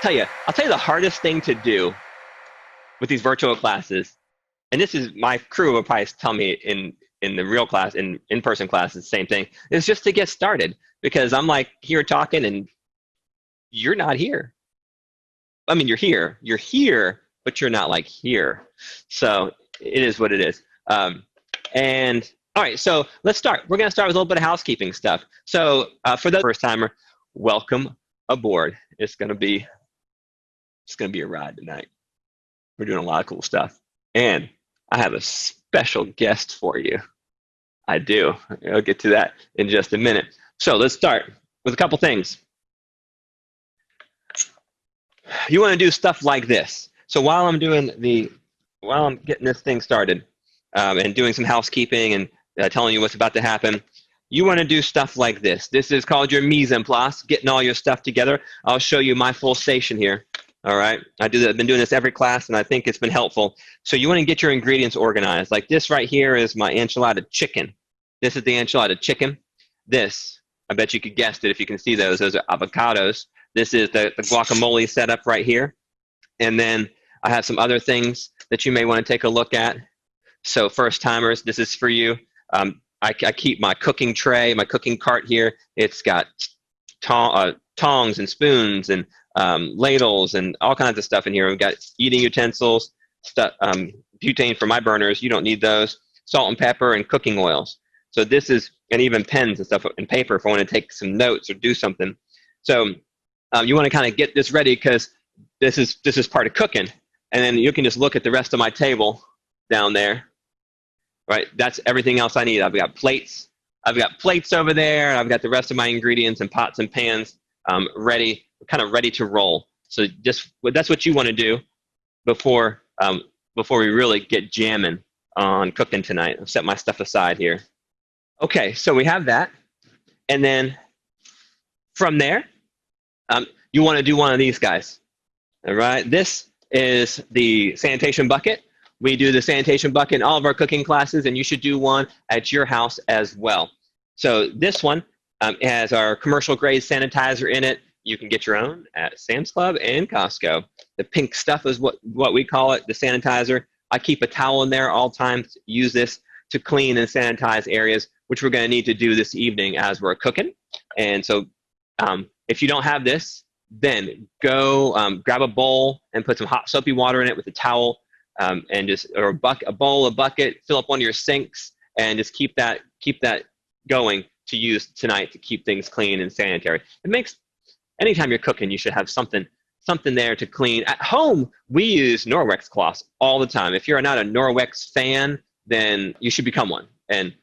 I'll tell you the hardest thing to do with these virtual classes, and this is my crew will probably tell me in the real class, in-person classes, the same thing, is just to get started because I'm like here talking and you're not here. I mean, you're here, but you're not like here. So it is what it is. And all right, so let's start. We're going to start with a little bit of housekeeping stuff. So for the first timer, welcome aboard. It's going to be a ride tonight. We're doing a lot of cool stuff. And I have a special guest for you. I do. I'll get to that in just a minute. So let's start with a couple things. You want to do stuff like this. So while I'm getting this thing started and doing some housekeeping and telling you what's about to happen, you want to do stuff like this. This is called your mise en place, getting all your stuff together. I'll show you my full station here. All right, I've been doing this every class, and I think it's been helpful. So you want to get your ingredients organized. Like this right here is my enchilada chicken. This is the enchilada chicken. This, I bet you could guess it if you can see those. Those are avocados. This is the guacamole setup right here. And then I have some other things that you may want to take a look at. So first timers, this is for you. I keep my cooking tray, my cooking cart here. It's got tongs and spoons and ladles and all kinds of stuff in here. We've got eating utensils, stuff, butane for my burners. You don't need those. Salt and pepper and cooking oils. So this is, and even pens and stuff and paper if I want to take some notes or do something. So you want to kind of get this ready because this is part of cooking. And then you can just look at the rest of my table down there. Right, that's everything else I need. I've got plates. I've got plates over there. And I've got the rest of my ingredients and pots and pans ready, kind of ready to roll. So that's what you want to do before we really get jamming on cooking tonight. I'll set my stuff aside here. Okay, so we have that, and then from there, you want to do one of these guys. All right, this is the sanitation bucket. We do the sanitation bucket in all of our cooking classes, and you should do one at your house as well. So this one has our commercial grade sanitizer in it. You can get your own at Sam's Club and Costco. The pink stuff is what we call it, the sanitizer. I keep a towel in there all times. Use this to clean and sanitize areas, which we're going to need to do this evening as we're cooking. And so if you don't have this, then go grab a bowl and put some hot soapy water in it with a towel. And just a bowl, a bucket, fill up one of your sinks, and just keep that going to use tonight to keep things clean and sanitary. It makes anytime you're cooking, you should have something there to clean. At home, we use Norwex cloths all the time. If you're not a Norwex fan, then you should become one. And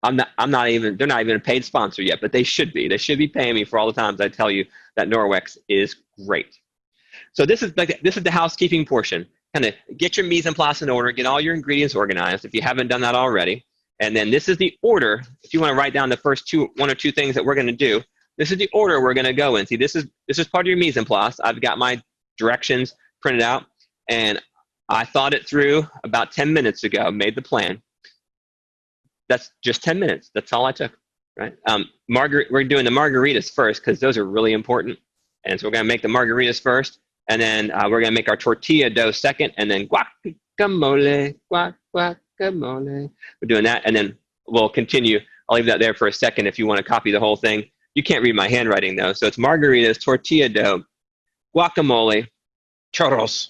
they're not even a paid sponsor yet, but they should be. They should be paying me for all the times I tell you that Norwex is great. So this is the housekeeping portion. Kind of get your mise en place in order, get all your ingredients organized if you haven't done that already. And then this is the order. If you want to write down the first one or two things that we're going to do, this is the order we're going to go in. See, this is part of your mise en place. I've got my directions printed out, and I thought it through about 10 minutes ago, made the plan. That's just 10 minutes. That's all I took, right? We're doing the margaritas first because those are really important. And so we're going to make the margaritas first. And then we're going to make our tortilla dough second, and then guacamole. We're doing that, and then we'll continue. I'll leave that there for a second if you want to copy the whole thing. You can't read my handwriting, though. So it's margaritas, tortilla dough, guacamole, churros.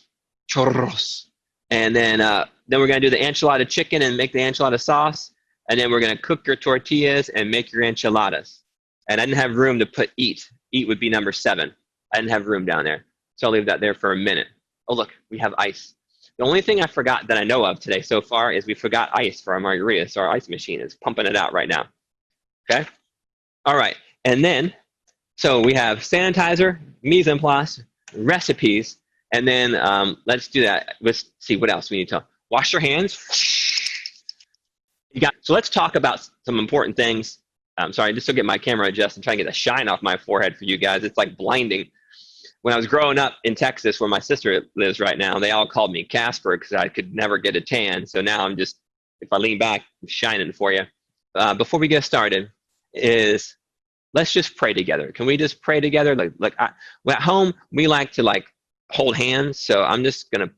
And then we're going to do the enchilada chicken and make the enchilada sauce. And then we're going to cook your tortillas and make your enchiladas. And I didn't have room to put eat. Eat would be number 7. I didn't have room down there. So I'll leave that there for a minute. Oh, look, we have ice. The only thing I forgot that I know of today so far is we forgot ice for our margaritas. So our ice machine is pumping it out right now. Okay? All right. And then, so we have sanitizer, mise en place, recipes, and then let's do that. Let's see what else we need to wash your hands. So let's talk about some important things. Sorry, just to get my camera adjusted and try and get the shine off my forehead for you guys. It's like blinding. When I was growing up in Texas, where my sister lives right now, they all called me Casper because I could never get a tan. So now I'm just, if I lean back, I'm shining for you. Before we get started, is let's just pray together. Can we just pray together? Well, at home, we like to like hold hands. So I'm just going to,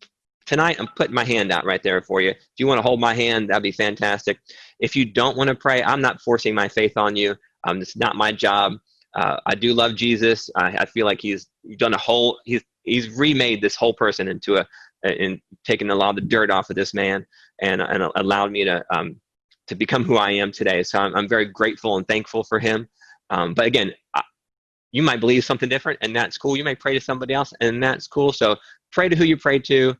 tonight, I'm putting my hand out right there for you. If you want to hold my hand, that'd be fantastic. If you don't want to pray, I'm not forcing my faith on you. It's not my job. I do love Jesus. I feel like he's done he's remade this whole person into and taken a lot of the dirt off of this man and allowed me to become who I am today. So I'm very grateful and thankful for him. But again, you might believe something different, and that's cool. You may pray to somebody else, and that's cool. So pray to who you pray to.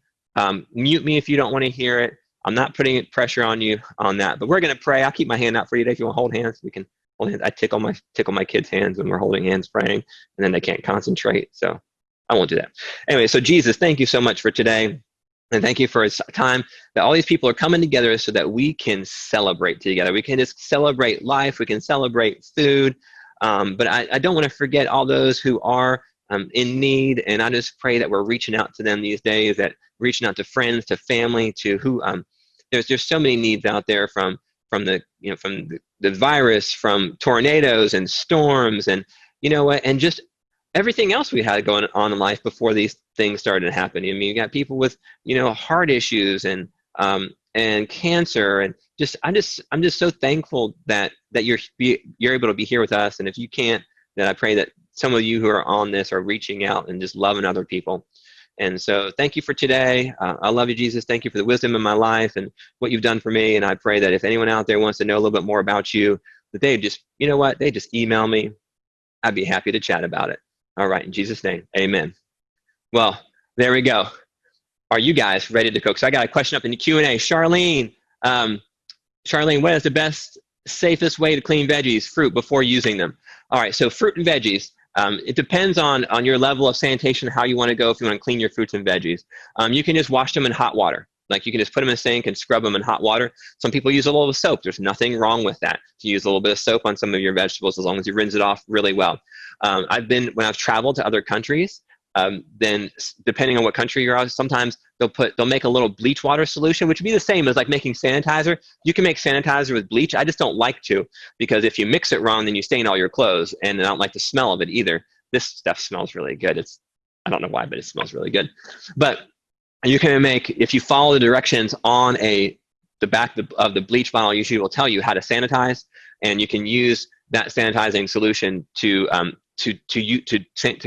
Mute me if you don't want to hear it. I'm not putting pressure on you on that, but we're going to pray. I'll keep my hand out for you today. If you want to hold hands, we can hold hands. I tickle my kids' hands when we're holding hands praying, and then they can't concentrate. So I won't do that. Anyway, so Jesus, thank you so much for today. And thank you for a time that all these people are coming together so that we can celebrate together. We can just celebrate life. We can celebrate food. But I don't want to forget all those who are in need. And I just pray that we're reaching out to them these days, that reaching out to friends, to family, to who there's so many needs out there from the virus, from tornadoes and storms, and and just everything else we had going on in life before these things started happening. I mean, you got people with heart issues and cancer, and I'm just so thankful that you're able to be here with us. And if you can't, then I pray that some of you who are on this are reaching out and just loving other people. And so thank you for today. I love you, Jesus. Thank you for the wisdom in my life and what you've done for me. And I pray that if anyone out there wants to know a little bit more about you, that they just, they just email me. I'd be happy to chat about it. All right. In Jesus' name, amen. Well, there we go. Are you guys ready to cook? So I got a question up in the Q&A. Charlene, what is the best, safest way to clean veggies, fruit, before using them? All right. So fruit and veggies. It depends on your level of sanitation, how you want to go if you want to clean your fruits and veggies. You can just wash them in hot water. Like you can just put them in a sink and scrub them in hot water. Some people use a little bit of soap. There's nothing wrong with that. To use a little bit of soap on some of your vegetables, as long as you rinse it off really well. When I've traveled to other countries, then depending on what country you're on, sometimes they'll make a little bleach water solution, which would be the same as like making sanitizer. You can make sanitizer with bleach. I just don't like to, because if you mix it wrong, then you stain all your clothes, and I don't like the smell of it either. This stuff smells really good. I don't know why, but it smells really good. But you can make, if you follow the directions on the back of the bleach bottle, usually will tell you how to sanitize, and you can use that sanitizing solution to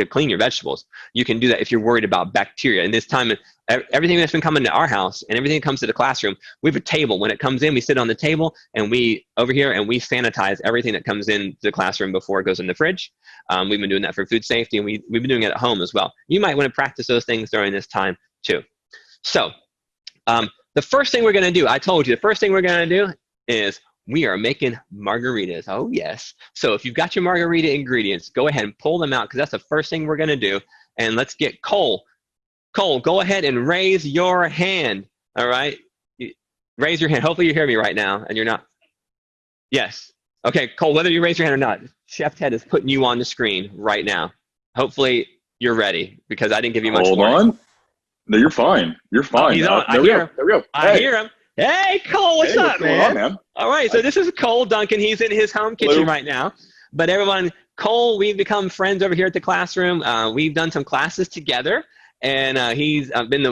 clean your vegetables. You can do that if you're worried about bacteria. And this time, everything that's been coming to our house and everything that comes to the classroom, we have a table. When it comes in, we sit on the table and we sanitize everything that comes into the classroom before it goes in the fridge. We've been doing that for food safety, and we've been doing it at home as well. You might want to practice those things during this time too. So the first thing we're going to do, I told you, the first thing we're going to do is we are making margaritas. Oh, yes. So if you've got your margarita ingredients, go ahead and pull them out, because that's the first thing we're going to do. And let's get Cole. Cole, go ahead and raise your hand. All right? Raise your hand. Hopefully you hear me right now, and you're not. Yes. Okay, Cole, whether you raise your hand or not, Chef Ted is putting you on the screen right now. Hopefully you're ready, because I didn't give you much warning. Hold on. No, you're fine. You're fine. Oh, he's on. I hear him. There we go. I hear him. Hey, Cole, what's up, man? Man? All right, so this is Cole Duncan. He's in his home kitchen right now. But everyone, Cole, we've become friends over here at the classroom. We've done some classes together, and he's been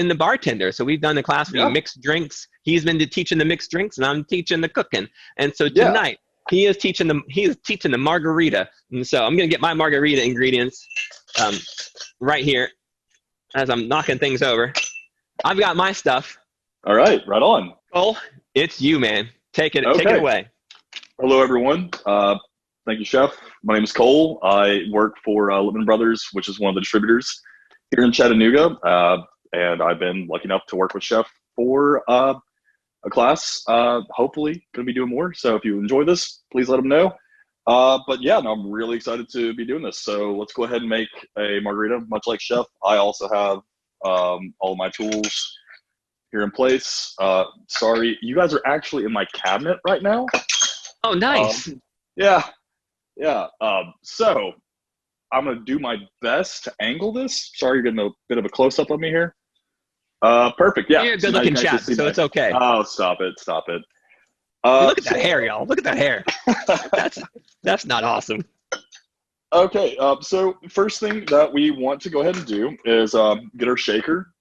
the bartender. So we've done the class where you mix drinks. He's been teaching the mixed drinks, and I'm teaching the cooking. And so tonight, he is teaching the margarita. And so I'm gonna get my margarita ingredients right here as I'm knocking things over. I've got my stuff. All right, right on. Cole, it's you, man. Take it away. Hello, everyone. Thank you, Chef. My name is Cole. I work for Lippman Brothers, which is one of the distributors here in Chattanooga. And I've been lucky enough to work with Chef for a class. Hopefully, going to be doing more. So if you enjoy this, please let them know. But yeah, no, I'm really excited to be doing this. So let's go ahead and make a margarita, much like Chef. I also have all of my tools here in place. Sorry, you guys are actually in my cabinet right now. Oh, nice. Yeah. So I'm gonna do my best to angle this. Sorry, you're getting a bit of a close-up of me here. Perfect. Yeah. You're a good-looking chap, so it's okay. Oh, stop it. Look at that hair, y'all. Look at that hair. That's not awesome. Okay, so first thing that we want to go ahead and do is get our shaker.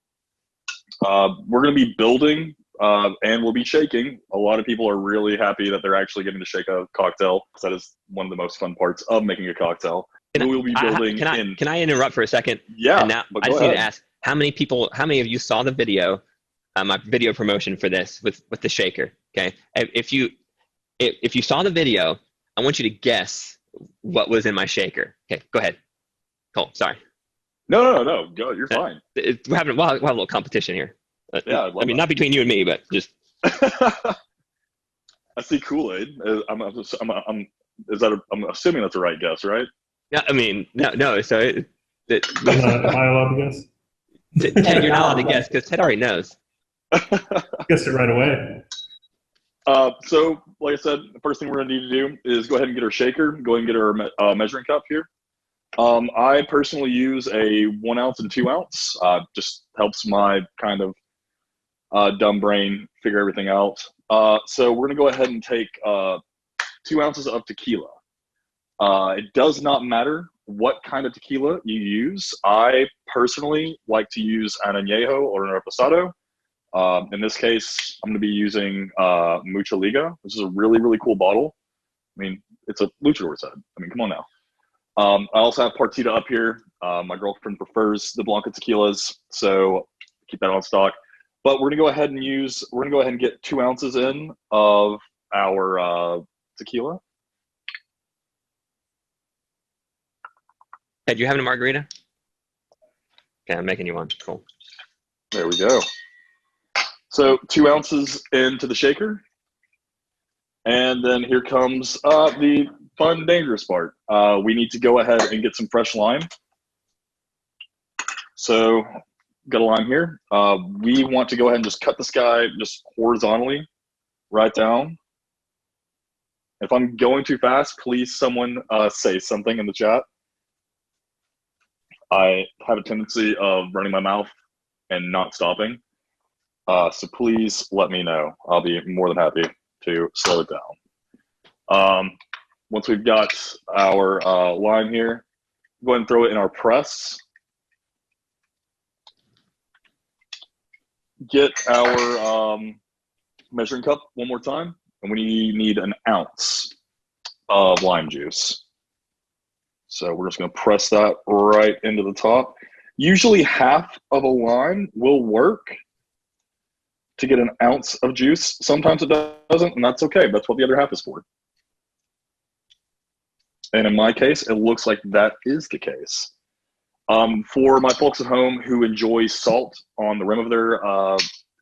We're going to be building and we'll be shaking. A lot of people are really happy that they're actually getting to shake a cocktail. That is one of the most fun parts of making a cocktail. We will be building Can I interrupt for a second? Yeah, and now but I go just ahead. need to ask, how many of you saw the video, my video promotion for this with the shaker? Okay, if you saw the video, I want you to guess what was in my shaker. Okay, go ahead. Cole, sorry. No. Go. You're fine. We'll have a little competition here. Yeah, I mean, not between you and me, but just. I see Kool-Aid. I'm assuming that's the right guess, right? Yeah, I mean, no. So, Am I allowed to guess? Ted, you're not allowed to guess because Ted already knows. Guessed it right away. So, like I said, the first thing we're going to need to do is go ahead and get our shaker, go ahead and get our measuring cup here. I personally use a 1 ounce and 2 ounce. Just helps my kind of dumb brain figure everything out. So we're going to go ahead and take 2 ounces of tequila. It does not matter what kind of tequila you use. I personally like to use an añejo or an reposado. In this case, I'm going to be using Mucha Liga, which is a really, really cool bottle. I mean, it's a luchador set. I mean, come on now. I also have Partida up here. My girlfriend prefers the Blanca tequilas, so keep that on stock. But we're gonna go ahead and get 2 ounces in of our tequila. Ted, you having a margarita? Okay, I'm making you one. Cool. There we go. So 2 ounces into the shaker. And then here comes the fun, dangerous part. We need to go ahead and get some fresh lime. So, got a lime here. We want to go ahead and just cut this guy just horizontally, right down. If I'm going too fast, please someone say something in the chat. I have a tendency of running my mouth and not stopping. So please let me know. I'll be more than happy to slow it down. Once we've got our lime here, go ahead and throw it in our press. Get our measuring cup one more time, and we need an ounce of lime juice. So we're just going to press that right into the top. Usually half of a lime will work to get an ounce of juice. Sometimes it doesn't, and that's okay. That's what the other half is for. And in my case, it looks like that is the case. For my folks at home who enjoy salt on the rim of their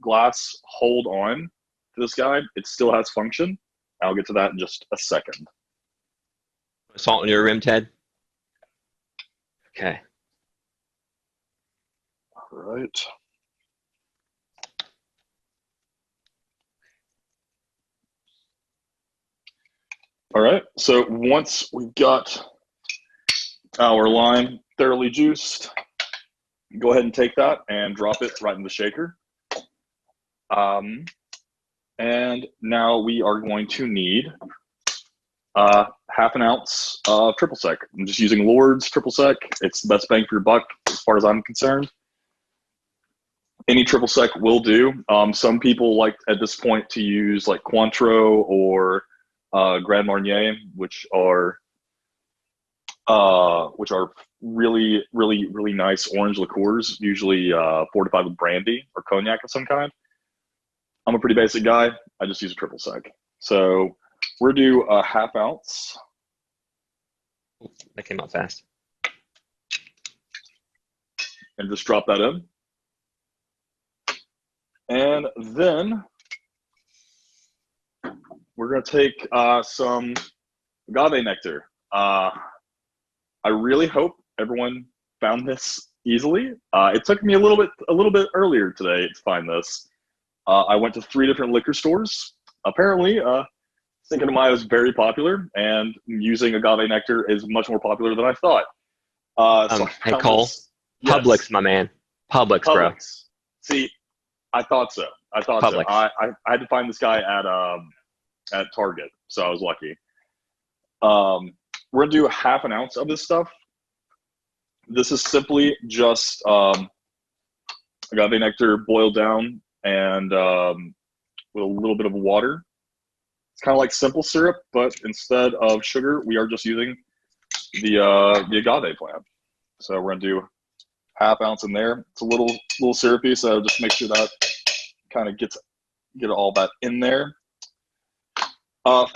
glass, hold on to this guy. It still has function. I'll get to that in just a second. Salt on your rim, Ted? Okay. All right. All right, so once we've got our lime thoroughly juiced, go ahead and take that and drop it right in the shaker. And now we are going to need half an ounce of triple sec. I'm just using Lord's triple sec. It's the best bang for your buck as far as I'm concerned. Any triple sec will do. Some people like at this point to use like Cointreau or Grand Marnier, which are really, really, really nice orange liqueurs, usually fortified with brandy or cognac of some kind. I'm a pretty basic guy. I just use a triple sec. So we're gonna do a half ounce. That came out fast. And just drop that in. And then we're going to take some agave nectar. I really hope everyone found this easily. It took me a little bit earlier today to find this. I went to 3 different liquor stores. Apparently, Cinco de Mayo is very popular, and using agave nectar is much more popular than I thought. Hey, Cole. Yes. Publix, my man. Publix, bro. See, I thought so. Publix. I had to find this guy at Target, so I was lucky. we're gonna do a half an ounce of this stuff. This is simply just agave nectar boiled down and with a little bit of water. It's kind of like simple syrup, but instead of sugar, we are just using the agave plant. So we're gonna do half ounce in there. It's a little syrupy, so just make sure that kind of get all that in there.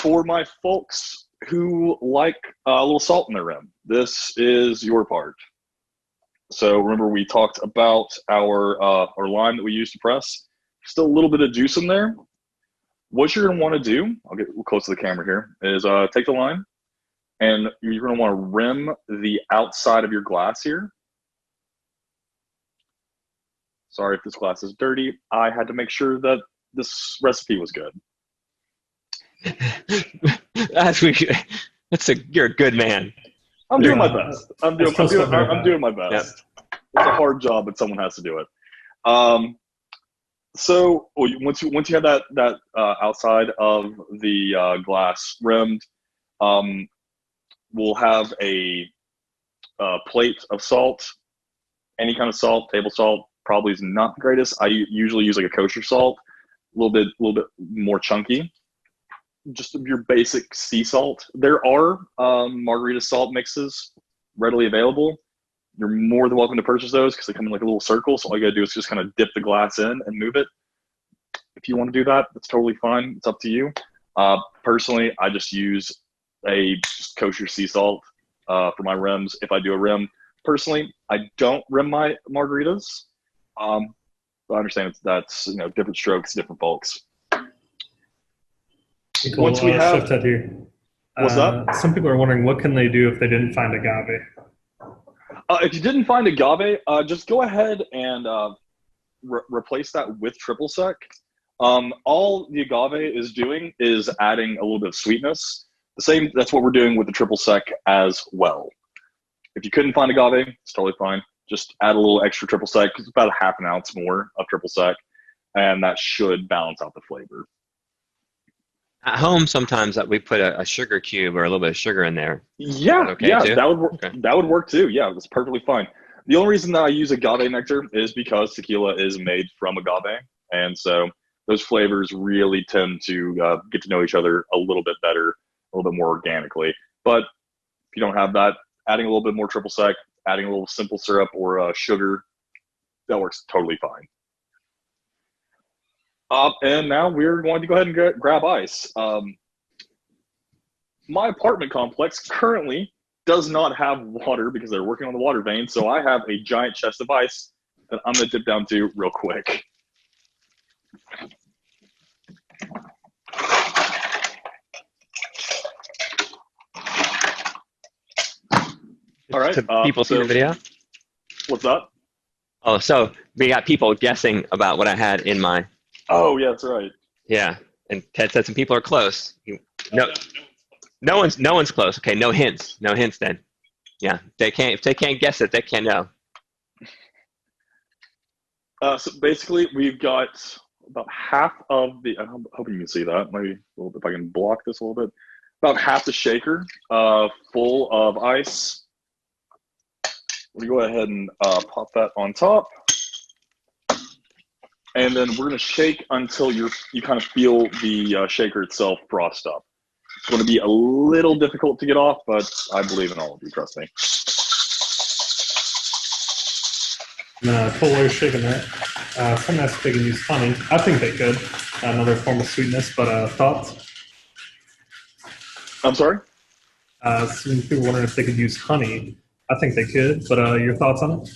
For my folks who like a little salt in their rim, this is your part. So remember we talked about our lime that we used to press. Still a little bit of juice in there. What you're going to want to do, I'll get close to the camera here, is take the lime, and you're going to want to rim the outside of your glass here. Sorry if this glass is dirty. I had to make sure that this recipe was good. You're a good man. I'm doing my best. I'm doing my best. Yep. It's a hard job, but someone has to do it. So once you have that outside of the glass rimmed, we'll have a plate of salt. Any kind of salt, table salt probably is not the greatest. I usually use like a kosher salt, a little bit more chunky. Just your basic sea salt. There are margarita salt mixes readily available. You're more than welcome to purchase those because they come in like a little circle. So all you gotta do is just kind of dip the glass in and move it. If you want to do that, that's totally fine. It's up to you. Personally, I just use a kosher sea salt for my rims. If I do a rim, personally, I don't rim my margaritas. I understand that's different strokes, different folks. Cool. Once we have shift head here. What's up? Some people are wondering what can they do if they didn't find agave. If you didn't find agave, just go ahead and replace that with triple sec. All the agave is doing is adding a little bit of sweetness. That's what we're doing with the triple sec as well. If you couldn't find agave, it's totally fine. Just add a little extra triple sec. It's about a half an ounce more of triple sec, and that should balance out the flavor. At home, sometimes we put a sugar cube or a little bit of sugar in there. Yeah, okay yeah, too? that would work. Okay. That would work too. Yeah, it's perfectly fine. The only reason that I use agave nectar is because tequila is made from agave, and so those flavors really tend to get to know each other a little bit better, a little bit more organically. But if you don't have that, adding a little bit more triple sec, adding a little simple syrup or sugar, that works totally fine. And now we're going to go ahead and grab ice. My apartment complex currently does not have water because they're working on the water vein, so I have a giant chest of ice that I'm going to dip down to real quick. All right. People see the video? What's up? Oh, so we got people guessing about what I had in my... Oh, yeah, that's right. Yeah, and Ted said some people are close. No one's close. Okay, no hints. No hints then. Yeah, if they can't guess it, they can't know. So basically, we've got about half of the. I'm hoping you can see that. Maybe a little bit. If I can block this a little bit. About half the shaker full of ice. We go ahead and pop that on top. And then we're going to shake until you kind of feel the shaker itself frost up. It's going to be a little difficult to get off, but I believe in all of you, trust me. Full way shaking that. Some ask if they can use honey. I think they could. Another form of sweetness, but thoughts? I'm sorry? Some people wondering if they could use honey. I think they could, but your thoughts on it?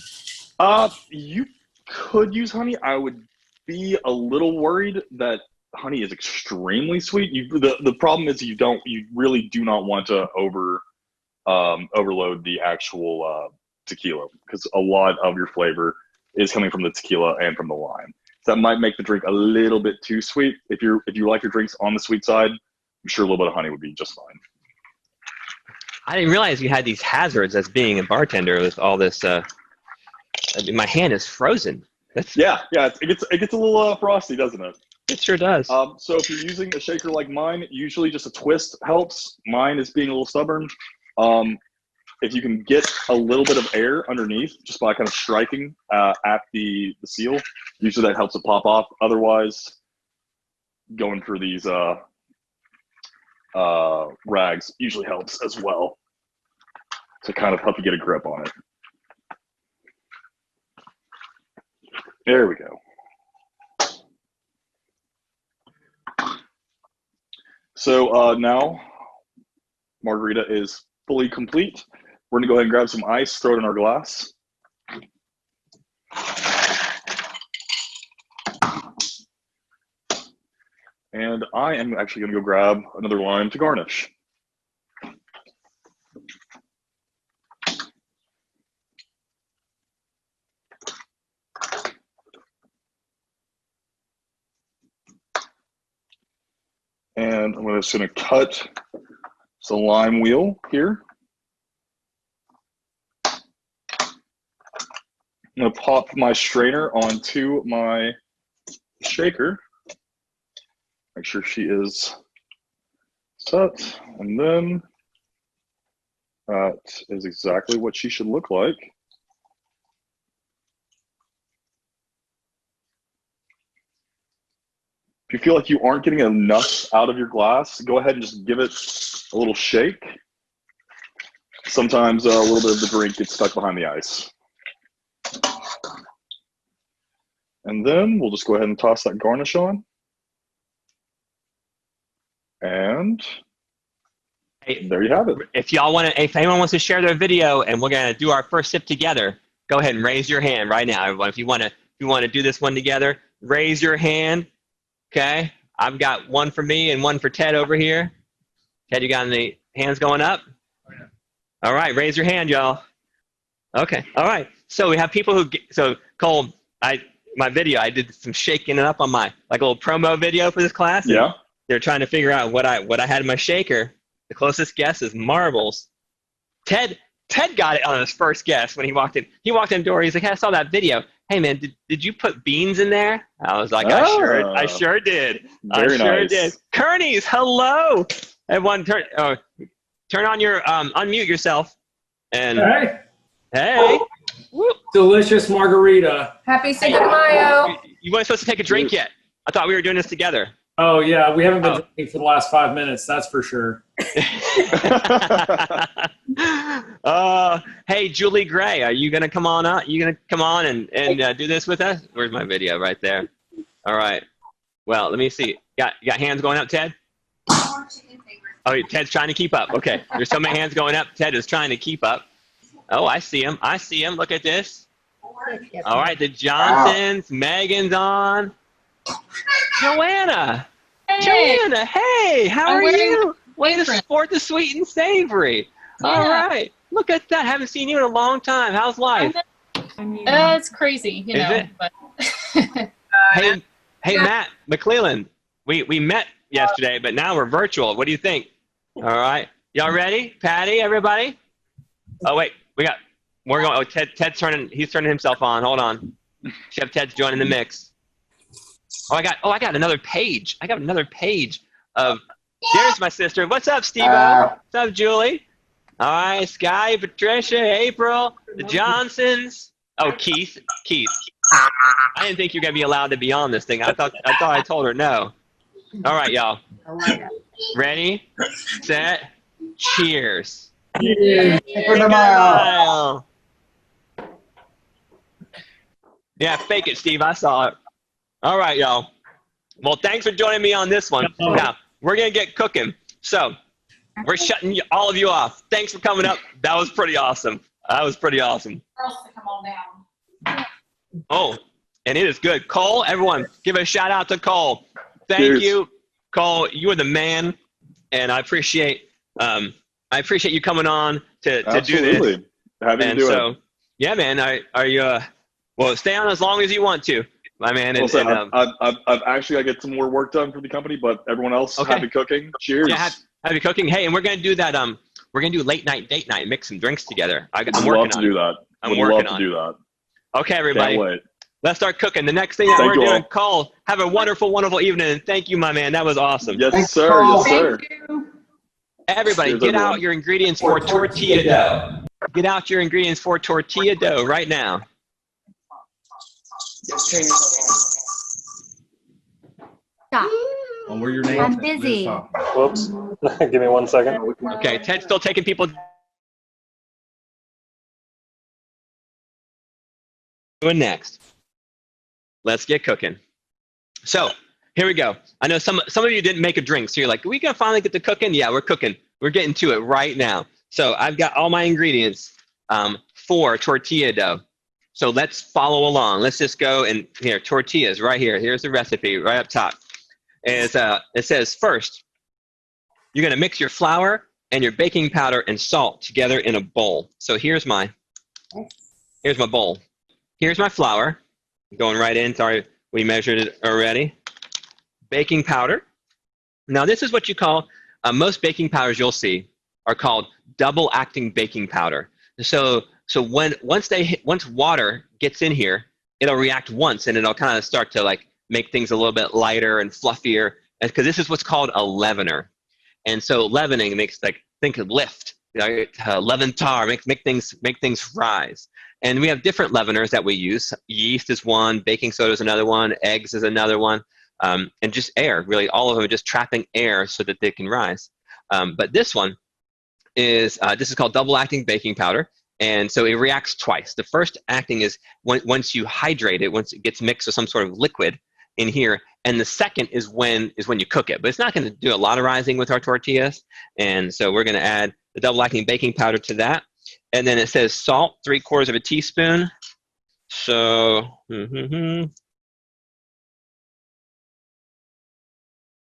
You could use honey. I would be a little worried that honey is extremely sweet. The problem is you really do not want to overload the actual tequila because a lot of your flavor is coming from the tequila and from the lime. So that might make the drink a little bit too sweet. If you like your drinks on the sweet side, I'm sure a little bit of honey would be just fine. I didn't realize you had these hazards as being a bartender with all this. My hand is frozen. Yeah. It gets a little frosty, doesn't it? It sure does. So if you're using a shaker like mine, usually just a twist helps. Mine is being a little stubborn. If you can get a little bit of air underneath just by kind of striking at the seal, usually that helps it pop off. Otherwise, going for these rags usually helps as well to kind of help you get a grip on it. There we go. So now Margarita is fully complete. We're gonna go ahead and grab some ice, throw it in our glass. And I am actually gonna go grab another lime to garnish. And I'm just gonna cut some lime wheel here. I'm gonna pop my strainer onto my shaker. Make sure she is set, and then that is exactly what she should look like. If you feel like you aren't getting enough out of your glass, go ahead and just give it a little shake. Sometimes a little bit of the drink gets stuck behind the ice. And then we'll just go ahead and toss that garnish on. And there you have it. If y'all want to, if anyone wants to share their video and we're gonna do our first sip together, go ahead and raise your hand right now, everyone. If you want to do this one together, raise your hand. Okay, I've got one for me and one for Ted over here. Ted, you got any hands going up? All right, raise your hand, y'all. Okay, all right. So we have people who, so Cole, my video, I did some shaking it up on my, like a little promo video for this class. Yeah. They're trying to figure out what I had in my shaker. The closest guess is marbles. Ted got it on his first guess when he walked in. He walked in the door. He's like, hey, I saw that video. Hey man, did you put beans in there? I was like, I sure did. Very nice. Did. Kearney's, hello. Everyone, turn on your unmute yourself. And hey. Delicious margarita. Happy Cinco de Mayo. You weren't supposed to take a drink yet. I thought we were doing this together. Oh yeah, we haven't been drinking for the last 5 minutes. That's for sure. Hey, Julie Gray, are you gonna come on up? You gonna come on and do this with us? Where's my video? Right there. All right. Well, let me see. You got hands going up, Ted? Oh, Ted's trying to keep up. Okay. There's so many hands going up. Ted is trying to keep up. Oh, I see him. I see him. Look at this. All right, the Johnsons. Megan's on. Joanna. Hey. Joanna, hey, how are you? Way to sport the sweet and savory. Yeah. All right. Look at that. Haven't seen you in a long time. How's life? It's crazy, you know. But Hey, Matt McClelland. We met yesterday, but now we're virtual. What do you think? All right. Y'all ready? Patty, everybody? Oh, wait. We're going. Oh, Ted's turning. He's turning himself on. Hold on. Chef Ted's joining the mix. I got another page. I got another page of. There's my sister. What's up, Steve-O? What's up, Julie? All right, Sky, Patricia, April, the Johnsons. Oh, Keith. I didn't think you were gonna be allowed to be on this thing. I thought I told her no. All right, y'all. Ready, set, cheers. Yeah. Yeah, fake it, Steve. I saw it. All right, y'all. Well, thanks for joining me on this one. Now, we're going to get cooking. So, we're shutting all of you off. Thanks for coming up. That was pretty awesome. Girls to come on down. Oh, and it is good. Cole, everyone, give a shout out to Cole. Thank you, Cole. You are the man, and I appreciate you coming on to do this. Happy to do it. Yeah, man. Are you? Well, stay on as long as you want to, my man. I've actually got to get some more work done for the company, but everyone else, happy cooking. Cheers. Yeah, happy cooking. Hey, and we're gonna do that. We're gonna do late night, date night, mix some drinks together. I'm working on it. I'm working on it. Okay, everybody. Can't wait. Let's start cooking. The next thing that we're doing, Cole, have a wonderful, wonderful evening, and thank you, my man. That was awesome. Yes, sir. Yes, sir. Everybody, Cheers, get out everyone. your ingredients for tortilla dough. Get out your ingredients for tortilla dough right now. Stop. Well, where your name? I'm busy. Whoops. Give me 1 second. Okay, Ted's still taking people. Doing next. Let's get cooking. So here we go. I know some of you didn't make a drink, so you're like, are we gonna finally get to cooking? Yeah, we're cooking. We're getting to it right now. So I've got all my ingredients for tortilla dough. So let's follow along. Let's just go and here, tortillas right here. Here's the recipe right up top. It says first, you're gonna mix your flour and your baking powder and salt together in a bowl. So here's my bowl. Here's my flour. Going right in. Sorry, we measured it already. Baking powder. Now this is what you call, most baking powders you'll see are called double acting baking powder. So once water gets in here, it'll react once and it'll kind of start to like make things a little bit lighter and fluffier, because this is what's called a leavener. And so leavening makes, like, think of lift, leaven tar, make things rise. And we have different leaveners that we use. Yeast is one, baking soda is another one, eggs is another one, and just air. Really, all of them are just trapping air so that they can rise. But this one is called double acting baking powder. And so it reacts twice. The first acting is once you hydrate it, once it gets mixed with some sort of liquid in here, and the second is when you cook it. But it's not going to do a lot of rising with our tortillas, and so we're going to add the double acting baking powder to that. And then it says salt, 3/4 of a teaspoon. So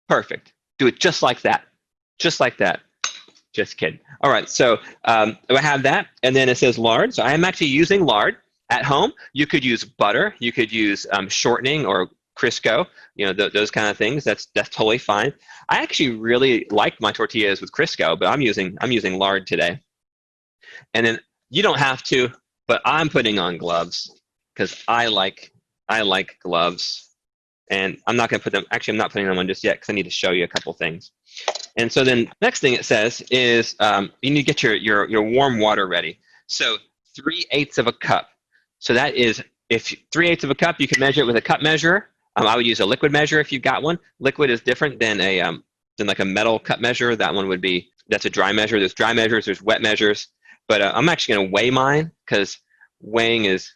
perfect. Do it just like that. Just like that. Just kidding. All right, so I have that, and then it says lard. So I am actually using lard at home. You could use butter. You could use shortening or Crisco. You know, those kind of things. That's totally fine. I actually really like my tortillas with Crisco, but I'm using lard today. And then you don't have to, but I'm putting on gloves because I like gloves. And I'm not going to put them. Actually, I'm not putting them on just yet because I need to show you a couple things. And so then next thing it says is you need to get your warm water ready. So 3/8 of a cup. So that is, if 3/8 of a cup, you can measure it with a cup measure. I would use a liquid measure if you've got one. Liquid is different than like a metal cup measure. That's a dry measure. There's dry measures. There's wet measures. But I'm actually going to weigh mine because weighing is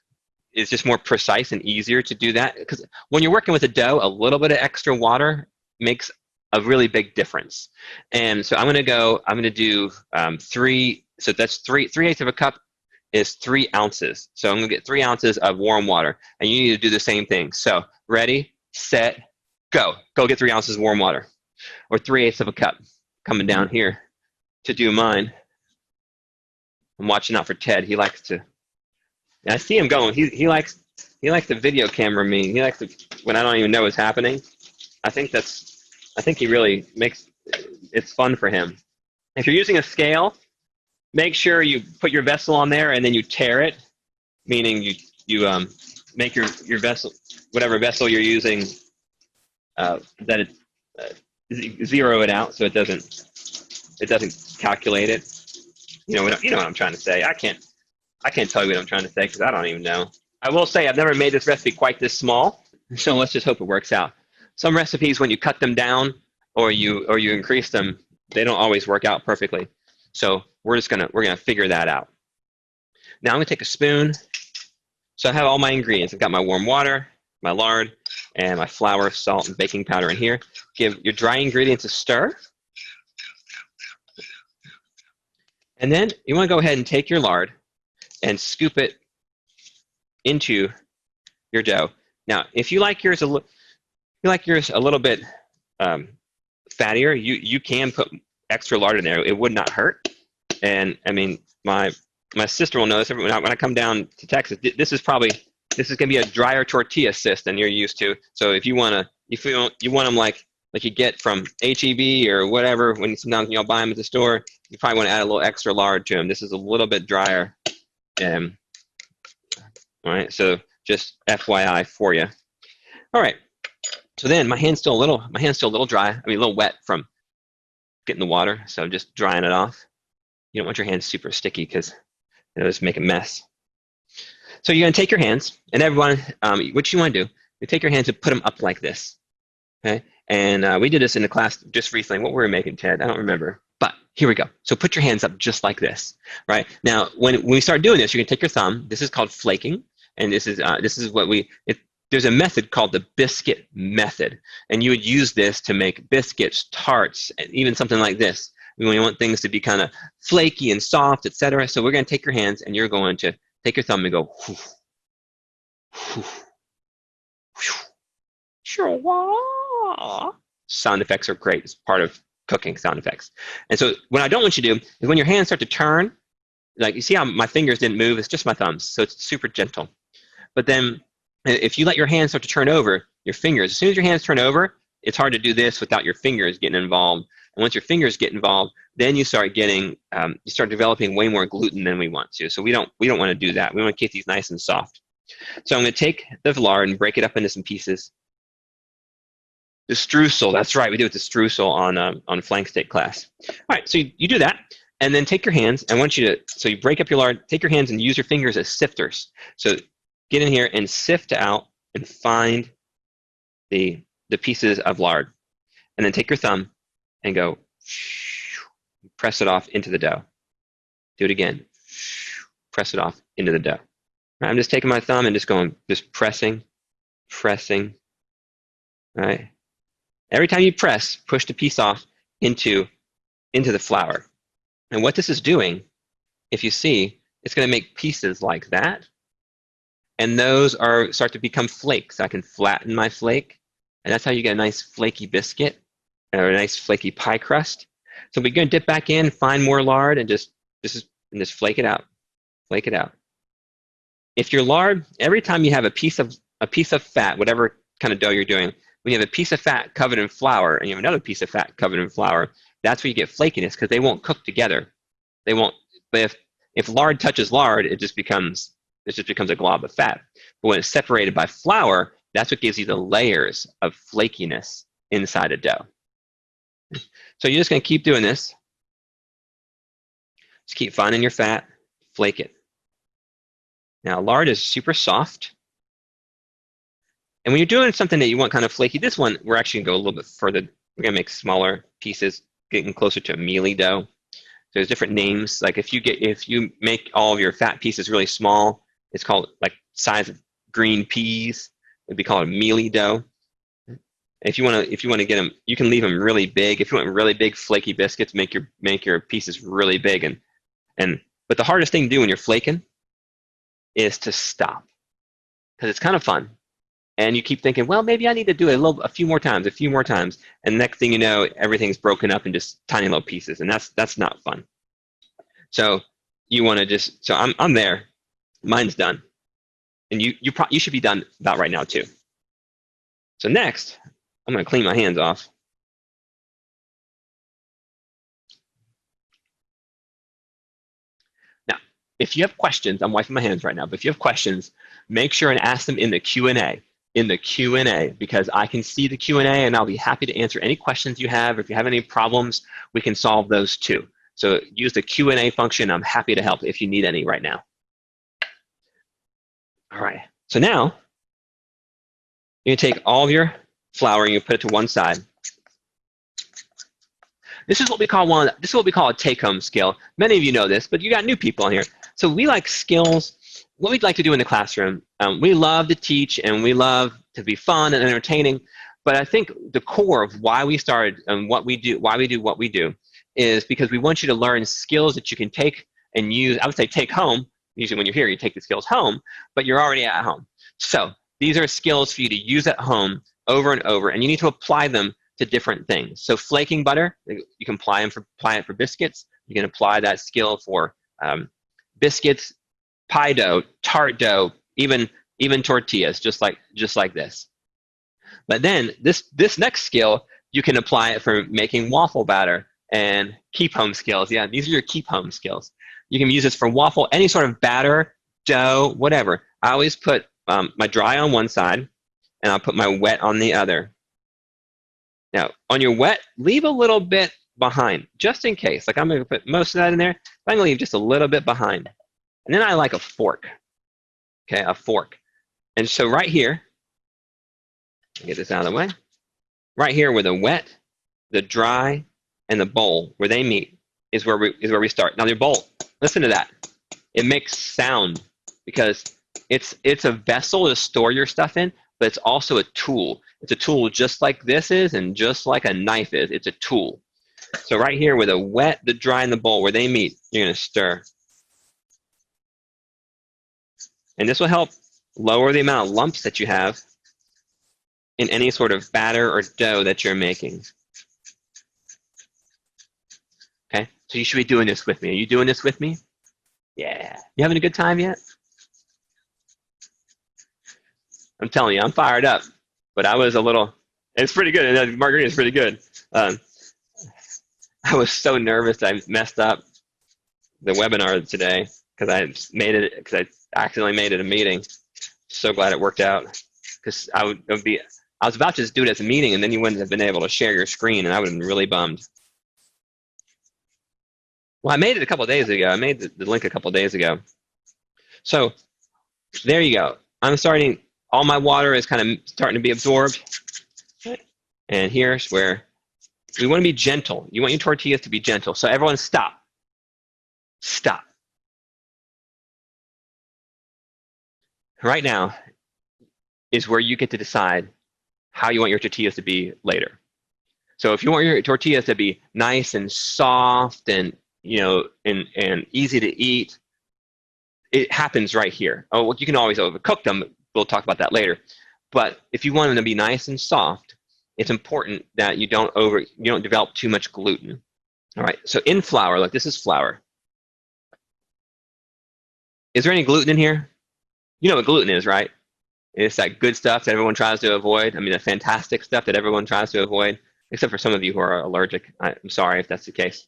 just more precise and easier to do that. Because when you're working with a dough, a little bit of extra water makes a really big difference. And so I'm going to do 3. So that's 3/8 of a cup is 3 ounces. So I'm going to get 3 ounces of warm water. And you need to do the same thing. So ready, set, go. Go get 3 ounces of warm water. Or 3/8 of a cup. Coming down here to do mine. I'm watching out for Ted. He likes to. I see him going. He likes to video camera me. He likes to, when I don't even know what's happening. I think he really makes it's fun for him. If you're using a scale, make sure you put your vessel on there and then you tare it, meaning you make your vessel, whatever vessel you're using, that it zero it out so it doesn't calculate it. You know what I'm trying to say. I can't tell you what I'm trying to say because I don't even know. I will say I've never made this recipe quite this small, so let's just hope it works out. Some recipes, when you cut them down or you increase them, they don't always work out perfectly. So we're gonna figure that out. Now I'm gonna take a spoon. So I have all my ingredients. I've got my warm water, my lard, and my flour, salt, and baking powder in here. Give your dry ingredients a stir. And then you want to go ahead and take your lard and scoop it into your dough. Now, if you like yours a little bit fattier, you can put extra lard in there. It would not hurt. And I mean, my sister will know this. When I come down to Texas, this is going to be a drier tortilla sis than you're used to. So if you want them like you get from HEB or whatever, when sometimes you'll buy them at the store, you probably want to add a little extra lard to them. This is a little bit drier. All right, so just FYI for you. All right, so then my hand's still a little dry. I mean, a little wet from get in the water, so just drying it off. You don't want your hands super sticky because it'll just make a mess. So you're going to take your hands, and everyone, what you want to do, you take your hands and put them up like this, okay? And we did this in the class just recently. What were we making, Ted? I don't remember. But here we go. So put your hands up just like this, right? Now, when we start doing this, you're going to take your thumb. This is called flaking, and this is what there's a method called the biscuit method, and you would use this to make biscuits, tarts, and even something like this. We want things to be kind of flaky and soft, etc. So we're going to take your hands, and you're going to take your thumb and go, whoo, whoo, whoo. Sound effects are great. It's part of cooking, sound effects. And so what I don't want you to do is when your hands start to turn, like you see how my fingers didn't move, it's just my thumbs, so it's super gentle. But then if you let your hands start to turn over, your fingers, as soon as your hands turn over, it's hard to do this without your fingers getting involved. And once your fingers get involved, then you start getting, you start developing way more gluten than we want to. So we don't want to do that. We want to keep these nice and soft. So I'm going to take the lard and break it up into some pieces. The streusel, that's right, we do it with the streusel on flank steak class. All right, so you do that, and then take your hands. I want you to, so you break up your lard, take your hands and use your fingers as sifters. So get in here and sift out and find the pieces of lard. And then take your thumb and go, press it off into the dough. Do it again. Press it off into the dough. Right, I'm just taking my thumb and just pressing. All right. Every time you press, push the piece off into the flour. And what this is doing, if you see, it's going to make pieces like that. And those start to become flakes. I can flatten my flake. And that's how you get a nice flaky biscuit or a nice flaky pie crust. So we're going to dip back in, find more lard, and just flake it out. Flake it out. If your lard, every time you have a piece of fat, whatever kind of dough you're doing, when you have a piece of fat covered in flour and you have another piece of fat covered in flour, that's where you get flakiness because they won't cook together. They won't. But if lard touches lard, it just becomes a glob of fat. But when it's separated by flour, that's what gives you the layers of flakiness inside a dough. So you're just going to keep doing this. Just keep finding your fat, flake it. Now, lard is super soft. And when you're doing something that you want kind of flaky, this one, we're actually going to go a little bit further. We're going to make smaller pieces, getting closer to a mealy dough. There's different names. Like if you make all of your fat pieces really small, it's called like size of green peas. It'd be called a mealy dough. If you want to get them, you can leave them really big. If you want really big flaky biscuits, make your pieces really big. But the hardest thing to do when you're flaking is to stop, because it's kind of fun. And you keep thinking, well, maybe I need to do it a few more times. And next thing you know, everything's broken up in just tiny little pieces, and that's not fun. So you want to so I'm there. Mine's done. And you should be done about right now too. So next, I'm going to clean my hands off. Now, if you have questions, I'm wiping my hands right now, but if you have questions, make sure and ask them in the Q&A. Because I can see the Q&A and I'll be happy to answer any questions you have. If you have any problems, we can solve those too. So use the Q&A function. I'm happy to help if you need any right now. All right, so now you're gonna take all of your flour and you put it to one side. This is what we call a take-home skill. Many of you know this, but you got new people in here. So we like skills. What we'd like to do in the classroom, we love to teach and we love to be fun and entertaining, but I think the core of why we started and why we do what we do is because we want you to learn skills that you can take and use. I would say take home. Usually when you're here, you take the skills home, but you're already at home. So these are skills for you to use at home over and over, and you need to apply them to different things. So flaking butter, you can apply it for biscuits. You can apply that skill for biscuits, pie dough, tart dough, even tortillas, just like this. But then this next skill, you can apply it for making waffle batter and keep home skills. Yeah, these are your keep home skills. You can use this for waffle, any sort of batter, dough, whatever. I always put my dry on one side, and I'll put my wet on the other. Now, on your wet, leave a little bit behind, just in case. Like I'm going to put most of that in there, but I'm going to leave just a little bit behind. And then I like a fork. Okay, a fork. And so right here, get this out of the way. Right here where the wet, the dry, and the bowl, where they meet, is where we start. Now the bowl, listen to that. It makes sound because it's a vessel to store your stuff in, but it's also a tool. It's a tool just like this is and just like a knife is. It's a tool. So right here where the wet, the dry, and the bowl, where they meet, you're going to stir. And this will help lower the amount of lumps that you have in any sort of batter or dough that you're making. Okay, so you should be doing this with me. Are you doing this with me? Yeah. You having a good time yet? I'm telling you, I'm fired up. But I was a little, it's pretty good. And Margarita is pretty good. I was so nervous I messed up the webinar today because I accidentally made it a meeting. So glad it worked out because I was about to just do it as a meeting and then you wouldn't have been able to share your screen and I would have been really bummed. Well, I made it a couple of days ago. I made the link a couple of days ago. So there you go. I'm starting, all my water is kind of starting to be absorbed. And here's where we want to be gentle. You want your tortillas to be gentle. So everyone stop. Stop. Right now is where you get to decide how you want your tortillas to be later. So if you want your tortillas to be nice and soft and and easy to eat, it happens right here. Oh, well, you can always overcook them. We'll talk about that later. But if you want them to be nice and soft, it's important that you don't develop too much gluten. All right. So in flour, look, this is flour. Is there any gluten in here? You know what gluten is, right? It's that good stuff that everyone tries to avoid. I mean, the fantastic stuff that everyone tries to avoid, except for some of you who are allergic. I'm sorry if that's the case.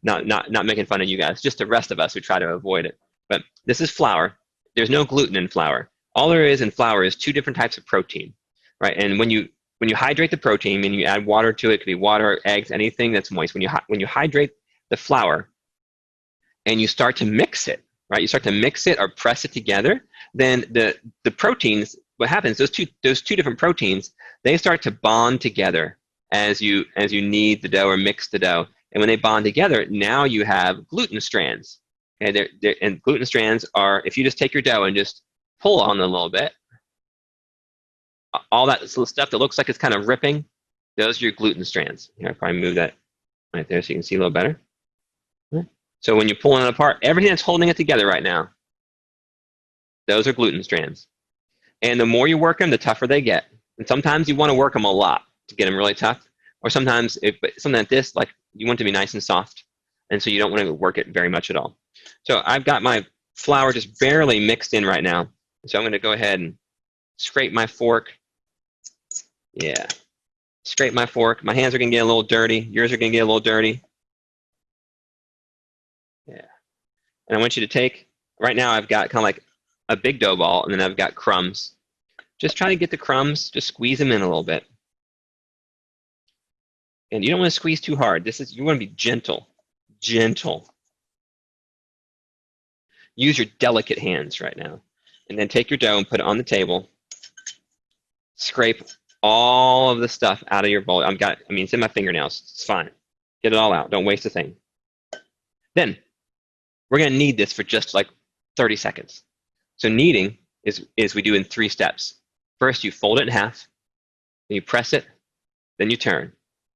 Not making fun of you guys, just the rest of us who try to avoid it. But this is flour. There's no gluten in flour. All there is in flour is two different types of protein, right? And when you hydrate the protein and you add water to it, it could be water, eggs, anything that's moist. When you hydrate the flour and you start to mix it, right? You start to mix it or press it together, then the proteins, what happens? Those two different proteins, they start to bond together as you knead the dough or mix the dough. And when they bond together, now you have gluten strands. Okay, and gluten strands are, if you just take your dough and just pull on them a little bit, all that little stuff that looks like it's kind of ripping, those are your gluten strands. Here, I'll probably move that right there so you can see a little better. So when you're pulling it apart, everything that's holding it together right now, those are gluten strands. And the more you work them, the tougher they get. And sometimes you want to work them a lot to get them really tough. Or sometimes, something like this, like you want it to be nice and soft. And so you don't want to work it very much at all. So I've got my flour just barely mixed in right now. So I'm going to go ahead and scrape my fork. Yeah. Scrape my fork. My hands are going to get a little dirty. Yours are going to get a little dirty. Yeah. And I want you to take, right now I've got kind of like a big dough ball, and then I've got crumbs. Just try to get the crumbs, just squeeze them in a little bit. And you don't want to squeeze too hard. You want to be gentle. Gentle. Use your delicate hands right now. And then take your dough and put it on the table. Scrape all of the stuff out of your bowl. It's in my fingernails. It's fine. Get it all out. Don't waste a thing. Then we're going to knead this for just like 30 seconds. So kneading is we do in 3 steps. First, you fold it in half. Then you press it. Then you turn.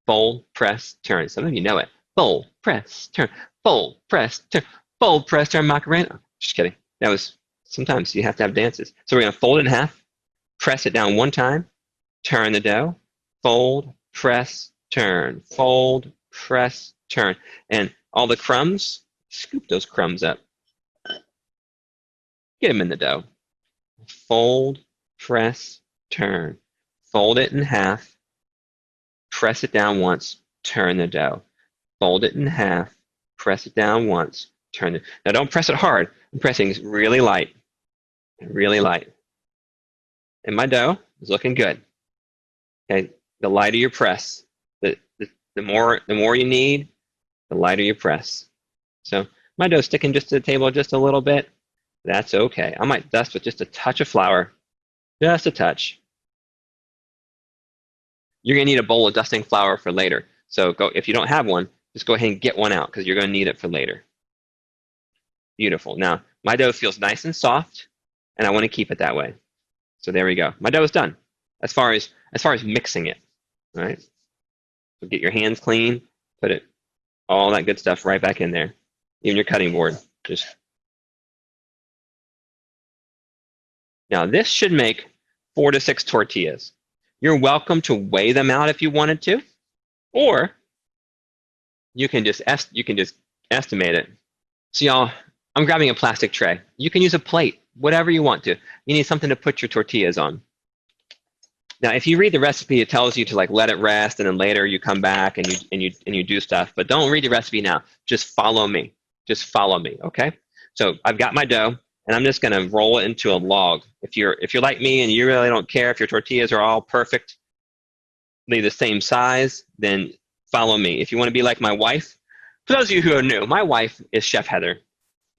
Fold, press, turn. Some of you know it. Fold, press, turn. Fold, press, turn. Fold, press, turn, Macarena. Just kidding. Sometimes you have to have dances. So we're going to fold it in half, press it down one time, turn the dough, fold, press, turn, fold, press, turn. And all the crumbs, scoop those crumbs up. Get them in the dough. Fold, press, turn. Fold it in half, press it down once, turn the dough. Fold it in half, press it down once, turn it. Now don't press it hard. I'm pressing really light, really light. And my dough is looking good. Okay, the lighter your press, the The more you need, the lighter you press. So my dough's sticking just to the table just a little bit. That's okay. I might dust with just a touch of flour, just a touch. You're gonna need a bowl of dusting flour for later. So if you don't have one, just go ahead and get one out because you're gonna need it for later. Beautiful. Now my dough feels nice and soft, and I want to keep it that way. So there we go. My dough is done. As far as mixing it, all right? So get your hands clean, put all that good stuff right back in there. Even your cutting board. Now this should make 4 to 6 tortillas. You're welcome to weigh them out if you wanted to, or you can just estimate it. So y'all, I'm grabbing a plastic tray. You can use a plate, whatever you want to. You need something to put your tortillas on. Now, if you read the recipe, it tells you to like let it rest, and then later you come back and you do stuff. But don't read the recipe now. Just follow me. Just follow me, okay? So I've got my dough, and I'm just gonna roll it into a log. If you're like me and you really don't care if your tortillas are all perfectly the same size, then follow me. If you want to be like my wife, for those of you who are new, my wife is Chef Heather,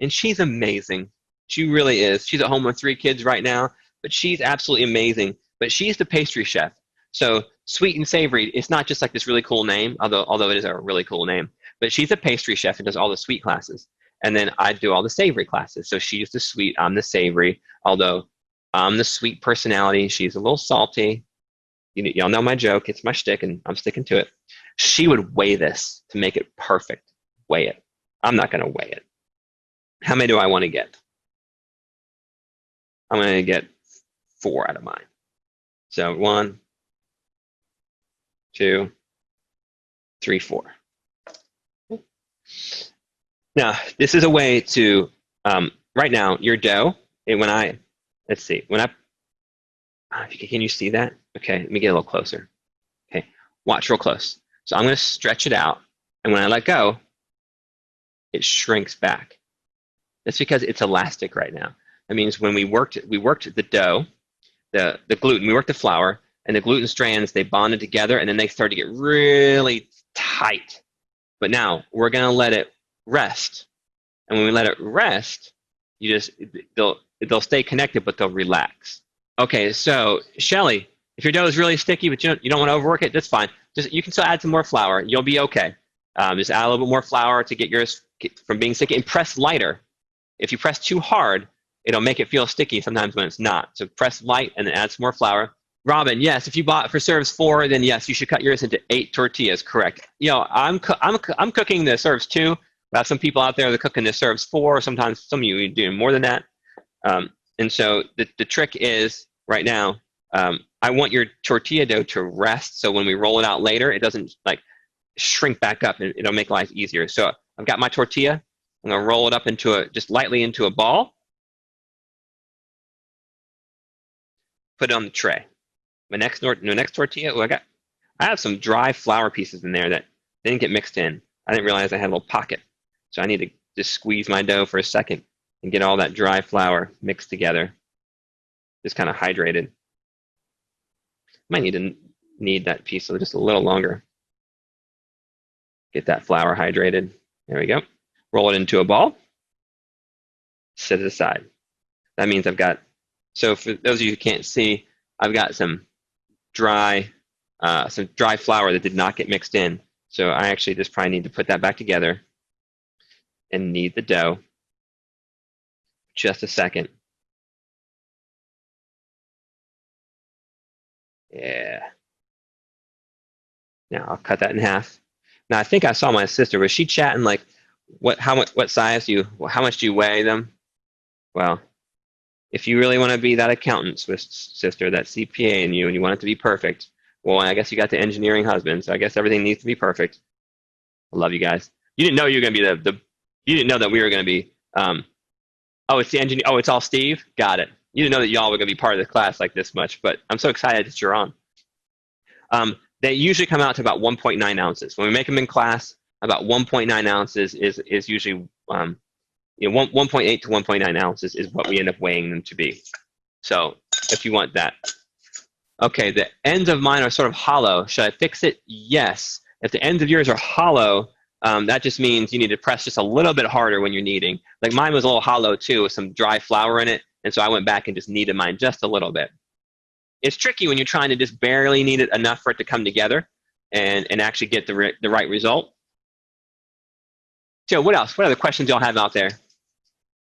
and she's amazing. She really is. She's at home with 3 kids right now, but she's absolutely amazing. But she's the pastry chef. So sweet and savory, it's not just like this really cool name, although it is a really cool name. But she's a pastry chef and does all the sweet classes. And then I do all the savory classes. So she's the sweet, I'm the savory. Although I'm the sweet personality, she's a little salty. Y'all know my joke. It's my shtick, and I'm sticking to it. She would weigh this to make it perfect. Weigh it. I'm not going to weigh it. How many do I want to get? I'm going to get 4 out of mine. So 1, 2, 3, 4. Now, this is a way to, right now, your dough, let's see, can you see that? Okay, let me get a little closer. Okay, watch real close. So I'm going to stretch it out, and when I let go, it shrinks back. That's because it's elastic right now. That means when we worked the dough, the gluten, we worked the flour, and the gluten strands, they bonded together, and then they started to get really tight. But now we're going to let it rest. And when we let it rest, they'll stay connected, but they'll relax. Okay, so Shelly, if your dough is really sticky, but you don't want to overwork it, that's fine. You can still add some more flour. You'll be okay. Just add a little bit more flour to get yours from being sticky, and press lighter. If you press too hard, it'll make it feel sticky sometimes when it's not. So press light and then add some more flour. Robin, yes, if you bought for serves 4, then yes, you should cut yours into 8 tortillas. Correct. I'm cooking the serves 2. We have some people out there that are cooking the serves 4. Sometimes some of you are doing more than that. And so the trick is right now, I want your tortilla dough to rest. So when we roll it out later, it doesn't like shrink back up, and it'll make life easier. So I've got my tortilla. I'm gonna roll it up just lightly into a ball. Put it on the tray. My next tortilla, I have some dry flour pieces in there that didn't get mixed in. I didn't realize I had a little pocket. So I need to just squeeze my dough for a second and get all that dry flour mixed together. Just kind of hydrated. Might need that piece just a little longer. Get that flour hydrated. There we go. Roll it into a ball. Set it aside. That means so for those of you who can't see, I've got some dry flour that did not get mixed in. So I actually just probably need to put that back together and knead the dough. Just a second. Yeah. Now I'll cut that in half. Now I think I saw my sister. Was she chatting like, what size how much do you weigh them? Well, if you really want to be that accountant, sister, that CPA in you, and you want it to be perfect, well, I guess you got the engineering husband, so I guess everything needs to be perfect. I love you guys. You didn't know you were going to be you didn't know that we were going to be, it's the engineer, it's all Steve? Got it. You didn't know that y'all were going to be part of the class like this much, but I'm so excited that you're on. They usually come out to about 1.9 ounces. When we make them in class, about 1.9 ounces is usually 1.8 to 1.9 ounces is what we end up weighing them to be. So if you want that. Okay, the ends of mine are sort of hollow. Should I fix it? Yes. If the ends of yours are hollow, that just means you need to press just a little bit harder when you're kneading. Like mine was a little hollow too with some dry flour in it, and so I went back and just kneaded mine just a little bit. It's tricky when you're trying to just barely knead it enough for it to come together and actually get the right result. So what else? What other questions y'all have out there?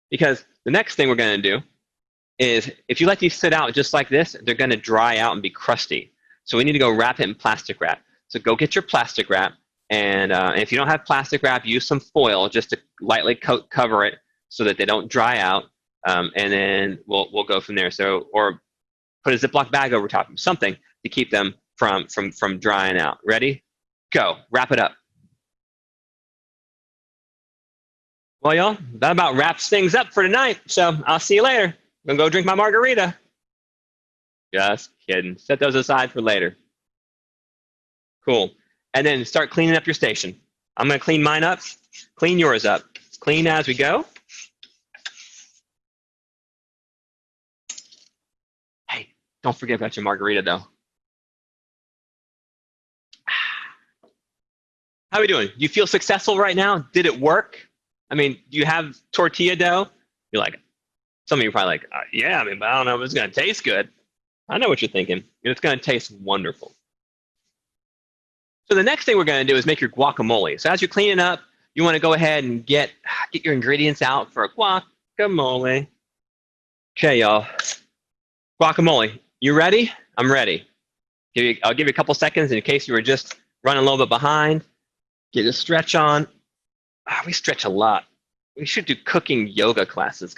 Because the next thing we're going to do is if you let these sit out just like this, they're going to dry out and be crusty. So we need to go wrap it in plastic wrap. So go get your plastic wrap, and if you don't have plastic wrap, use some foil just to lightly cover it so that they don't dry out, and then we'll go from there. So or put a Ziploc bag over top of them, something to keep them from drying out. Ready? Go. Wrap it up. Well, y'all, that about wraps things up for tonight. So I'll see you later. I'm going to go drink my margarita. Just kidding. Set those aside for later. Cool. And then start cleaning up your station. I'm going to clean mine up. Clean yours up. Clean as we go. Hey, don't forget about your margarita, though. How are we doing? Do you feel successful right now? Did it work? I mean, do you have tortilla dough? You're like, some of you are probably like, yeah, I mean, but I don't know if it's going to taste good. I know what you're thinking. It's going to taste wonderful. So the next thing we're going to do is make your guacamole. So as you're cleaning up, you want to go ahead and get your ingredients out for a guacamole. Okay, y'all. Guacamole. You ready? I'm ready. I'll give you a couple seconds in case you were just running a little bit behind. Get a stretch on. We stretch a lot. We should do cooking yoga classes,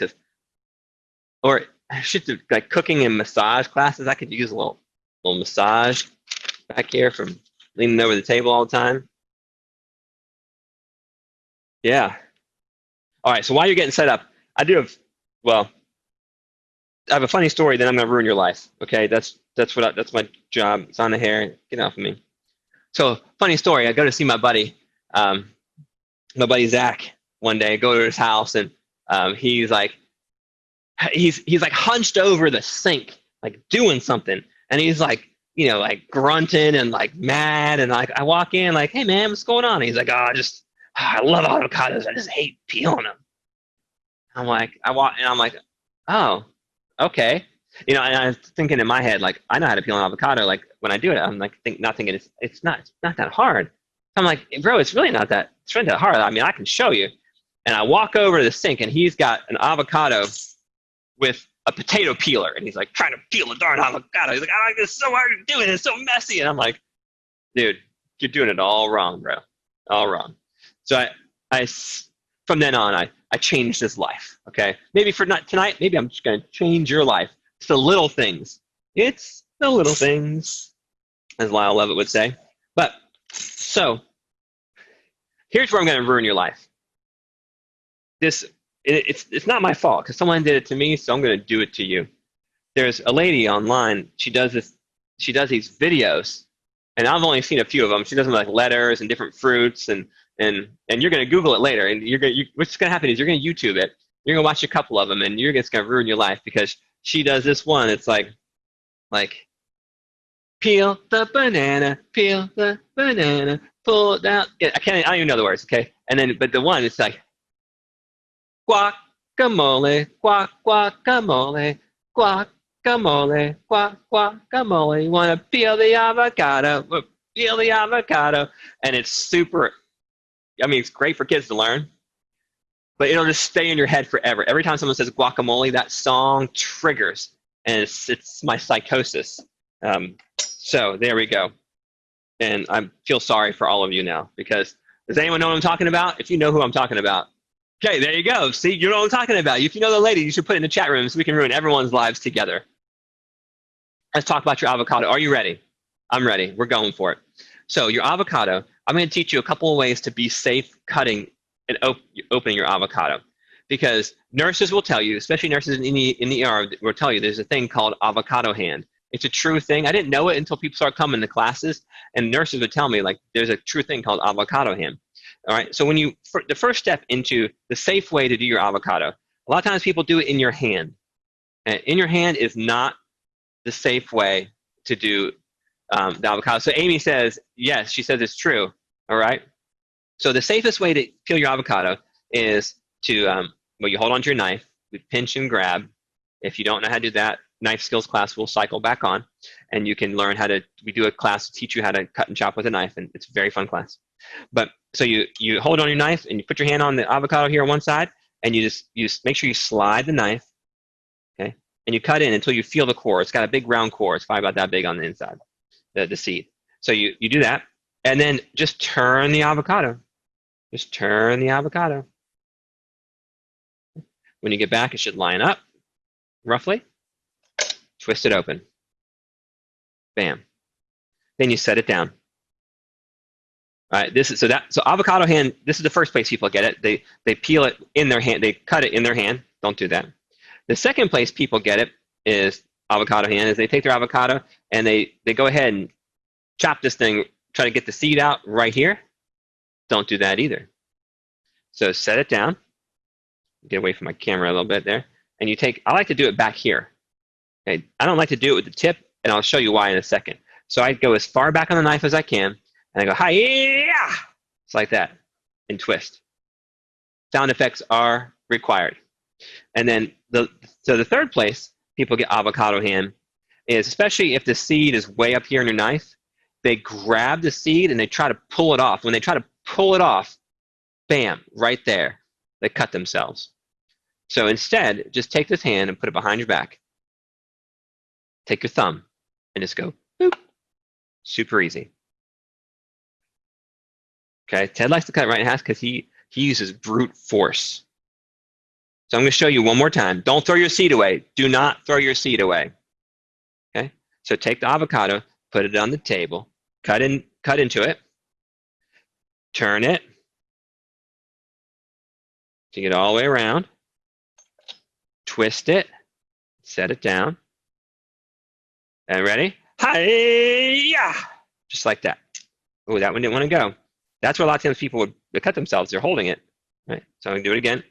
or I should do like cooking and massage classes. I could use a little massage back here from leaning over the table all the time. Yeah. All right. So while you're getting set up, I have a funny story. Then I'm going to ruin your life. Okay. That's my job. It's on the hair. Get off of me. So funny story. I go to see my buddy Zach one day. Go to his house, and he's like hunched over the sink, like doing something, and he's like, like grunting and like mad, and like I walk in like, hey man, what's going on? And he's like, I love avocados, I just hate peeling them. I'm like, oh, okay. And I was thinking in my head, like, I know how to peel an avocado. Like when I do it, I'm like not thinking it's not that hard. I'm like, bro, it's really not that hard. I mean, I can show you. And I walk over to the sink, and he's got an avocado with a potato peeler, and he's like trying to peel a darn avocado. He's like, I like this so hard to do it. It's so messy. And I'm like, dude, you're doing it all wrong, bro. All wrong. So I from then on, I changed his life. Okay, maybe for not tonight. Maybe I'm just gonna change your life. It's the little things. It's the little things, as Lyle Lovett would say. But so here's where I'm gonna ruin your life. It's not my fault because someone did it to me, so I'm going to do it to you. There's a lady online. She does these videos, and I've only seen a few of them. She does them like letters and different fruits, and you're going to Google it later, and what's going to happen is you're going to YouTube it. You're going to watch a couple of them, and you're just going to ruin your life because she does this one. It's like peel the banana, pull it out. I don't even know the words. Okay, but the one it's like. Guacamole, guacamole, guacamole, guacamole. You want to peel the avocado, and it's super. I mean, it's great for kids to learn, but it'll just stay in your head forever. Every time someone says guacamole, that song triggers, and it's my psychosis. So there we go, and I feel sorry for all of you now because does anyone know what I'm talking about? If you know who I'm talking about. Okay, there you go. See, you know what I'm talking about. If you know the lady, you should put it in the chat room so we can ruin everyone's lives together. Let's talk about your avocado. Are you ready? I'm ready. We're going for it. So your avocado, I'm going to teach you a couple of ways to be safe cutting and opening your avocado. Because nurses will tell you, especially nurses in the ER, will tell you there's a thing called avocado hand. It's a true thing. I didn't know it until people started coming to classes, and nurses would tell me, like, there's a true thing called avocado hand. All right, so the first step into the safe way to do your avocado, a lot of times people do it in your hand. And in your hand is not the safe way to do the avocado. So Amy says, yes, she says it's true. All right. So the safest way to peel your avocado is to, well, you hold onto your knife, we pinch and grab. If you don't know how to do that, knife skills class will cycle back on, and you can learn how to. We do a class to teach you how to cut and chop with a knife, and it's a very fun class. But so you hold on your knife and you put your hand on the avocado here on one side, and you just make sure you slide the knife, okay, and you cut in until you feel the core. It's got a big round core. It's probably about that big on the inside, the seed. So you do that, and then just turn the avocado. Just turn the avocado. When you get back, it should line up roughly. Twist it open. Bam. Then you set it down. All right. So avocado hand. This is the first place people get it. They peel it in their hand. They cut it in their hand. Don't do that. The second place people get it is avocado hand. Is they take their avocado and they go ahead and chop this thing. Try to get the seed out right here. Don't do that either. So set it down. Get away from my camera a little bit there. And you take. I like to do it back here. Okay. I don't like to do it with the tip, and I'll show you why in a second. So I go as far back on the knife as I can, and I go, hi-ya! It's like that, and twist. Sound effects are required. And then, the third place people get avocado hand is, especially if the seed is way up here in your knife, they grab the seed and they try to pull it off. When they try to pull it off, bam, right there, they cut themselves. So instead, just take this hand and put it behind your back. Take your thumb and just go, boop. Super easy. Okay, Ted likes to cut it right in half because he uses brute force. So I'm going to show you one more time. Don't throw your seed away. Do not throw your seed away. Okay, so take the avocado, put it on the table, cut into it, turn it, take it all the way around, twist it, set it down, and ready? Hi-ya! Just like that. Oh, that one didn't want to go. That's where a lot of times people would cut themselves. They're holding it. Right? So I'm going to do it again.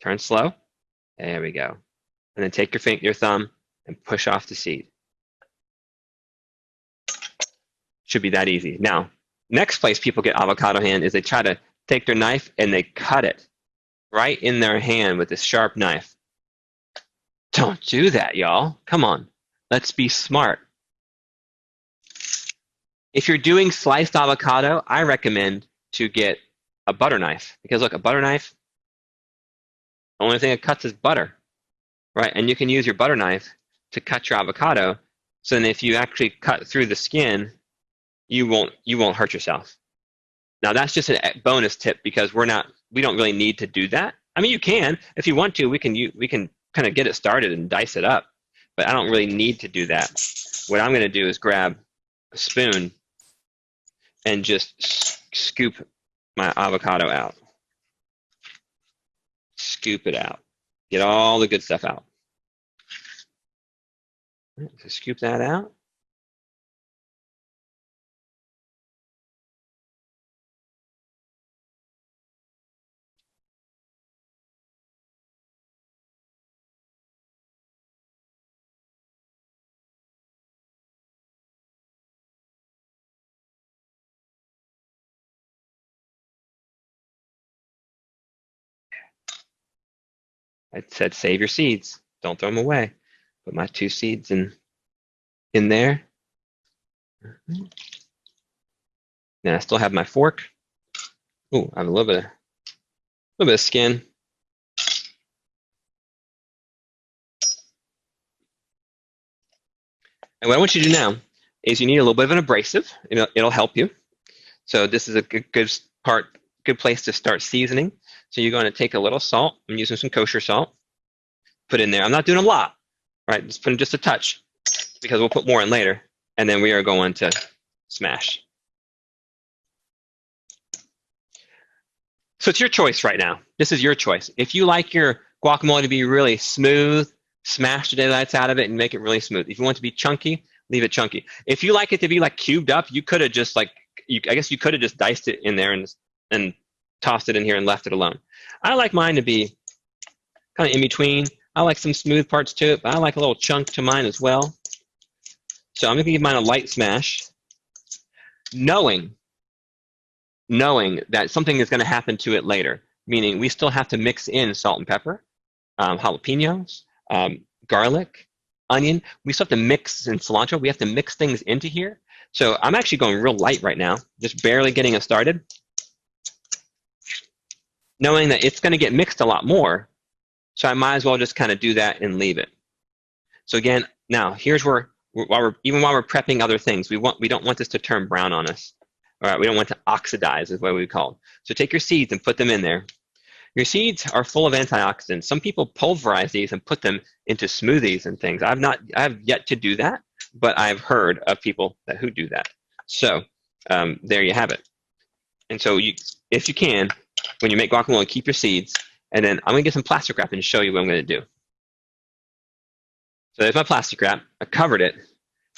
Turn slow. There we go. And then take your thumb and push off the seed. Should be that easy. Now, next place people get avocado hand is they try to take their knife and they cut it right in their hand with this sharp knife. Don't do that, y'all. Come on. Let's be smart. If you're doing sliced avocado, I recommend to get a butter knife. Because look, a butter knife, the only thing it cuts is butter. Right? And you can use your butter knife to cut your avocado. So then if you actually cut through the skin, you won't hurt yourself. Now that's just a bonus tip because we don't really need to do that. I mean, you can. If you want to, we can kind of get it started and dice it up. But I don't really need to do that. What I'm going to do is grab a spoon and just scoop my avocado out. Scoop it out. Get all the good stuff out. So scoop that out. I said save your seeds. Don't throw them away. Put my 2 seeds in there. Then I still have my fork. Ooh, I have a little bit of skin. And what I want you to do now is you need a little bit of an abrasive. It'll help you. So this is a good place to start seasoning. So you're going to take a little salt. I'm using some kosher salt. Put in there. I'm not doing a lot, right? Just putting just a touch because we'll put more in later. And then we are going to smash. So it's your choice right now. This is your choice. If you like your guacamole to be really smooth, smash the daylights out of it and make it really smooth. If you want it to be chunky, leave it chunky. If you like it to be like cubed up, you could have just I guess you could have just diced it in there and tossed it in here and left it alone. I like mine to be kind of in between. I like some smooth parts to it, but I like a little chunk to mine as well. So I'm going to give mine a light smash. knowing that something is going to happen to it later, meaning we still have to mix in salt and pepper, jalapenos, garlic, onion. We still have to mix in cilantro. We have to mix things into here. So I'm actually going real light right now, just barely getting us started, knowing that it's going to get mixed a lot more. So I might as well just kind of do that and leave it. So again, now here's where even while we're prepping other things, we don't want this to turn brown on us. All right, we don't want to oxidize, is what we call it. So take your seeds and put them in there. Your seeds are full of antioxidants. Some people pulverize these and put them into smoothies and things. I have yet to do that, but I've heard of people who do that. So there you have it. And so if you can, when you make guacamole, keep your seeds. And then I'm going to get some plastic wrap and show you what I'm going to do. So there's my plastic wrap. I covered it,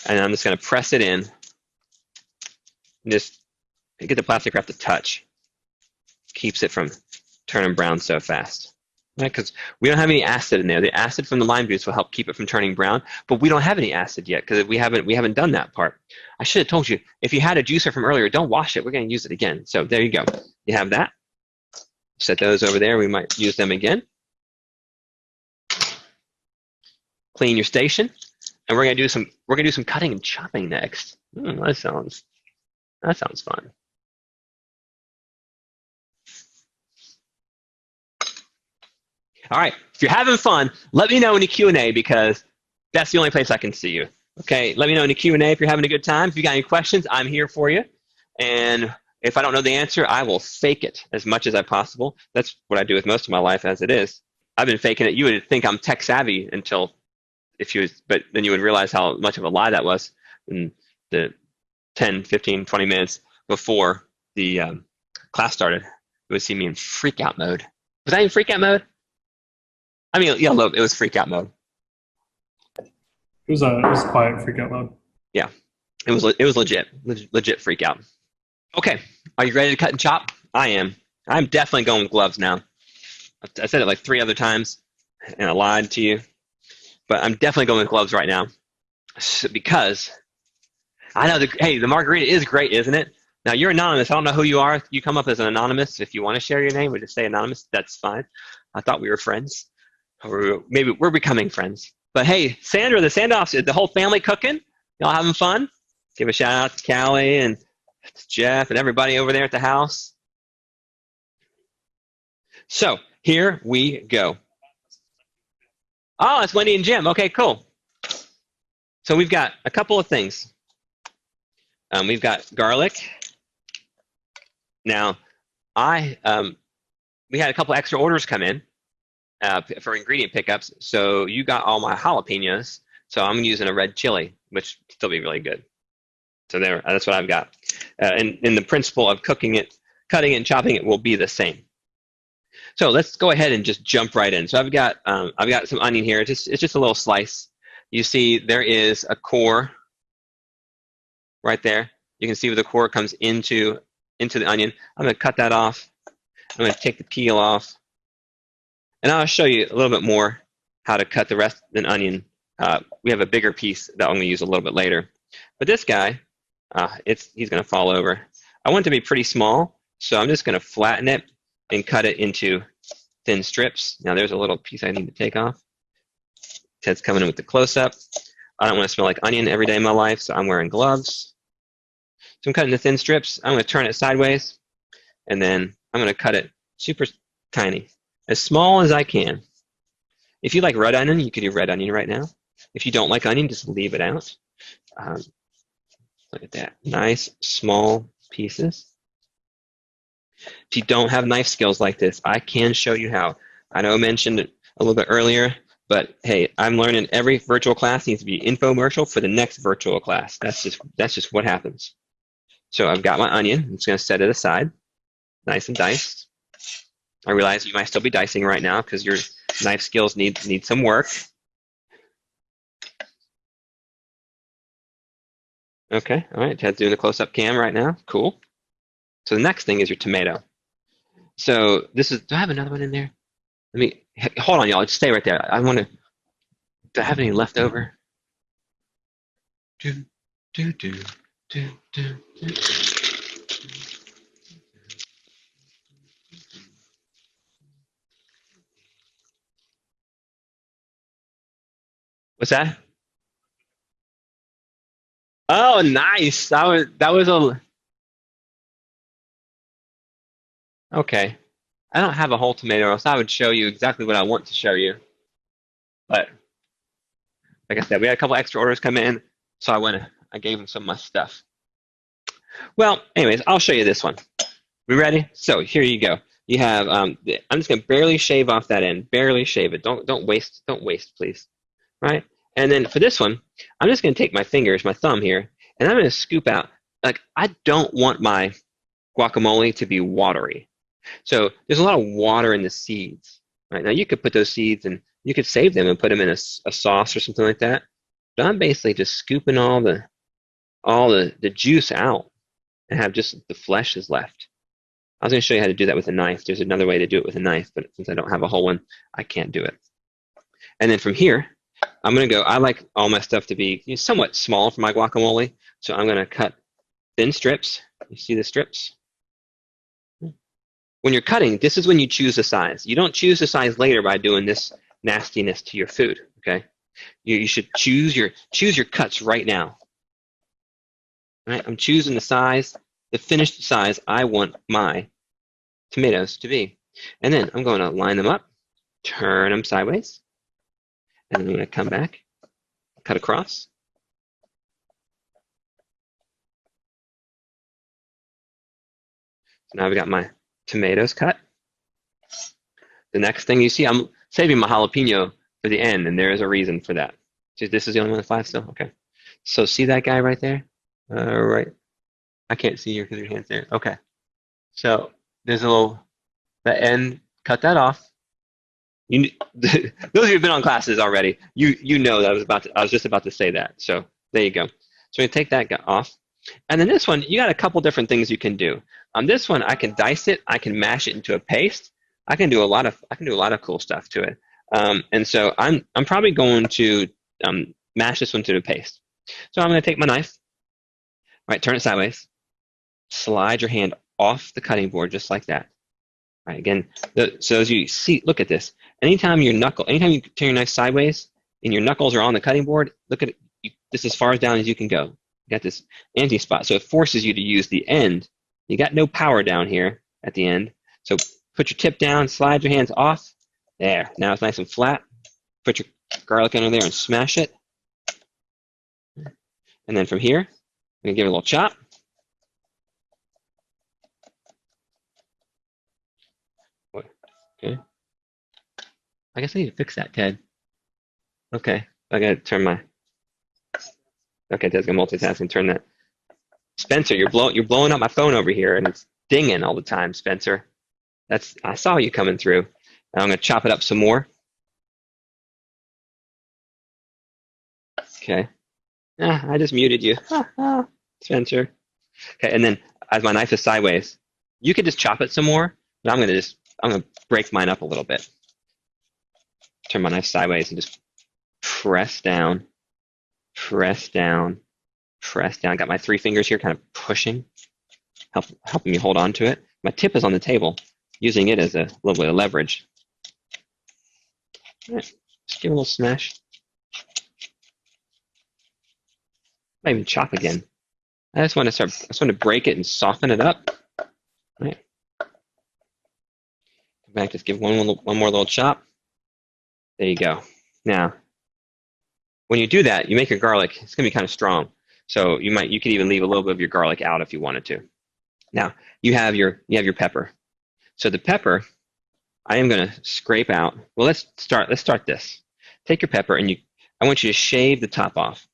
and I'm just going to press it in. And just get the plastic wrap to touch. Keeps it from turning brown so fast. Right? Because we don't have any acid in there. The acid from the lime juice will help keep it from turning brown, but we don't have any acid yet because we haven't done that part. I should have told you, if you had a juicer from earlier, don't wash it. We're going to use it again. So there you go. You have that. Set those over there. We might use them again. Clean your station, and we're gonna do some cutting and chopping next. That sounds fun. All right, if you're having fun, let me know in the Q&A because that's the only place I can see you. Okay, let me know in the Q&A if you're having a good time. If you got any questions, I'm here for you. And if I don't know the answer, I will fake it as much as I possible. That's what I do with most of my life as it is. I've been faking it. You would think I'm tech savvy but then you would realize how much of a lie that was in the 10, 15, 20 minutes before the class started. You would see me in freak out mode. Was I in freak out mode? I mean, yeah, look, it was freak out mode. It was quiet freak out mode. Yeah, it was legit freak out. Okay, are you ready to cut and chop? I am. I'm definitely going with gloves now. I said it like 3 other times, and I lied to you. But I'm definitely going with gloves right now because I know the margarita is great, isn't it? Now, you're anonymous. I don't know who you are. You come up as an anonymous. If you want to share your name or just say anonymous, that's fine. I thought we were friends. Or maybe we're becoming friends. But hey, Sandra, the Sandoffs, is the whole family cooking? Y'all having fun? Give a shout out to Callie and Jeff and everybody over there at the house. So here we go. Oh, it's Wendy and Jim. Okay, cool. So we've got a couple of things. We've got garlic. Now, we had a couple extra orders come in for ingredient pickups. So you got all my jalapenos. So I'm using a red chili, which will still be really good. So that's what I've got. And the principle of cooking it, cutting it, and chopping it will be the same. So let's go ahead and just jump right in. So I've got some onion here. It's just a little slice. You see there is a core right there. You can see where the core comes into the onion. I'm going to cut that off. I'm going to take the peel off. And I'll show you a little bit more how to cut the rest of an onion. We have a bigger piece that I'm going to use a little bit later. But this guy, he's going to fall over. I want it to be pretty small, so I'm just going to flatten it and cut it into thin strips. Now there's a little piece I need to take off. Ted's coming in with the close-up. I don't want to smell like onion every day of my life, so I'm wearing gloves. So I'm cutting the thin strips. I'm going to turn it sideways, and then I'm going to cut it super tiny, as small as I can. If you like red onion, you could do red onion right now. If you don't like onion, just leave it out. Look at that. Nice, small pieces. If you don't have knife skills like this, I can show you how. I know I mentioned it a little bit earlier, but hey, I'm learning every virtual class needs to be infomercial for the next virtual class. That's just what happens. So I've got my onion. I'm just going to set it aside, nice and diced. I realize you might still be dicing right now because your knife skills need some work. Okay, all right. Ted's doing the close-up cam right now. Cool. So the next thing is your tomato. So do I have another one in there? Hold on, y'all. Just stay right there. Do I have any left over? What's that? Oh, nice. That was a okay. I don't have a whole tomato, else I would show you exactly what I want to show you. But like I said, we had a couple extra orders come in, so I gave them some of my stuff. Well, anyways, I'll show you this one. We ready? So here you go. You have I'm just gonna barely shave off that end. Barely shave it. Don't waste, please. Right? And then for this one, I'm just gonna take my fingers, my thumb here, and I'm gonna scoop out. Like I don't want my guacamole to be watery. So there's a lot of water in the seeds. Right? Now you could put those seeds and you could save them and put them in a sauce or something like that. But I'm basically just scooping all the juice out and have just the flesh is left. I was going to show you how to do that with a knife. There's another way to do it with a knife, but since I don't have a whole one, I can't do it. And then from here, I'm going to go, I like all my stuff to be somewhat small for my guacamole, so I'm going to cut thin strips. You see the strips? When you're cutting, this is when you choose the size. You don't choose the size later by doing this nastiness to your food, okay? You should choose your cuts right now. All right? I'm choosing the size, the finished size I want my tomatoes to be. And then I'm going to line them up, turn them sideways, and then I'm going to come back, cut across. So now we got my tomatoes cut. The next thing you see, I'm saving my jalapeno for the end, and there is a reason for that. So this is the only one with 5 still? Okay. So see that guy right there? Right. I can't see your hands there. Okay. So there's a little, that end, cut that off. Those of you who've been on classes already, you know that I was just about to say that. So there you go. So we take that off. And then this one, you got a couple different things you can do. On this one, I can dice it, I can mash it into a paste. I can do a lot of cool stuff to it. And so I'm probably going to mash this one to a paste. So I'm going to take my knife, right, turn it sideways, slide your hand off the cutting board just like that. Right, again, so as you see, look at this. Anytime you turn your knife sideways and your knuckles are on the cutting board, look at it. This is as far down as you can go. You got this empty spot, so it forces you to use the end. You got no power down here at the end. So put your tip down, slide your hands off. There. Now it's nice and flat. Put your garlic under there and smash it. And then from here, I'm going to give it a little chop. Okay. I guess I need to fix that, Ted. Okay. I got to turn my... Okay, Ted's going to multitask and turn that. Spencer, you're blowing up my phone over here, and it's dinging all the time, Spencer. I saw you coming through. Now I'm going to chop it up some more. Okay. I just muted you. Spencer. Okay, and then as my knife is sideways, you could just chop it some more, but I'm gonna break mine up a little bit. Turn my knife sideways and just press down, press down, press down. Got my 3 fingers here kind of pushing, helping me hold on to it. My tip is on the table, using it as a little bit of leverage. All right, just give it a little smash. I might even chop again. I just want to break it and soften it up. All right. Come back, just give one more little chop. There you go. Now, when you do that, you make your garlic, it's going to be kind of strong. So you could even leave a little bit of your garlic out if you wanted to. Now, you have your pepper. So the pepper, I am going to scrape out. Well, let's start this. Take your pepper and I want you to shave the top off.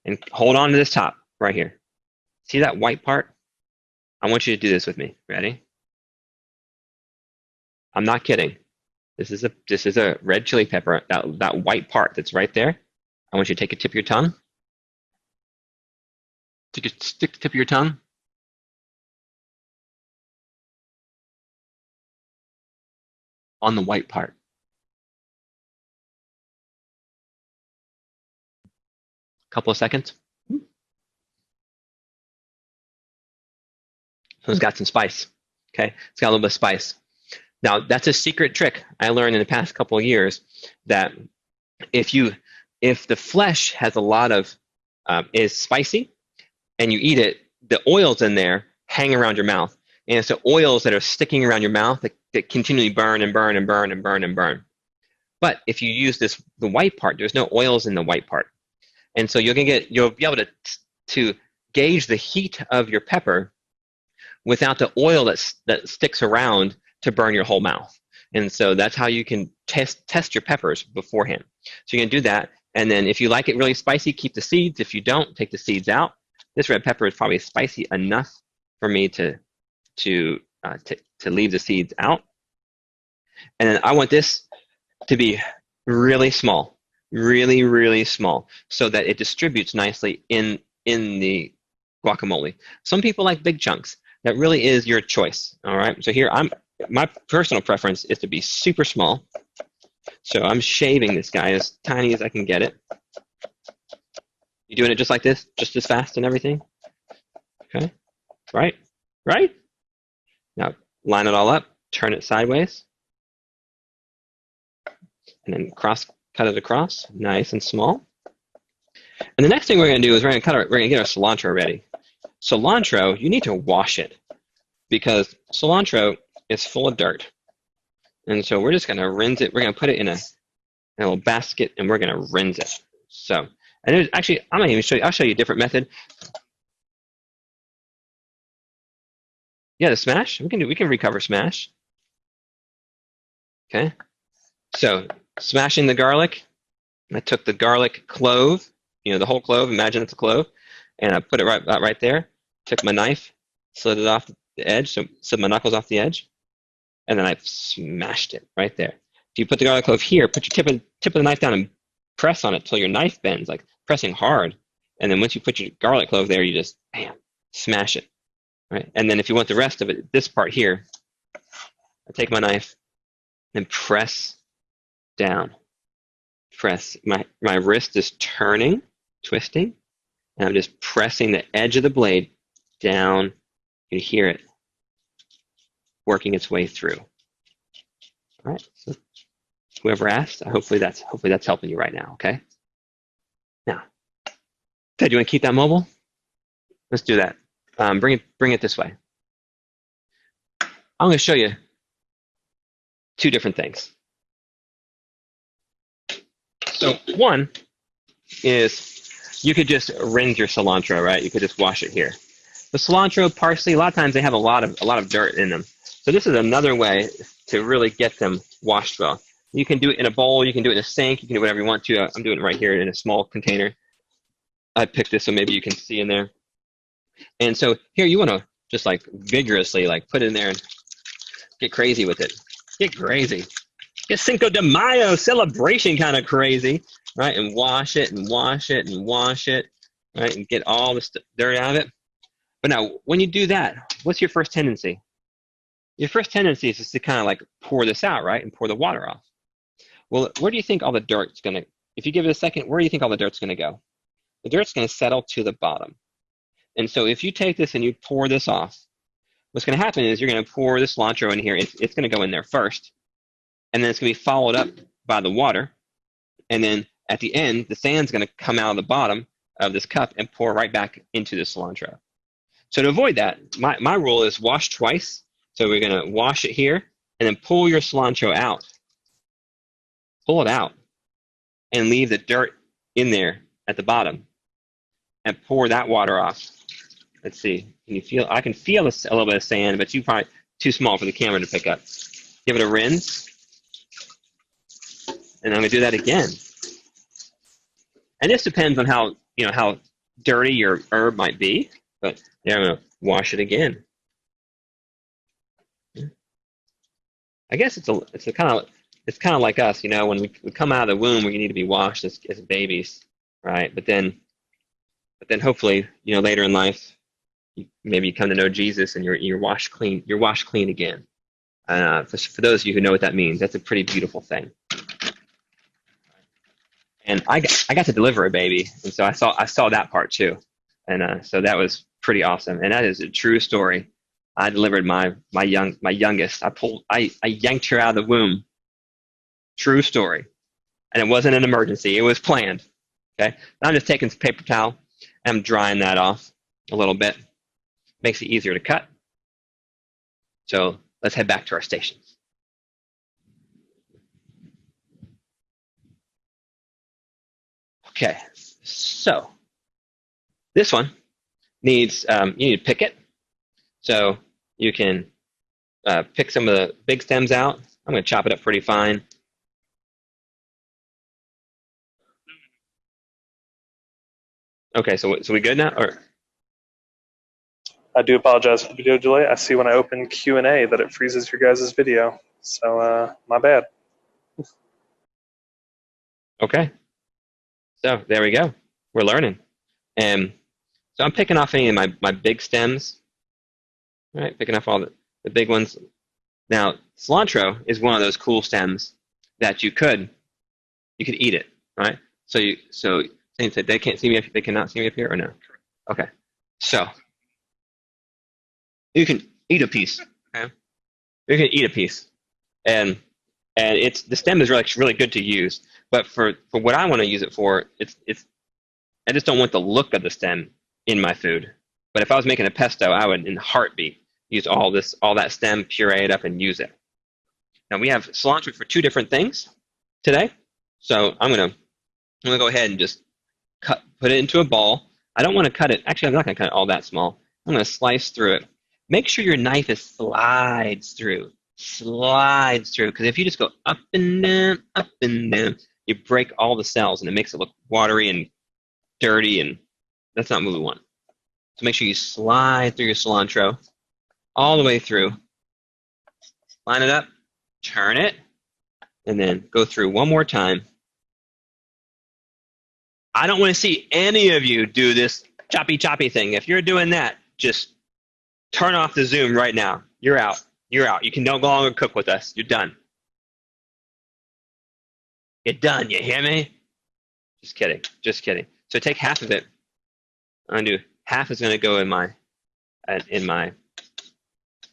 And hold on to this top right here. See that white part? I want you to do this with me. Ready? I'm not kidding. This is a red chili pepper. That white part that's right there. I want you to take a tip of your tongue. Stick the tip of your tongue. On the white part. Couple of seconds. So it's got some spice. Okay, it's got a little bit of spice. Now that's a secret trick I learned in the past couple of years, that if the flesh has a lot of is spicy and you eat it, the oils in there hang around your mouth, and it's the oils that are sticking around your mouth that continually burn and burn and burn and burn and burn. But if you use the white part, there's no oils in the white part, and so you'll be able to gauge the heat of your pepper without the oil that sticks around to burn your whole mouth. And so that's how you can test your peppers beforehand. So you can do that, and then if you like it really spicy, keep the seeds. If you don't, take the seeds out. This red pepper is probably spicy enough for me to leave the seeds out. And then I want this to be really small, really, really small, so that it distributes nicely in the guacamole. Some people like big chunks. That really is your choice. All right. So here my personal preference is to be super small. So I'm shaving this guy as tiny as I can get it. You doing it just like this, just as fast and everything? Okay. Right. Now line it all up, turn it sideways, and then cut it across, nice and small. And the next thing we're going to do is we're going to get our cilantro ready. Cilantro, you need to wash it because cilantro is full of dirt. And so we're just going to rinse it. We're going to put it in a little basket, and we're going to rinse it. So, and there's actually, I'm going to even show you, I'll show you a different method. Yeah, the smash, we can recover smash. Okay. So smashing the garlic, I took the garlic clove, the whole clove, imagine it's a clove, and I put it right there. Took my knife, slid it off the edge, so slid my knuckles off the edge, and then I smashed it right there. If you put the garlic clove here, put your tip of the knife down and press on it till your knife bends, like pressing hard. And then once you put your garlic clove there, you just bam, smash it, right? And then if you want the rest of it, this part here, I take my knife and press down. Press. My wrist is turning, twisting, and I'm just pressing the edge of the blade down. You hear it working its way through. All right. So whoever asked, hopefully that's helping you right now. Okay. Now, Ted, you want to keep that mobile? Let's do that. Bring it this way. I'm going to show you two different things. So one is you could just rinse your cilantro, right? You could just wash it here. The cilantro, parsley, a lot of times they have a lot of dirt in them. So this is another way to really get them washed well. You can do it in a bowl, you can do it in a sink, you can do whatever you want to. I'm doing it right here in a small container. I picked this so maybe you can see in there. And so here you want to just like vigorously like put it in there and get crazy with it. Get crazy. Get Cinco de Mayo celebration kind of crazy, right? And wash it and wash it and wash it, right? And get all the dirt out of it. But now, when you do that, what's your first tendency? Your first tendency is just to kind of like pour this out, right? And pour the water off. Well, where do you think all the dirt's going to, if you give it a second, where do you think all the dirt's going to go? The dirt's going to settle to the bottom. And so if you take this and you pour this off, what's going to happen is you're going to pour the cilantro in here. It's going to go in there first. And then it's going to be followed up by the water. And then at the end, the sand's going to come out of the bottom of this cup and pour right back into the cilantro. So to avoid that, my rule is wash twice. So we're going to wash it here and then pull your cilantro out. Pull it out and leave the dirt in there at the bottom and pour that water off. Let's see. Can you feel? I can feel a little bit of sand, but you probably too small for the camera to pick up. Give it a rinse. And I'm going to do that again. And this depends on how dirty your herb might be. But yeah, I'm going to wash it again. I guess it's kind of like us, when we come out of the womb, we need to be washed as babies, right? But then hopefully, later in life, maybe you come to know Jesus and you're washed clean. You're washed clean again. For those of you who know what that means, that's a pretty beautiful thing. And I got to deliver a baby, and so I saw that part too, and so that was pretty awesome. And that is a true story. I delivered my youngest. I yanked her out of the womb. True story. And it wasn't an emergency. It was planned. Okay. Now I'm just taking some paper towel and I'm drying that off a little bit. Makes it easier to cut. So let's head back to our stations. Okay. So this one needs, you need to pick it. So you can pick some of the big stems out. I'm going to chop it up pretty fine. Okay, so we good now? Or I do apologize for the video delay. I see when I open Q&A that it freezes your guys' video. So my bad. okay. So there we go. We're learning. And so I'm picking off any of my big stems. All right, picking off all the big ones. Now, cilantro is one of those cool stems that you could eat it, right? So Zane said they can't see me, they cannot see me up here, or no? Okay. So you can eat a piece. Okay? You can eat a piece, and it's the stem is really good to use. But for what I want to use it for, it's I just don't want the look of the stem in my food. But if I was making a pesto, I would in a heartbeat use all that stem, puree it up, and use it. Now we have cilantro for two different things today, so I'm gonna go ahead and just put it into a ball. I don't want to cut it. Actually, I'm not gonna cut it all that small. I'm gonna slice through it. Make sure your knife slides through, because if you just go up and down, you break all the cells, and it makes it look watery and dirty, and that's not what we want. So make sure you slide through your cilantro all the way through. Line it up, turn it, and then go through one more time. I don't want to see any of you do this choppy thing. If you're doing that, just turn off the Zoom right now. You're out. You're out. You can no longer cook with us. You're done. You're done. You hear me? Just kidding. Just kidding. So take half of it. I'm gonna do half is gonna go in my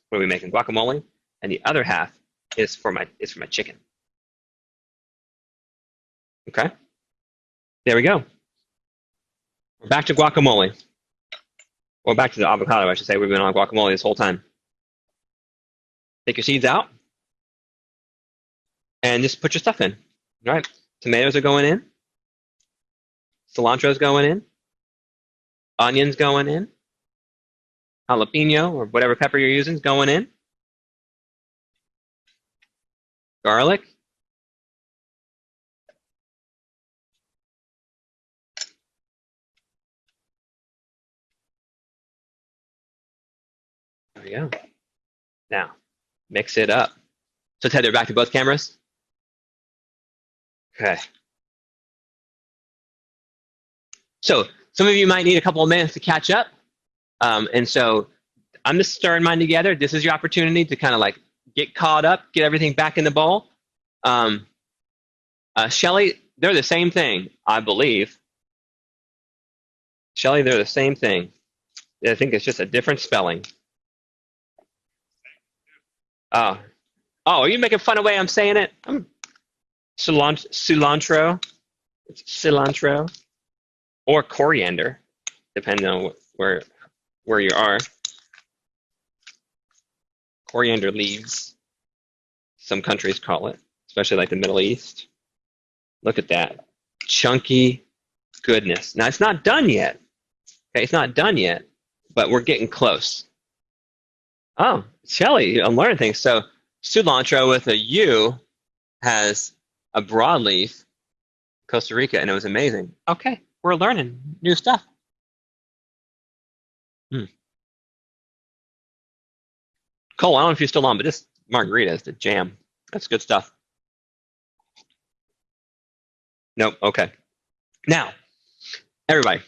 what are we making? Guacamole, and the other half is for my chicken. Okay. There we go. We're back to guacamole. Or back to the avocado, I should say. We've been on guacamole this whole time. Take your seeds out. And just put your stuff in. All right. Tomatoes are going in. Cilantro's going in. Onions going in. Jalapeno, or whatever pepper you're using, is going in. Garlic. There we go. Now, mix it up. So tether back to both cameras. Okay. So some of you might need a couple of minutes to catch up. And so I'm just stirring mine together. This is your opportunity to kind of like get caught up, get everything back in the bowl. Shelly, they're the same thing, I believe. Shelly, they're the same thing. I think it's just a different spelling. Oh, are you making fun of the way I'm saying it? Cilantro. It's cilantro. Or coriander, depending on where you are. Coriander leaves, some countries call it, especially like the Middle East. Look at that. Chunky goodness. Now, it's not done yet. Okay, it's not done yet, but we're getting close. Oh, Shelly, I'm learning things. So cilantro with a U has a broadleaf, Costa Rica, and it was amazing. Okay, we're learning new stuff. Cole, I don't know if you're still on, but this margarita is the jam. That's good stuff. Nope, okay. Now, everybody.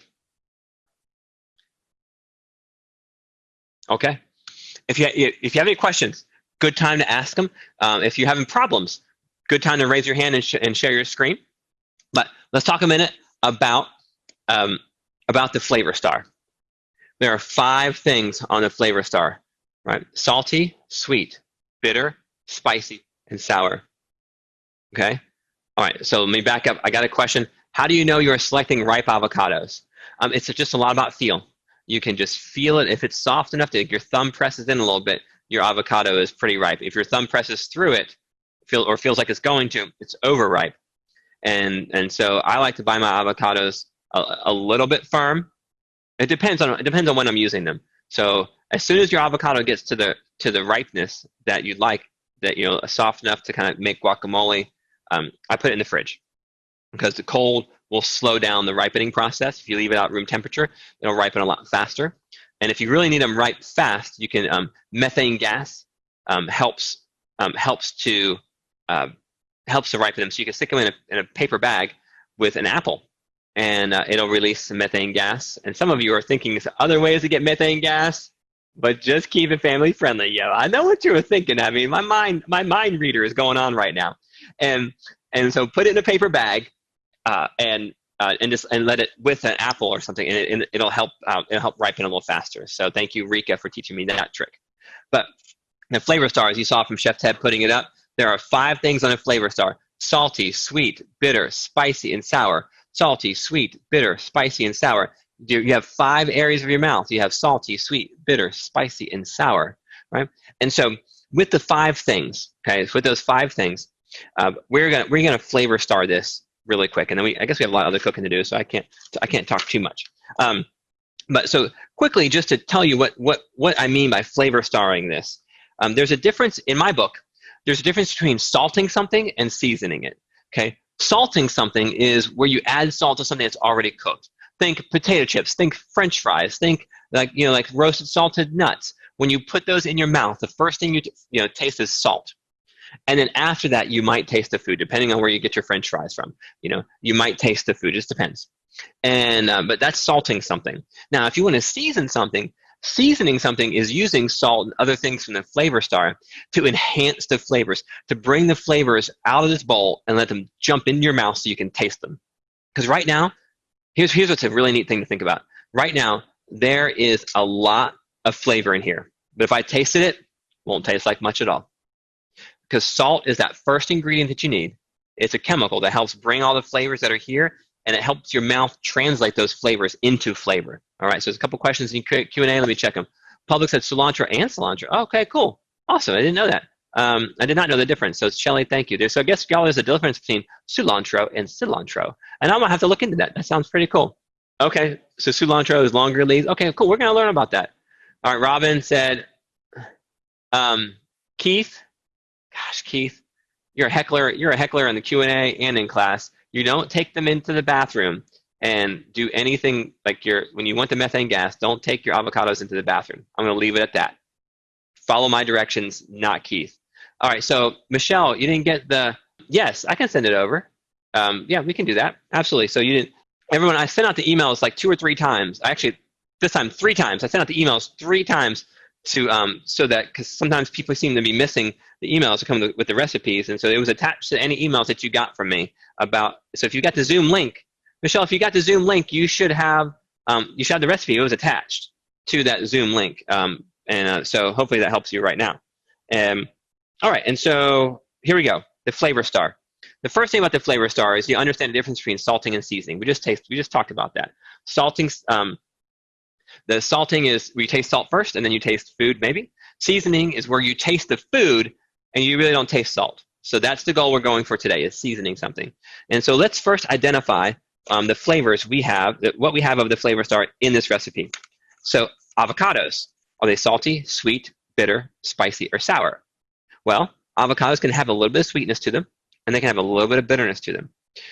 Okay. If you have any questions, good time to ask them. If you're having problems, good time to raise your hand and share your screen. But let's talk a minute about the flavor star. There are 5 things on the flavor star. right? Salty, sweet, bitter, spicy, and sour. Okay? All right, so let me back up. I got a question. How do you know you're selecting ripe avocados? It's just a lot about feel. You can just feel it. If it's soft enough to, if your thumb presses in a little bit, your avocado is pretty ripe. If your thumb presses through it, feels like it's going to, it's overripe. And so I like to buy my avocados a little bit firm. It depends on when I'm using them. So as soon as your avocado gets to the ripeness that you'd like, that soft enough to kind of make guacamole, I put it in the fridge because the cold will slow down the ripening process. If you leave it out room temperature, it'll ripen a lot faster. And if you really need them ripe fast, you can methane gas helps to ripen them. So you can stick them in a paper bag with an apple, and it'll release some methane gas. And some of you are thinking there's other ways to get methane gas, but just keep it family friendly. Yeah, I know what you were thinking. I mean, my mind reader is going on right now, and so put it in a paper bag, and let it with an apple or something, and it'll help ripen a little faster. So thank you, Rika, for teaching me that trick. But the flavor stars you saw from Chef Ted putting it up. There are 5 things on a flavor star: salty, sweet, bitter, spicy, and sour. Salty, sweet, bitter, spicy, and sour. You have 5 areas of your mouth. You have salty, sweet, bitter, spicy, and sour, right? And so with the 5 things, okay, with those 5 things, we're gonna flavor star this really quick, and then I guess we have a lot of other cooking to do, so I can't talk too much. But so quickly, just to tell you what I mean by flavor starring this, there's a difference in my book. There's a difference between salting something and seasoning it. Okay, salting something is where you add salt to something that's already cooked. Think potato chips. Think French fries. Think like roasted salted nuts. When you put those in your mouth, the first thing you taste is salt, and then after that you might taste the food, depending on where you get your French fries from. You might taste the food. It just depends. And but that's salting something. Now, if you want to season something. Seasoning something is using salt and other things from the flavor star to enhance the flavors, to bring the flavors out of this bowl and let them jump into your mouth so you can taste them. Because right now, here's what's a really neat thing to think about. Right now, there is a lot of flavor in here. But if I tasted it, it won't taste like much at all. Because salt is that first ingredient that you need. It's a chemical that helps bring all the flavors that are here, and it helps your mouth translate those flavors into flavor. All right, so there's a couple questions in Q&A. Let me check them. Public said cilantro and cilantro. Oh, okay, cool. Awesome. I didn't know that. I did not know the difference. So, Shelly, thank you. So I guess, y'all, there's a difference between cilantro and cilantro. And I'm going to have to look into that. That sounds pretty cool. Okay, so cilantro is longer leaves. Okay, cool. We're going to learn about that. All right, Robin said, Keith, gosh, Keith, you're a heckler. You're a heckler in the Q&A and in class. You don't take them into the bathroom and do anything like when you want the methane gas, don't take your avocados into the bathroom. I'm going to leave it at that. Follow my directions, not Keith. All right, so Michelle, you didn't get yes, I can send it over. Yeah, we can do that. Absolutely. So everyone, I sent out the emails like 2 or 3 times. Actually, this time 3 times. I sent out the emails 3 times to so that, because sometimes people seem to be missing the emails that come with the recipes, and so it was attached to any emails that you got from me about. So if you got the Zoom link, Michelle, if you got the Zoom link, you should have the recipe. It was attached to that Zoom link, and so hopefully that helps you right now. All right, and so here we go. The flavor star. The first thing about the flavor star is you understand the difference between salting and seasoning. We just talked about that. Salting. The salting is where you taste salt first and then you taste food maybe. Seasoning is where you taste the food and you really don't taste salt. So that's the goal we're going for today, is seasoning something. And so let's first identify the flavors we have, what we have of the flavor star in this recipe. So avocados, are they salty, sweet, bitter, spicy, or sour? Well, avocados can have a little bit of sweetness to them and they can have a little bit of bitterness to them.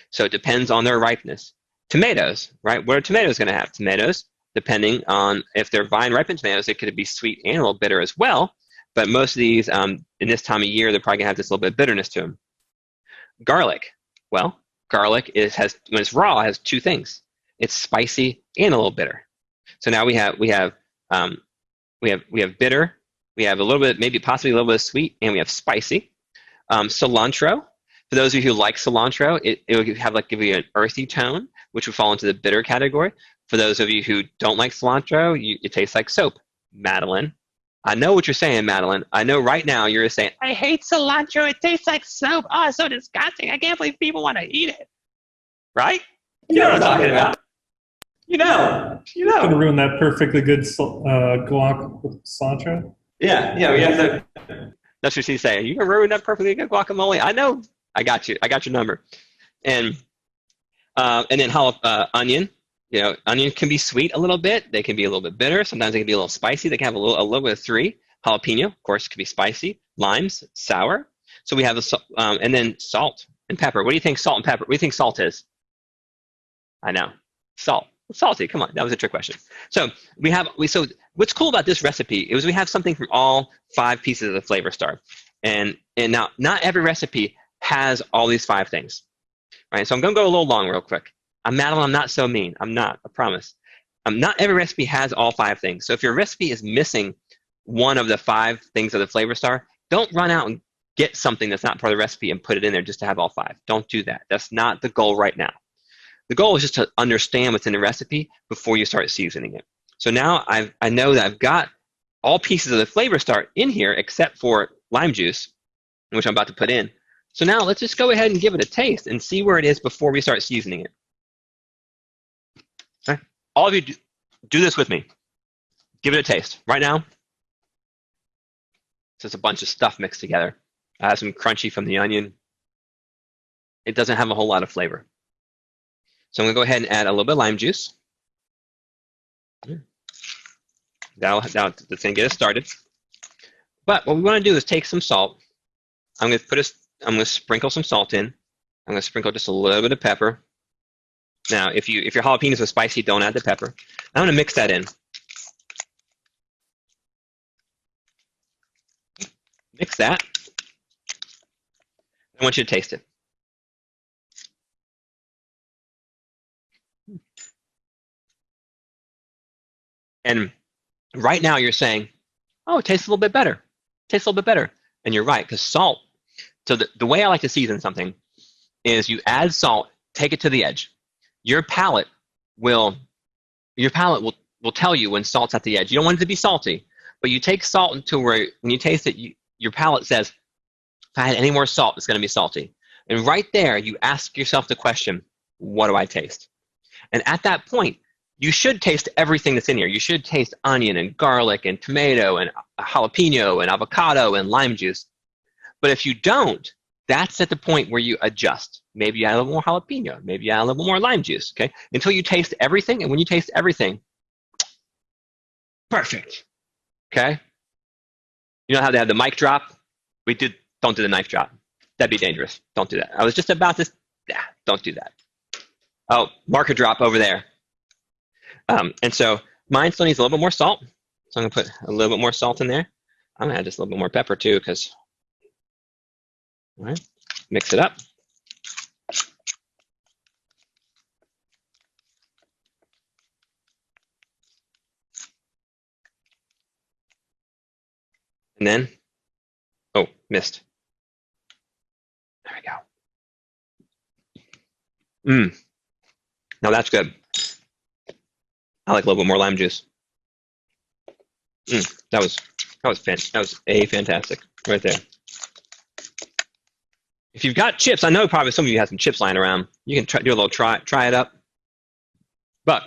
So it depends on their ripeness. Tomatoes, right? What are tomatoes going to have? Tomatoes, depending on if they're vine-ripened tomatoes, it could be sweet and a little bitter as well. But most of these, in this time of year, they're probably going to have this little bit of bitterness to them. Garlic. Well, garlic when it's raw, has 2 things. It's spicy and a little bitter. So now we have bitter. We have a little bit, maybe possibly a little bit of sweet, and we have spicy. Cilantro. For those of you who like cilantro, it will give you an earthy tone, which would fall into the bitter category. For those of you who don't like cilantro, it tastes like soap. Madeline. I know what you're saying, Madeline. I know right now you're saying, I hate cilantro. It tastes like soap. Oh, it's so disgusting. I can't believe people want to eat it. Right? You know what I'm talking about. You know. You Gonna know. ruin that perfectly good guac with cilantro. Yeah. That's what she's saying. You can ruin that perfectly good guacamole. I know. I got you. I got your number. And then onion. Onion can be sweet a little bit. They can be a little bit bitter. Sometimes they can be a little spicy. They can have a little bit of three. Jalapeno, of course, can be spicy. Limes, sour. So we have and then salt and pepper. What do you think salt and pepper? What do you think salt is? I know. Salt. It's salty. Come on. That was a trick question. So so what's cool about this recipe is we have something from all 5 pieces of the flavor star. And now not every recipe has all these 5 things. Right? So I'm going to go a little long real quick. Madeline, I'm not so mean. I'm not. I promise. Not every recipe has all 5 things. So if your recipe is missing one of the 5 things of the flavor star, don't run out and get something that's not part of the recipe and put it in there just to have all 5. Don't do that. That's not the goal right now. The goal is just to understand what's in the recipe before you start seasoning it. So now I know that I've got all pieces of the flavor star in here except for lime juice, which I'm about to put in. So now let's just go ahead and give it a taste and see where it is before we start seasoning it. Okay. All of you do this with me. Give it a taste. Right now, it's just a bunch of stuff mixed together. I have some crunchy from the onion. It doesn't have a whole lot of flavor. So I'm going to go ahead and add a little bit of lime juice. That's going to get us started. But what we want to do is take some salt. I'm going to sprinkle some salt in. I'm going to sprinkle just a little bit of pepper. Now, if your jalapenos are spicy, don't add the pepper. I'm going to mix that in. Mix that. I want you to taste it. And right now you're saying, oh, it tastes a little bit better. It tastes a little bit better. And you're right, because salt. So the way I like to season something is you add salt, take it to the edge. Your palate will tell you when salt's at the edge. You don't want it to be salty, but you take salt until where when you taste it, your palate says, if I had any more salt, it's going to be salty. And right there, you ask yourself the question, what do I taste? And at that point, you should taste everything that's in here. You should taste onion and garlic and tomato and jalapeno and avocado and lime juice. But if you don't, that's at the point where you adjust. Maybe you add a little more jalapeno. Maybe you add a little more lime juice, okay? Until you taste everything, and when you taste everything, perfect, okay? You know how they have the mic drop? Don't do the knife drop. That'd be dangerous. Don't do that. I was just about to, don't do that. Oh, marker drop over there. And so mine still needs a little bit more salt. So I'm going to put a little bit more salt in there. I'm going to add just a little bit more pepper too, because, all right, mix it up. And then, oh, missed. There we go. Now that's good. I like a little bit more lime juice. That was fantastic right there. If you've got chips, I know probably some of you have some chips lying around. You can do a little try it up. But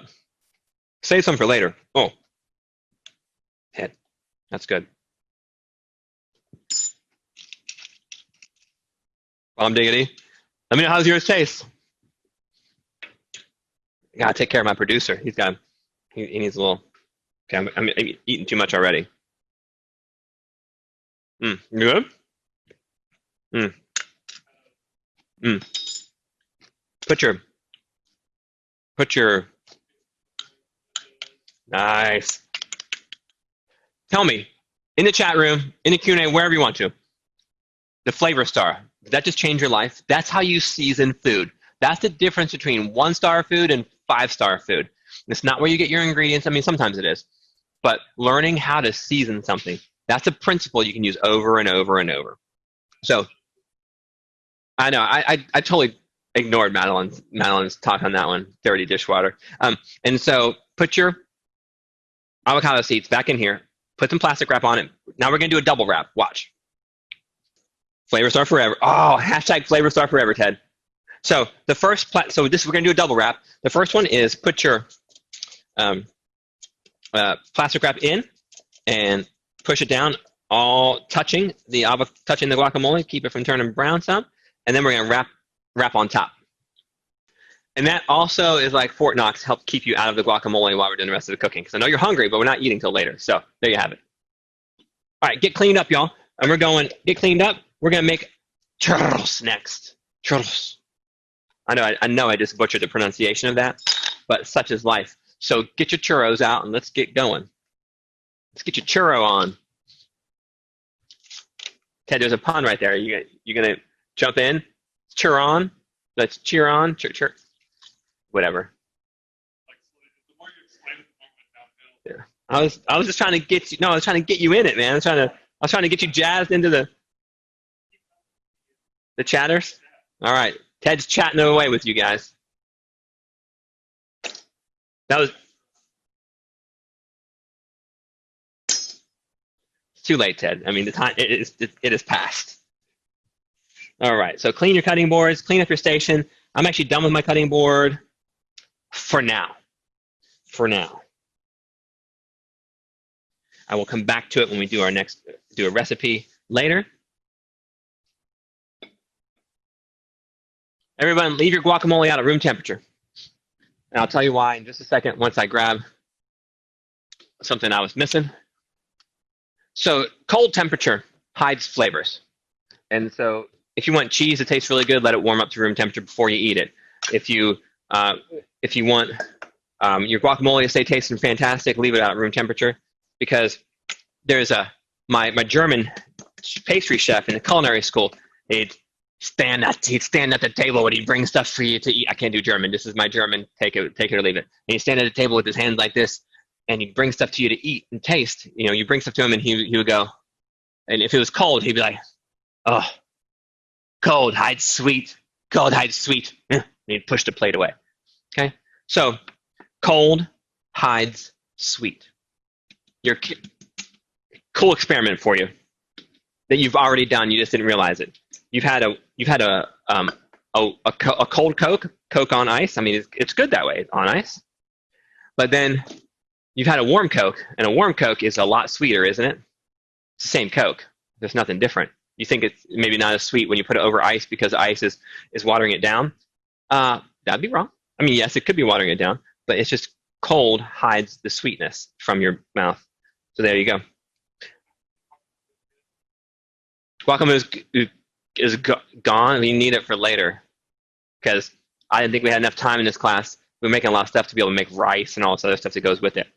save some for later. Oh, head. That's good. Bomb diggity. Let me know how's yours taste. I gotta take care of my producer. He needs a little. Okay, I'm eating too much already. You good? Put your. Nice. Tell me in the chat room, in the Q&A, wherever you want to. The flavor star. Did that just change your life? That's how you season food. That's the difference between 1-star food and 5-star food. It's not where you get your ingredients. I mean, sometimes it is. But learning how to season something, that's a principle you can use over and over and over. So I know I totally ignored Madeline's talk on that one, dirty dishwater. And so put your avocado seeds back in here. Put some plastic wrap on it. Now we're going to do a double wrap. Watch. Flavors are forever. Oh, hashtag flavors are forever, Ted. So the first, so this we're going to do a double wrap. The first one is put your plastic wrap in and push it down, all touching the guacamole. Keep it from turning brown some, and then we're going to wrap on top. And that also is like Fort Knox, help keep you out of the guacamole while we're doing the rest of the cooking. Because I know you're hungry, but we're not eating till later. So there you have it. All right, get cleaned up, y'all. And we're going, get cleaned up. We're going to make churros next. Churros. I know I just butchered the pronunciation of that, but such is life. So get your churros out and let's get going. Let's get your churro on. Ted, there's a pun right there. You're going to jump in? Cheer on. Let's cheer on. Cheer. Whatever. Yeah. I was just trying to get you. No, I was trying to get you in it, man. I was trying to get you jazzed into the chatters. All right, Ted's chatting away with you guys. That was too late, Ted. I mean, the time it is past. All right, so clean your cutting boards, clean up your station. I'm actually done with my cutting board for now. I will come back to it when we do a recipe later. Everyone, leave your guacamole out at room temperature. And I'll tell you why in just a second once I grab something I was missing. So cold temperature hides flavors. And so if you want cheese to taste really good, let it warm up to room temperature before you eat it. If you want your guacamole to stay tasting fantastic, leave it out at room temperature. Because there's my German pastry chef in the culinary school, he'd stand at the table when he'd bring stuff for you to eat. I can't do German. This is my German. Take it or leave it. And he'd stand at the table with his hands like this, and he'd bring stuff to you to eat and taste. You know, you bring stuff to him, and he would go, and if it was cold, he'd be like, "Oh, cold hides sweet. Cold hides sweet." And he'd push the plate away. Okay, so cold hides sweet. Your cool experiment for you that you've already done. You just didn't realize it. You've had a cold Coke on ice. I mean, it's good that way on ice. But then you've had a warm Coke, and a warm Coke is a lot sweeter, isn't it? It's the same Coke. There's nothing different. You think it's maybe not as sweet when you put it over ice because ice is watering it down. That'd be wrong. I mean, yes, it could be watering it down, but it's just cold hides the sweetness from your mouth. So there you go. Guacamole is gone. We need it for later because I didn't think we had enough time in this class. We were making a lot of stuff to be able to make rice and all this other stuff that goes with it.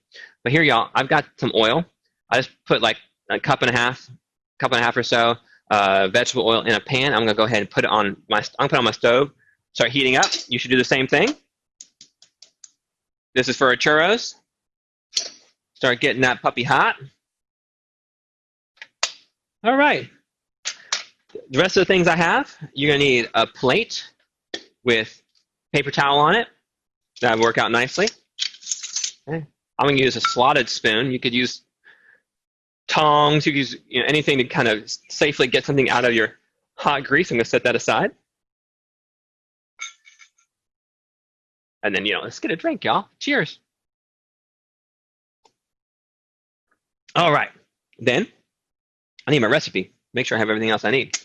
But here, y'all, I've got some oil. I just put like a cup and a half or so vegetable oil in a pan. I'm gonna go ahead and put it on my stove. Start heating up. You should do the same thing. This is for our churros. Start getting that puppy hot. All right. The rest of the things I have, you're going to need a plate with paper towel on it. That would work out nicely. Okay. I'm going to use a slotted spoon. You could use tongs. You could use anything to kind of safely get something out of your hot grease. I'm going to set that aside. And then, let's get a drink, y'all. Cheers. All right. Then I need my recipe. Make sure I have everything else I need.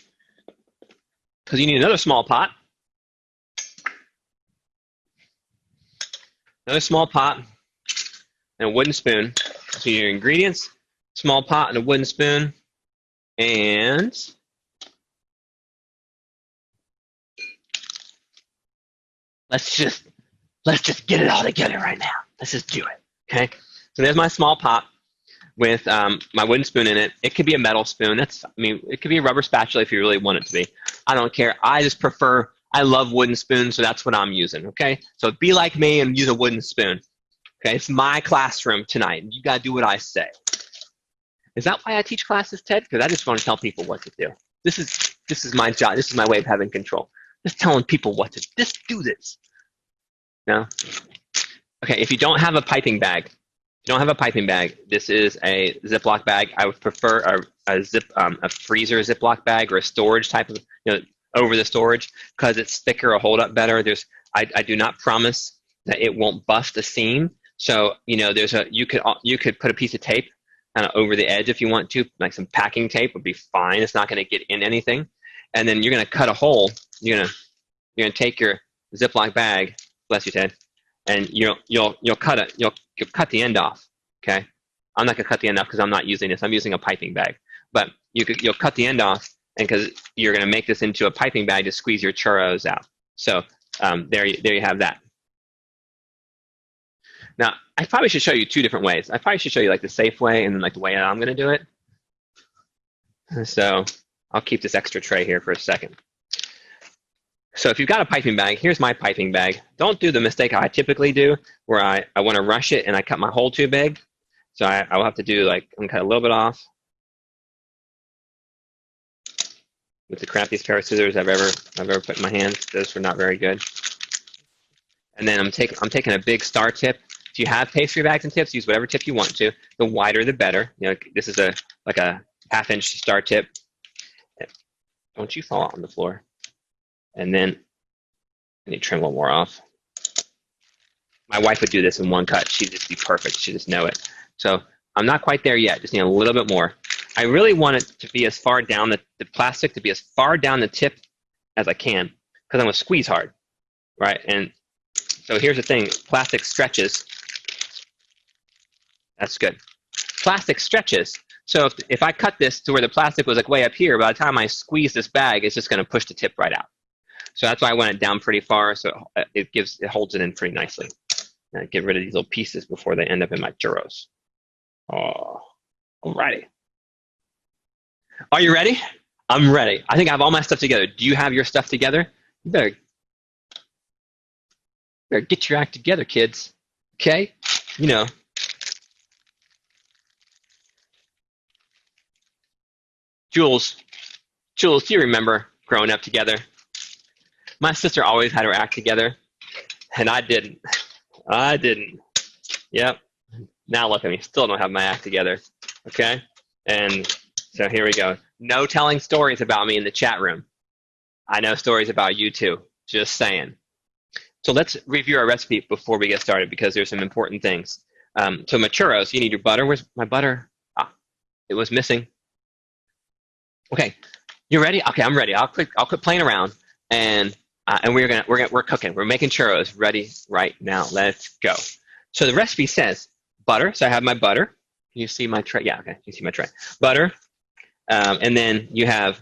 Because you need another small pot. Another small pot and a wooden spoon. So your ingredients, small pot and a wooden spoon. And let's just get it all together right now. Let's just do it. Okay? So there's my small pot with my wooden spoon in it. It could be a metal spoon. It could be a rubber spatula if you really want it to be. I don't care. I love wooden spoons, so that's what I'm using, okay? So be like me and use a wooden spoon. Okay, it's my classroom tonight. You gotta do what I say. Is that why I teach classes, Ted? Because I just want to tell people what to do. This is my job. This is my way of having control. Just telling people what to just do this. No? Okay, if you don't have a piping bag, you don't have a piping bag, this is a Ziploc bag. I would prefer a freezer Ziploc bag or a storage type of, over the storage, because it's thicker or hold up better. I do not promise that it won't bust a seam. So you could put a piece of tape kind of over the edge if you want to, like some packing tape would be fine. It's not going to get in anything. And then you're going to cut a hole. You're going to take your Ziploc bag, bless you, Ted, and you'll cut the end off. Okay, I'm not going to cut the end off because I'm not using this. I'm using a piping bag, but you'll cut the end off, and because you're going to make this into a piping bag to squeeze your churros out. So there you have that. Now, I probably should show you two different ways. I probably should show you like the safe way and then like the way I'm going to do it. So I'll keep this extra tray here for a second. So if you've got a piping bag, here's my piping bag. Don't do the mistake I typically do where I want to rush it and I cut my hole too big. So I will have to do I'm going to cut a little bit off with the crappiest pair of scissors I've ever put in my hands. Those were not very good. And then I'm taking a big star tip. If you have pastry bags and tips, use whatever tip you want to. The wider, the better. This is like a half-inch star tip. Don't you fall on the floor. And then I need to trim a little more off. My wife would do this in one cut. She'd just be perfect. She'd just know it. So I'm not quite there yet. Just need a little bit more. I really want it to be as far down, the plastic to be as far down the tip as I can, because I'm going to squeeze hard, right? And so here's the thing. Plastic stretches. That's good. Plastic stretches. So if I cut this to where the plastic was like way up here, by the time I squeeze this bag, it's just going to push the tip right out. So that's why I went it down pretty far, so it holds it in pretty nicely. And get rid of these little pieces before they end up in my churros. Oh, alrighty. Are you ready? I'm ready. I think I have all my stuff together. Do you have your stuff together? You better get your act together, kids. Okay? Jules, do you remember growing up together? My sister always had her act together, and I didn't. Yep. Now look at me. Still don't have my act together. Okay? And so here we go. No telling stories about me in the chat room. I know stories about you too. Just saying. So let's review our recipe before we get started because there's some important things. So my churros, you need your butter. Where's my butter? It was missing. Okay, you ready? Okay, I'm ready. I'll quit playing around, and we're cooking. We're making churros. Ready right now. Let's go. So the recipe says butter. So I have my butter. Can you see my tray? Yeah, okay. You see my tray. Butter, and then you have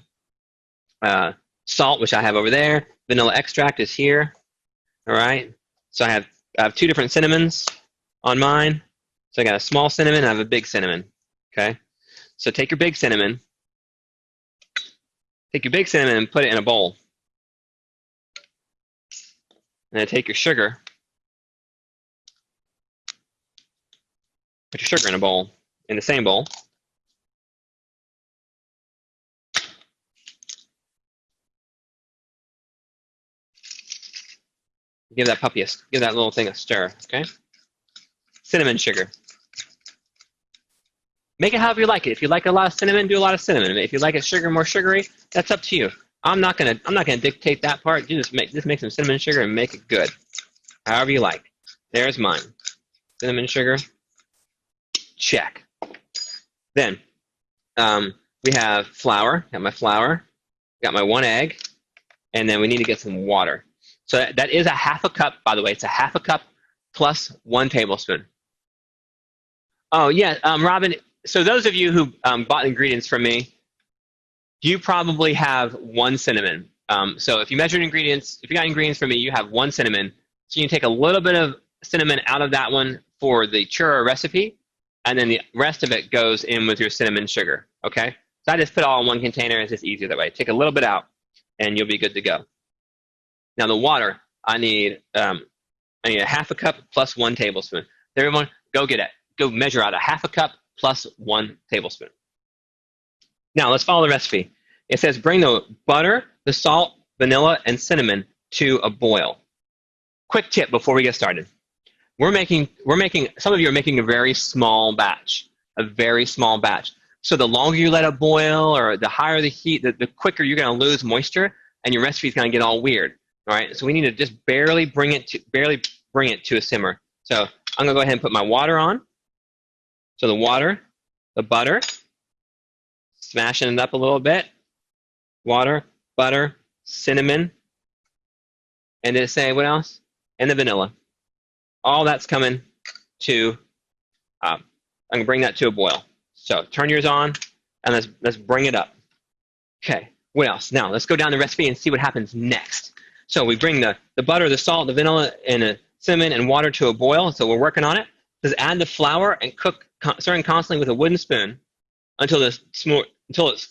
salt, which I have over there. Vanilla extract is here. All right. So I have two different cinnamons on mine. So I got a small cinnamon. I have a big cinnamon. Okay. So take your big cinnamon. Take your big cinnamon and put it in a bowl. And then take your sugar. Put your sugar in a bowl, in the same bowl. Give that little thing a stir, okay? Cinnamon sugar. Make it however you like it. If you like a lot of cinnamon, do a lot of cinnamon. If you like it more sugary, that's up to you. I'm not gonna dictate that part. You just make some cinnamon sugar and make it good. However you like. There's mine. Cinnamon sugar. Check. Then we have flour. Got my flour. Got my 1 egg. And then we need to get some water. So that is a half a cup, by the way. It's a half a cup plus 1 tablespoon. Oh, yeah, Robin, so those of you who bought ingredients from me, you probably have 1 cinnamon. So if you measured ingredients, if you got ingredients from me, you have 1 cinnamon. So you can take a little bit of cinnamon out of that one for the churro recipe, and then the rest of it goes in with your cinnamon sugar, okay? So I just put it all in one container. It's just easier that way. Take a little bit out, and you'll be good to go. Now the water, I need a half a cup plus 1 tablespoon. Everyone, go get it. Go measure out a half a cup plus 1 tablespoon. Now let's follow the recipe. It says bring the butter, the salt, vanilla, and cinnamon to a boil. Quick tip before we get started. we're making, some of you are making a very small batch, So the longer you let it boil, or the higher the heat, the quicker you're going to lose moisture, and your recipe is going to get all weird. All right, so we need to just barely bring it to a simmer. So I'm going to go ahead and put my water on. So the water, the butter, smashing it up a little bit. Water, butter, cinnamon, and then say what else? And the vanilla. All that's coming to, I'm going to bring that to a boil. So turn yours on, and let's bring it up. Okay, what else? Now let's go down the recipe and see what happens next. So we bring the butter, the salt, the vanilla, and the cinnamon and water to a boil. So we're working on it. Just add the flour and cook, stirring constantly with a wooden spoon until it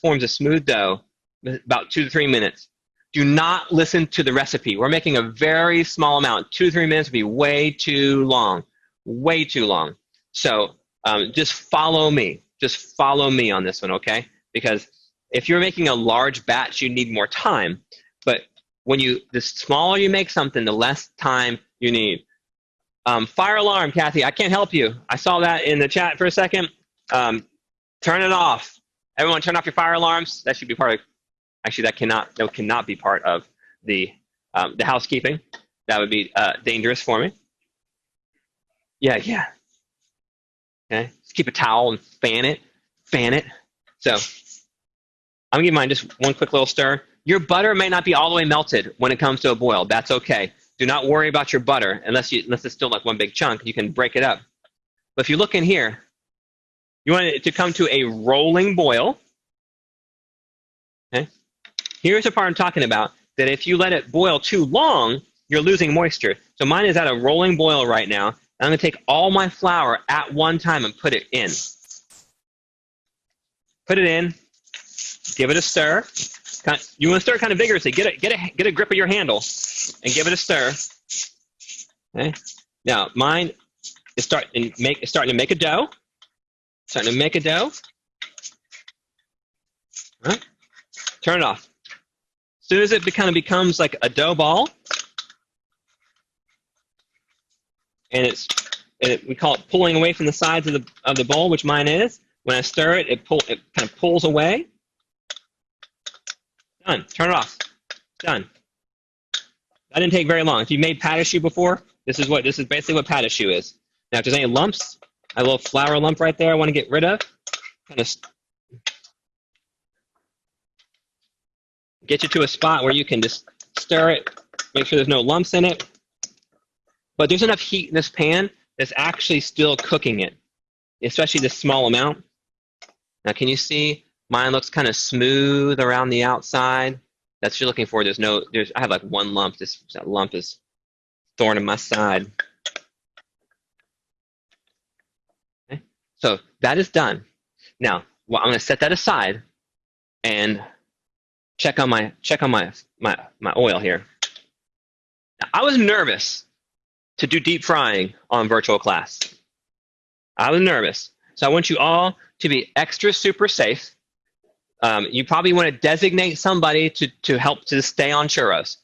forms a smooth dough, about 2 to 3 minutes. Do not listen to the recipe. We're making a very small amount. 2 to 3 minutes would be way too long. Way too long. So just follow me. Just follow me on this one, okay? Because if you're making a large batch, you need more time. But the smaller you make something, the less time you need. Fire alarm, Kathy. I can't help you. I saw that in the chat for a second. Turn it off. Everyone, turn off your fire alarms. That should be part of. Actually, that cannot be part of the housekeeping. That would be dangerous for me. Yeah. Okay. Just keep a towel and fan it. So I'm gonna give mine just one quick little stir. Your butter may not be all the way melted when it comes to a boil. That's okay. Do not worry about your butter unless it's still like one big chunk. You can break it up. But if you look in here, you want it to come to a rolling boil. Okay. Here's the part I'm talking about, that if you let it boil too long, you're losing moisture. So mine is at a rolling boil right now. I'm going to take all my flour at one time and put it in. Put it in. Give it a stir. You want to stir kind of vigorously. Get a grip of your handle and give it a stir. Okay. Now mine is starting to make a dough. All right. Turn it off. As soon as it becomes like a dough ball, and we call it pulling away from the sides of the bowl, which mine is. When I stir it, it kind of pulls away. Done. Turn it off. Done. That didn't take very long. If you made pâte choux before, this is basically what pâte choux is. Now, if there's any lumps, a little flour lump right there I want to get rid of. Kind of get you to a spot where you can just stir it, make sure there's no lumps in it. But there's enough heat in this pan that's actually still cooking it, especially this small amount. Now, can you see mine looks kind of smooth around the outside? That's what you're looking for. I have like one lump. That lump is thorn in my side. Okay. So that is done. Now, well, I'm going to set that aside and check on my oil here. Now, I was nervous to do deep frying on virtual class. I was nervous. So I want you all to be extra super safe. You probably want to designate somebody to help to stay on churros.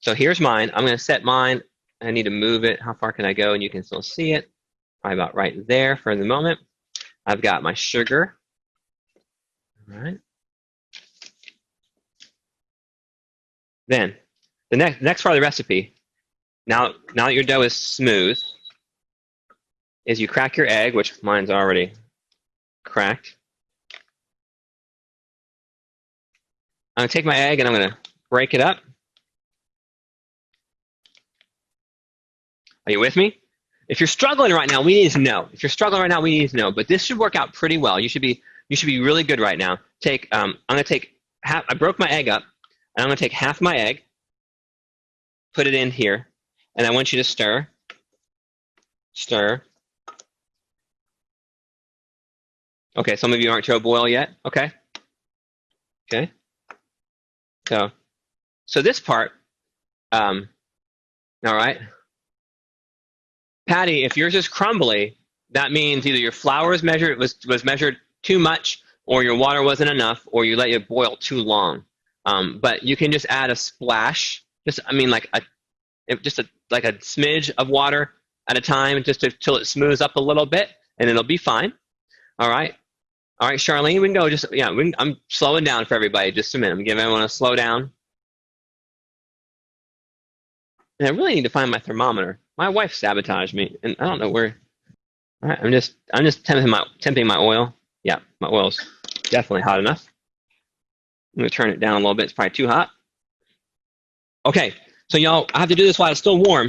So here's mine. I'm going to set mine. I need to move it. How far can I go? And you can still see it. Probably about right there for the moment. I've got my sugar. All right. Then the next part of the recipe, now that your dough is smooth, is you crack your egg, which mine's already cracked. I'm going to take my egg and I'm going to break it up. Are you with me? If you're struggling right now, we need to know. But this should work out pretty well. You should be really good right now. I'm going to take half. I broke my egg up, and I'm going to take half my egg, put it in here, and I want you to stir. Okay, some of you aren't to a boil yet. Okay. So this part, all right. Patty, if yours is crumbly, that means either your flour was measured too much, or your water wasn't enough, or you let it boil too long. But you can just add a splash, like like a smidge of water at a time, just till it smooths up a little bit, and it'll be fine. All right. All right, Charlene, we can go. Just yeah, I'm slowing down for everybody. Just a minute. I'm giving everyone a slow down. And I really need to find my thermometer. My wife sabotaged me, and I don't know where. All right, I'm just temping my oil. Yeah, my oil's definitely hot enough. I'm gonna turn it down a little bit. It's probably too hot. Okay, so y'all, I have to do this while it's still warm.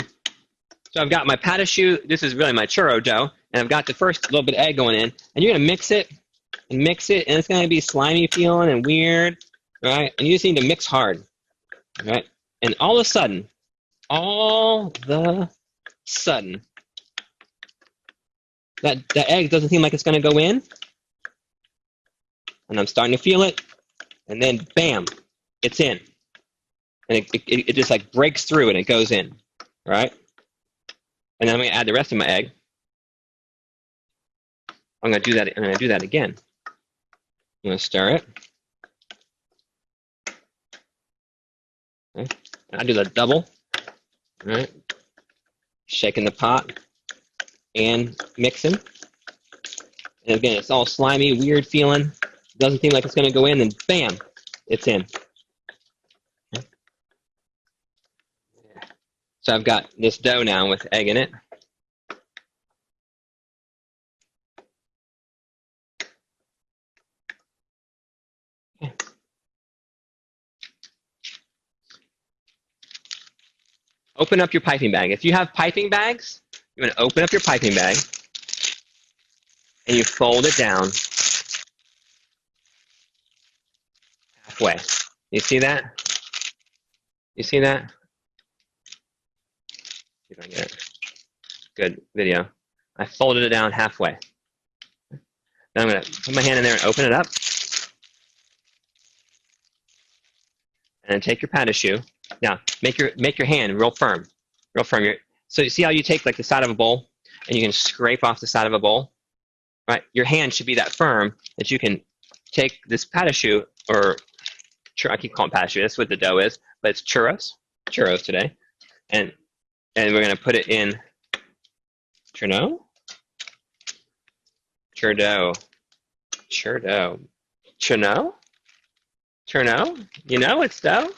So I've got my pata choux. This is really my churro dough, and I've got the first little bit of egg going in. And you're gonna mix it, and it's gonna be slimy feeling and weird, right? And you just need to mix hard, right? And all of a sudden, that egg doesn't seem like it's gonna go in, and I'm starting to feel it, and then bam, it's in, and it just like breaks through and it goes in, right? And then I'm gonna add the rest of my egg. I'm gonna do that. I'm gonna do that again. I'm gonna stir it. Okay. And I do the double. All right. Shaking the pot and mixing. And again, it's all slimy, weird feeling. Doesn't seem like it's gonna go in, and bam, it's in. Okay. So I've got this dough now with egg in it. Open up your piping bag. If you have piping bags, you're going to open up your piping bag and you fold it down halfway. You see that? You see that? See if I can get it. Good video. I folded it down halfway. Then I'm going to put my hand in there and open it up. And then take your pata choux. Now, make your hand real firm, real firm. So you see how you take like the side of a bowl and you can scrape off the side of a bowl, right? Your hand should be that firm that you can take this pata choux, or I keep calling it pata choux. That's what the dough is, but it's churros today, and we're gonna put it in churro. You know it's dough.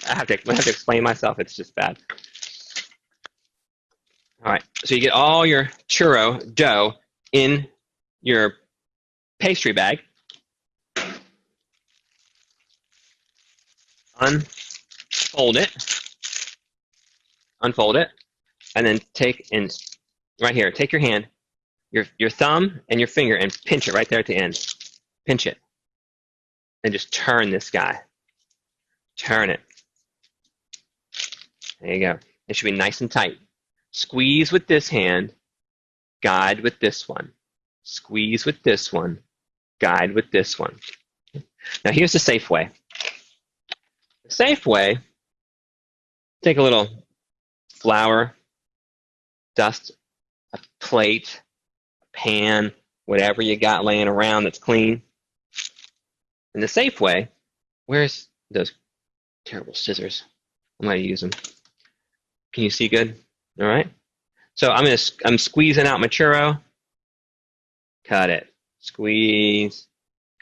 I have to explain myself. It's just bad. All right. So you get all your churro dough in your pastry bag. Unfold it, and then take your hand, your thumb and your finger, and pinch it right there at the end. Pinch it, and just turn this guy. Turn it. There you go. It should be nice and tight. Squeeze with this hand, guide with this one. Squeeze with this one, guide with this one. Now here's the safe way. The safe way, take a little flour, dust a plate, a pan, whatever you got laying around that's clean. And the safe way, where's those terrible scissors? I'm going to use them. Can you see good? All right. So I'm squeezing out my churro. Cut it. Squeeze.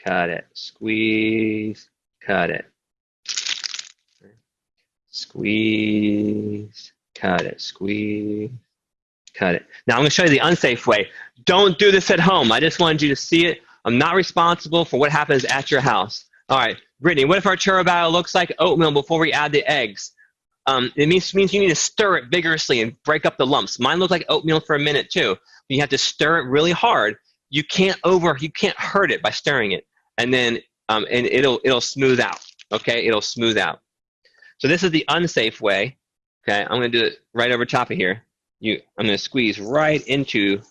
Cut it. Squeeze. Cut it. Squeeze. Cut it. Squeeze. Cut it. Now I'm going to show you the unsafe way. Don't do this at home. I just wanted you to see it. I'm not responsible for what happens at your house. All right, Brittany, what if our churro batter looks like oatmeal before we add the eggs? It means you need to stir it vigorously and break up the lumps. Mine looked like oatmeal for a minute too. You have to stir it really hard. You can't hurt it by stirring it, and then and it'll smooth out. Okay, it'll smooth out. So this is the unsafe way. Okay, I'm going to do it right over top of here. I'm going to squeeze right into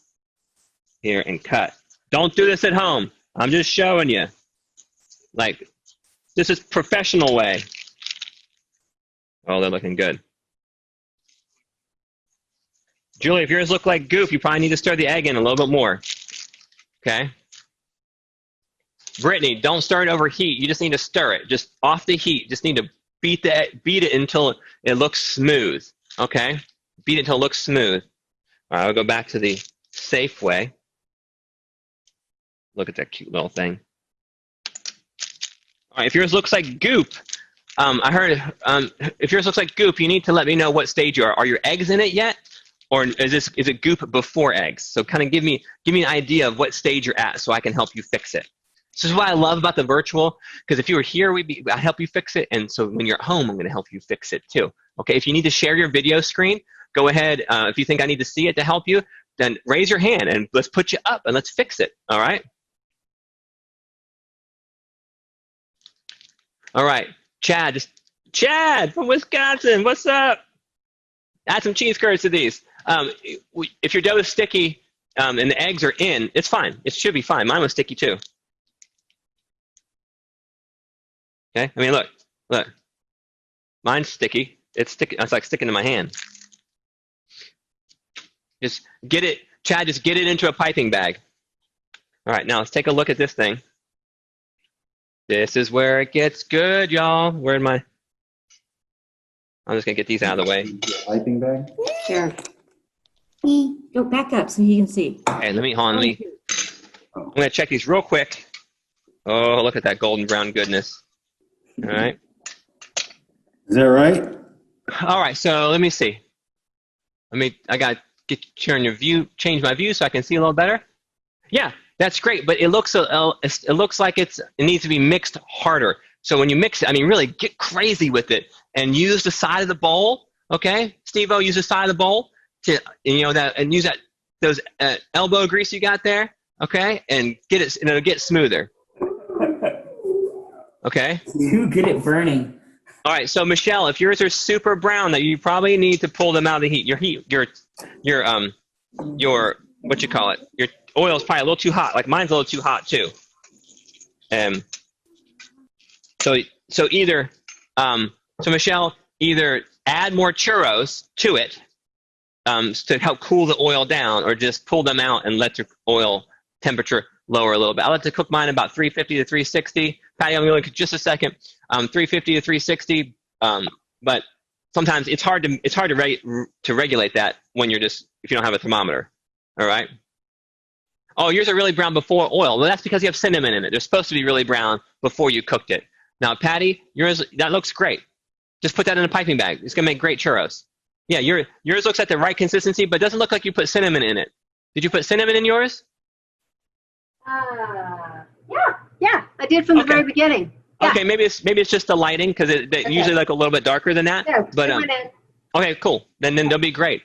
here and cut. Don't do this at home. I'm just showing you. Like, this is professional way. Oh, they're looking good. Julie, if yours look like goop, you probably need to stir the egg in a little bit more. Okay? Brittany, don't stir it over heat. You just need to stir it. Just off the heat. Just need to beat it until it looks smooth. Okay? beat it until it looks smooth. All right, I'll go back to the safe way. Look at that cute little thing. All right, if yours looks like goop, I heard if yours looks like goop, you need to let me know what stage you are. Are your eggs in it yet, or is it goop before eggs? So kind of give me an idea of what stage you're at, so I can help you fix it. This is what I love about the virtual, because if you were here, I'd help you fix it, and so when you're at home, I'm going to help you fix it too. Okay, if you need to share your video screen, go ahead. If you think I need to see it to help you, then raise your hand and let's put you up and let's fix it. All right. All right, Chad from Wisconsin, what's up? Add some cheese curds to these. If your dough is sticky and the eggs are in, it's fine. It should be fine. Mine was sticky too. Okay, I mean, look. Mine's sticky. It's sticky. It's like sticking to my hand. Just get it, Chad, just get it into a piping bag. All right, now let's take a look at this thing. This is where it gets good, y'all. Where am I? I'm just going to get these out of the way. Piping bag? Sure. Go back up so you can see. Okay, I'm going to check these real quick. Oh, look at that golden brown goodness. All right. Is that right? All right, so let me see. I got to change my view so I can see a little better. Yeah, that's great, but it looks like it needs to be mixed harder. So when you mix it, I mean, really get crazy with it and use the side of the bowl. Okay, Steve-O, use the side of the bowl to and use those elbow grease you got there. Okay, and get it, and it'll get smoother. Okay. You get it burning. All right, so Michelle, if yours are super brown, that you probably need to pull them out of the heat. Your what you call it? Your oil is probably a little too hot. Like mine's a little too hot too. So Michelle, either add more churros to it to help cool the oil down, or just pull them out and let your oil temperature lower a little bit. I like to cook mine about 350 to 360. Patty, I'm going to cook just a second. 350 to 360. But sometimes it's hard to regulate that when if you don't have a thermometer. All right. Oh, yours are really brown before oil. Well, that's because you have cinnamon in it. They're supposed to be really brown before you cooked it. Now, Patty, that looks great. Just put that in a piping bag. It's going to make great churros. Yeah, yours looks like the right consistency, but it doesn't look like you put cinnamon in it. Did you put cinnamon in yours? Yeah, I did from the very beginning. Yeah. Okay, maybe it's just the lighting, because they usually look a little bit darker than that. Yeah, but okay, cool. Then they'll be great.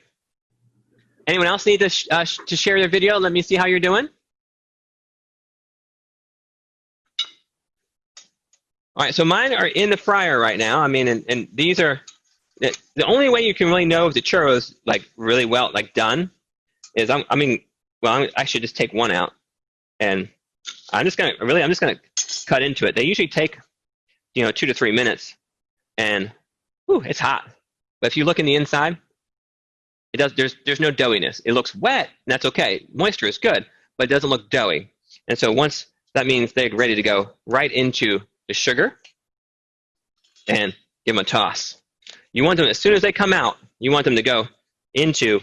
Anyone else need to share their video? Let me see how you're doing. All right, so mine are in the fryer right now. I mean, and these are the only way you can really know if the churros really well done is I should just take one out, and I'm just gonna cut into it. They usually take 2 to 3 minutes, and it's hot. But if you look in the inside, there's no doughiness. It looks wet, and that's okay. Moisture is good, but it doesn't look doughy. And so once that means they're ready to go right into the sugar, and give them a toss. You want them, as soon as they come out, you want them to go into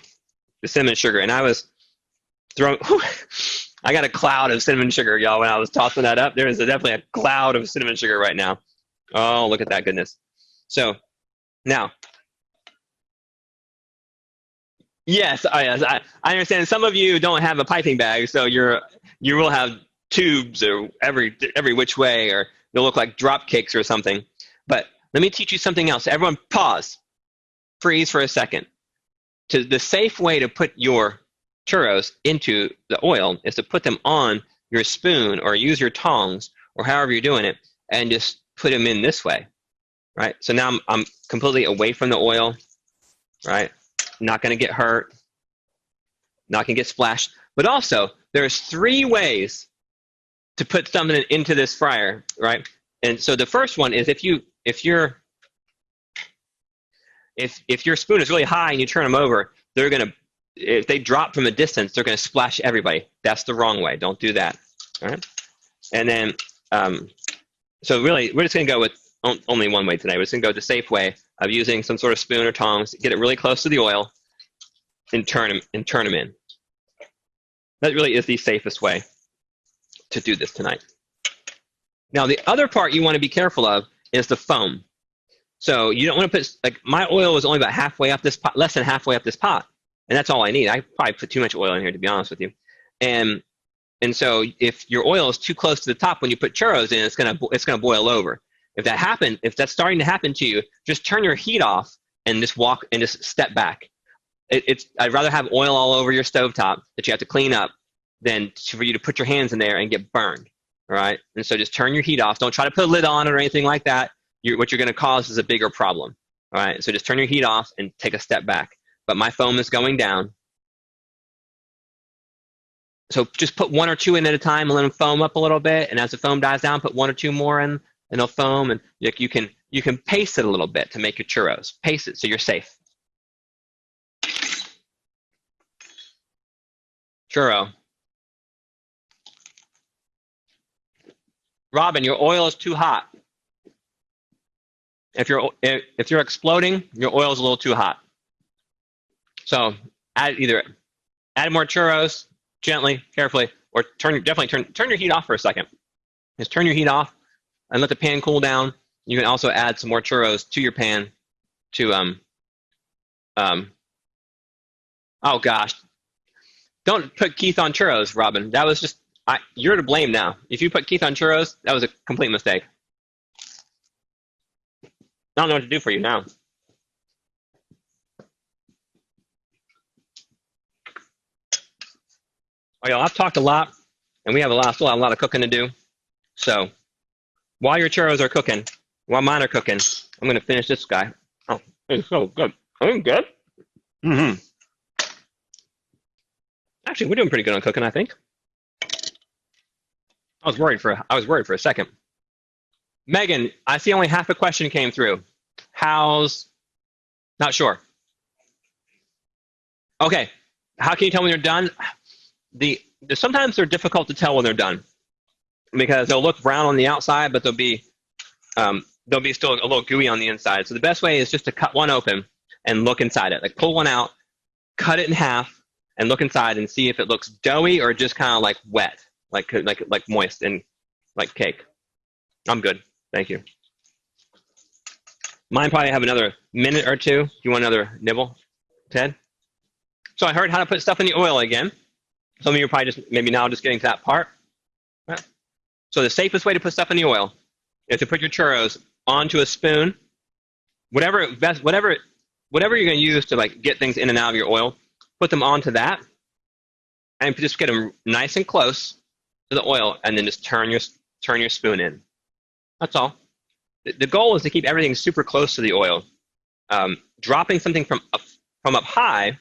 the cinnamon sugar. And I was throwing, I got a cloud of cinnamon sugar, y'all, when I was tossing that up. There is definitely a cloud of cinnamon sugar right now. Oh, look at that goodness. So now, yes, I understand some of you don't have a piping bag, so you will have tubes or every which way, or they'll look like drop cakes or something. But let me teach you something else. Everyone pause. Freeze for a second. The safe way to put your churros into the oil is to put them on your spoon or use your tongs or however you're doing it, and just put them in this way, right? So now I'm completely away from the oil, right? Not going to get hurt, not going to get splashed. But also, there's 3 ways to put something into this fryer, right? And so the first one is if your spoon is really high and you turn them over, if they drop from a distance, they're gonna splash everybody. That's the wrong way. Don't do that. All right. And then so really we're just gonna go with only one way today. We're just gonna go the safe way of using some sort of spoon or tongs, get it really close to the oil, and turn them in. That really is the safest way to do this tonight. Now, the other part you want to be careful of is the foam. So you don't want to put, like, my oil was only about halfway up this pot, less than halfway up this pot, and that's all I need. I probably put too much oil in here, to be honest with you. And so if your oil is too close to the top when you put churros in, it's gonna boil over. If that's starting to happen to you, just turn your heat off and just step back. I'd rather have oil all over your stovetop that you have to clean up than for you to put your hands in there and get burned. All right, and so just turn your heat off. Don't try to put a lid on it or anything like that. What you're going to cause is a bigger problem. All right, so just turn your heat off and take a step back. But my foam is going down. So just put 1 or 2 in at a time and let them foam up a little bit. And as the foam dies down, put 1 or 2 more in, and they'll foam. And you can pace it a little bit to make your churros. Pace it so you're safe. Churro. Robin, your oil is too hot. If you're exploding, your oil is a little too hot. So add more churros gently, carefully, or turn your heat off for a second. Just turn your heat off and let the pan cool down. You can also add some more churros to your pan to oh gosh. Don't put Keith on churros, Robin. That was just you're to blame now. If you put Keith on churros, that was a complete mistake. I don't know what to do for you now. Oh, y'all, I've talked a lot, and we have still have a lot of cooking to do. So while your churros are cooking, while mine are cooking, I'm going to finish this guy. Oh, it's so good. Are you good? Mm-hmm. Actually, we're doing pretty good on cooking, I think. I was worried for a second. Megan, I see only half a question came through. How's? Not sure. Okay. How can you tell when they're done? Sometimes they're difficult to tell when they're done because they'll look brown on the outside, but they'll be still a little gooey on the inside. So the best way is just to cut one open and look inside it. Like pull one out, cut it in half, and look inside and see if it looks doughy or just kind of like wet, like moist and like cake. I'm good. Thank you. Mine probably have another minute or two. Do you want another nibble, Ted? So I heard how to put stuff in the oil again. Some of you are probably maybe now just getting to that part. Right. So the safest way to put stuff in the oil is to put your churros onto a spoon. Whatever you're going to use to like get things in and out of your oil, put them onto that, and just get them nice and close to the oil, and then just turn your spoon in. That's all. The goal is to keep everything super close to the oil. Dropping something from up high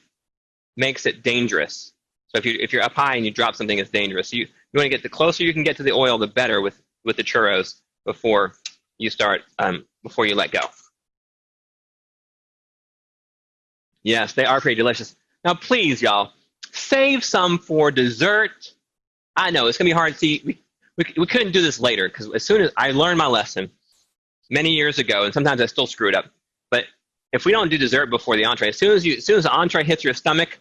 makes it dangerous. So if you're up high and you drop something, it's dangerous. So you want to get the closer you can get to the oil, the better with the churros before you let go. Yes, they are pretty delicious. Now, please, y'all, save some for dessert. I know it's gonna be hard to see. We couldn't do this later because as soon as I learned my lesson many years ago, and sometimes I still screw it up. But if we don't do dessert before the entree, as soon as the entree hits your stomach,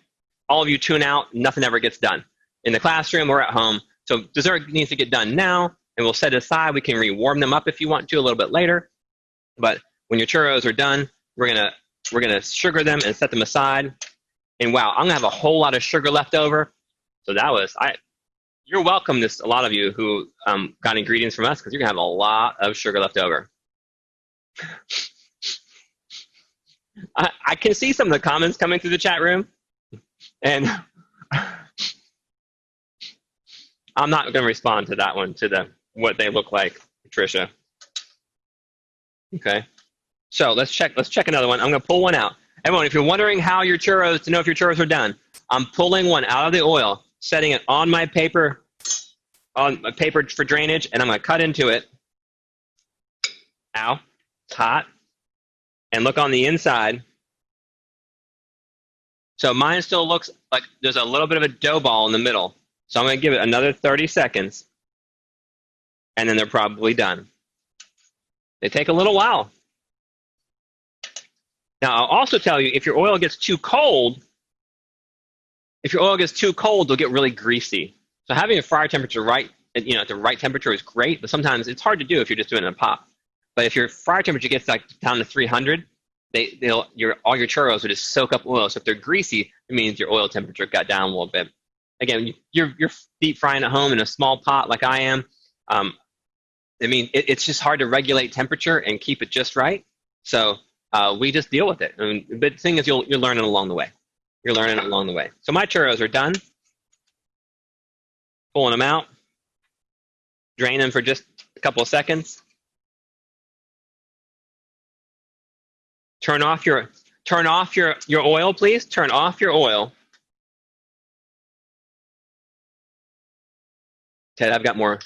all of you tune out. Nothing ever gets done in the classroom or at home. So dessert needs to get done now, and we'll set it aside. We can rewarm them up if you want to a little bit later. But when your churros are done, we're gonna sugar them and set them aside. And wow, I'm gonna have a whole lot of sugar left over. So you're welcome. A lot of you who got ingredients from us because you're gonna have a lot of sugar left over. I can see some of the comments coming through the chat room, and I'm not going to respond to that one, to what they look like, Patricia. Okay, so let's check another one. I'm going to pull one out. Everyone, if you're wondering to know if your churros are done, I'm pulling one out of the oil, setting it on my paper for drainage, and I'm going to cut into it. Ow, it's hot. And look on the inside. So mine still looks like there's a little bit of a dough ball in the middle. So I'm going to give it another 30 seconds. And then they're probably done. They take a little while. Now, I'll also tell you, if your oil gets too cold, if your oil gets too cold, they'll get really greasy. So having a fryer temperature at the right temperature is great, but sometimes it's hard to do if you're just doing it in a pot. But if your fryer temperature gets like down to 300, all your churros will just soak up oil. So if they're greasy, it means your oil temperature got down a little bit. Again, you're deep frying at home in a small pot like I am. It's just hard to regulate temperature and keep it just right. So we just deal with it. But the thing is, you're learning along the way. You're learning along the way. So my churros are done. Pulling them out. Drain them for just a couple of seconds. Turn off your oil, please. Turn off your oil. Ted, I've got more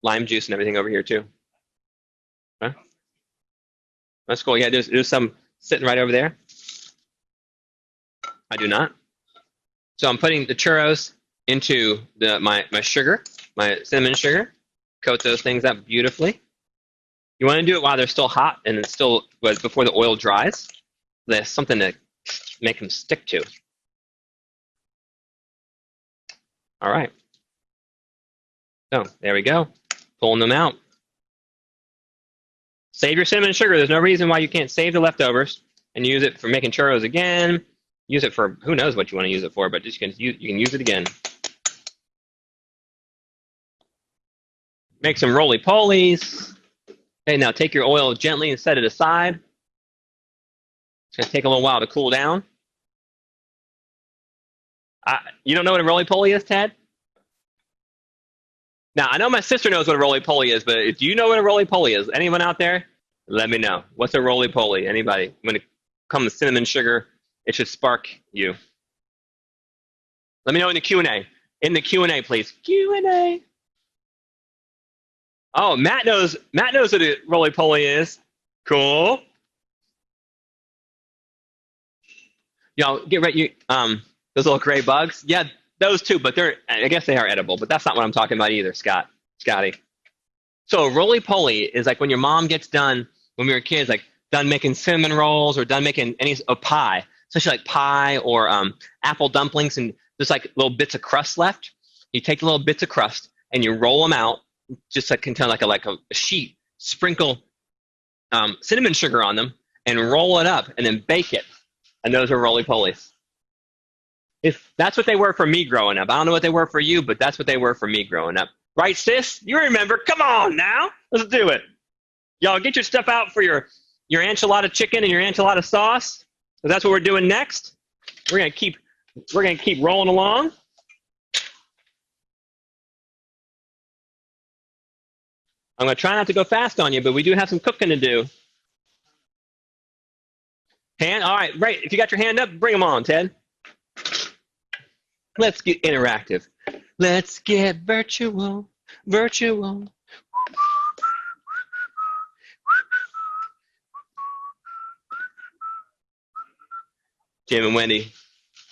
lime juice and everything over here too. Huh? That's cool. Yeah, there's some sitting right over there. I do not. So I'm putting the churros into my sugar, my cinnamon sugar. Coat those things up beautifully. You want to do it while they're still hot and it's still before the oil dries. There's something to make them stick to. All right. So there we go. Pulling them out. Save your cinnamon sugar. There's no reason why you can't save the leftovers and use it for making churros again. Use it for who knows what you want to use it for, but you can use it again. Make some roly-polies. Okay, now take your oil gently and set it aside. It's going to take a little while to cool down. You don't know what a roly-poly is, Ted? Now, I know my sister knows what a roly-poly is, but do you know what a roly-poly is? Anyone out there? Let me know. What's a roly-poly? Anybody? When it comes to cinnamon sugar, it should spark you. Let me know in the Q&A. In the Q&A, please. Q&A. Oh, Matt knows what a roly-poly is. Cool. Y'all get ready. Those little gray bugs. Yeah, those too, but I guess they are edible, but that's not what I'm talking about either, Scotty. So a roly-poly is like when your mom gets done, when we were kids, like done making cinnamon rolls or done making a pie, especially like pie or apple dumplings, and there's like little bits of crust left. You take the little bits of crust and you roll them out, just like a sheet, sprinkle cinnamon sugar on them, and roll it up, and then bake it. And those are roly-polies. If that's what they were for me growing up. I don't know what they were for you, but that's what they were for me growing up. Right, sis? You remember? Come on now. Let's do it. Y'all get your stuff out for your enchilada chicken and your enchilada sauce. So that's what we're doing next. We're gonna keep rolling along. I'm going to try not to go fast on you, but we do have some cooking to do. All right, right. If you got your hand up, bring them on, Ted. Let's get interactive. Let's get virtual. Jim and Wendy,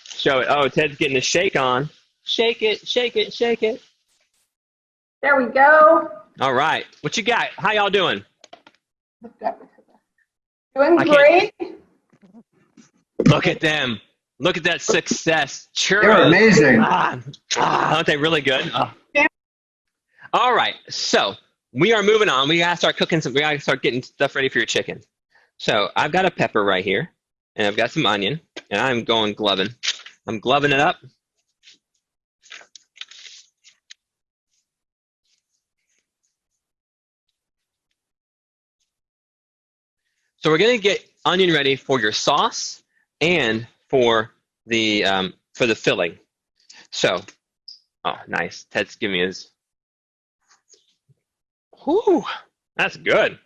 show it. Oh, Ted's getting a shake on. Shake it, shake it, shake it. There we go. All right. What you got? How y'all doing? Doing great. Look at them. Look at that success. Churros. They're amazing. Aren't they really good? Yeah. All right. So we are moving on. We gotta start cooking we gotta start getting stuff ready for your chicken. So I've got a pepper right here, and I've got some onion, and I'm going gloving. I'm gloving it up. So we're gonna get onion ready for your sauce and for the filling. So, oh, nice. Ted's giving me his. Whew, that's good.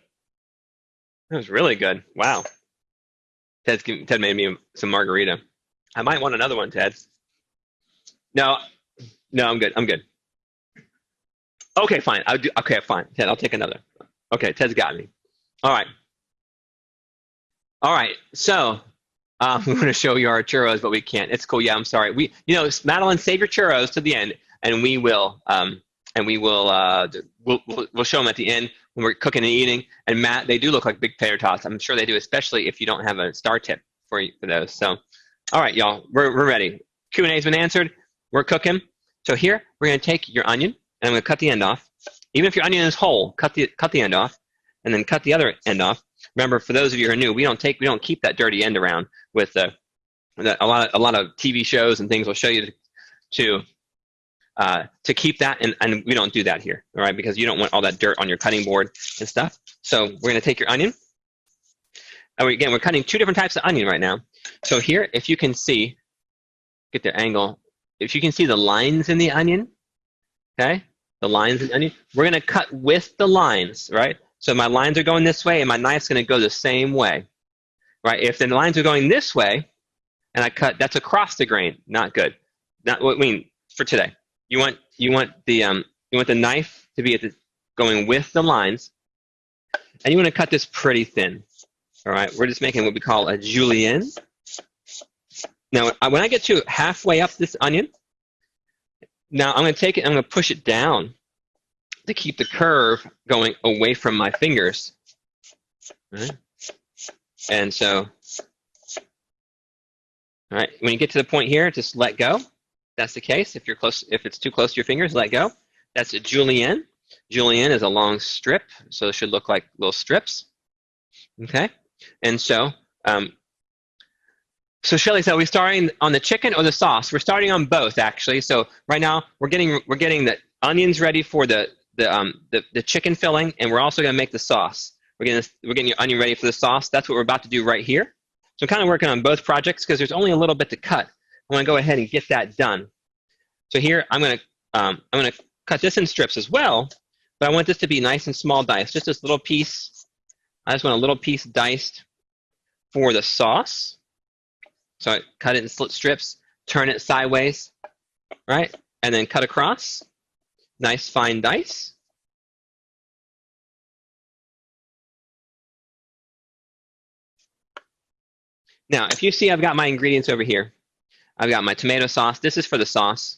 That was really good. Wow. Ted made me some margarita. I might want another one, Ted. No, I'm good. I'm good. Okay, fine. Okay, fine. Ted, I'll take another. Okay, Ted's got me. All right. All right. So we want to show you our churros, but we can't. It's cool. Yeah, I'm sorry. Madeline, save your churros to the end, and we'll show them at the end when we're cooking and eating. And Matt, they do look like big tater tots. I'm sure they do, especially if you don't have a star tip for those. So, all right, y'all, we're ready. Q&A's been answered. We're cooking. So here, we're going to take your onion, and I'm going to cut the end off. Even if your onion is whole, cut the end off, and then cut the other end off. Remember, for those of you who are new, we don't keep that dirty end around. With a lot of TV shows and things will show you to keep that, and we don't do that here, all right? Because you don't want all that dirt on your cutting board and stuff. So we're going to take your onion. And again, we're cutting 2 different types of onion right now. So here, if you can see, get the angle. If you can see the lines in the onion, okay, the lines in the onion, we're going to cut with the lines, right? So my lines are going this way, and my knife's going to go the same way, right? If the lines are going this way, and I cut, that's across the grain, not good. Not what I mean for today. You want the knife to be going with the lines, and you want to cut this pretty thin. All right, we're just making what we call a julienne. Now, when I get to halfway up this onion, now I'm going to take it and I'm going to push it down to keep the curve going away from my fingers. All right? And so, all right, when you get to the point here, just let go. That's the case. If it's too close to your fingers, let go. That's a julienne. Julienne is a long strip, so it should look like little strips. Okay, and so so Shelly said, are we starting on the chicken or the sauce? We're starting on both, actually. So right now we're getting the onions ready for the chicken filling, and we're also going to make the sauce. We're getting your onion ready for the sauce. That's what we're about to do right here. So I'm kind of working on both projects because there's only a little bit to cut. I want to go ahead and get that done. So here I'm going to cut this in strips as well, but I want this to be nice and small dice. Just this little piece. I just want a little piece diced for the sauce. So I cut it in split strips, turn it sideways, right? And then cut across. Nice fine dice. Now, if you see, I've got my ingredients over here. I've got my tomato sauce. This is for the sauce.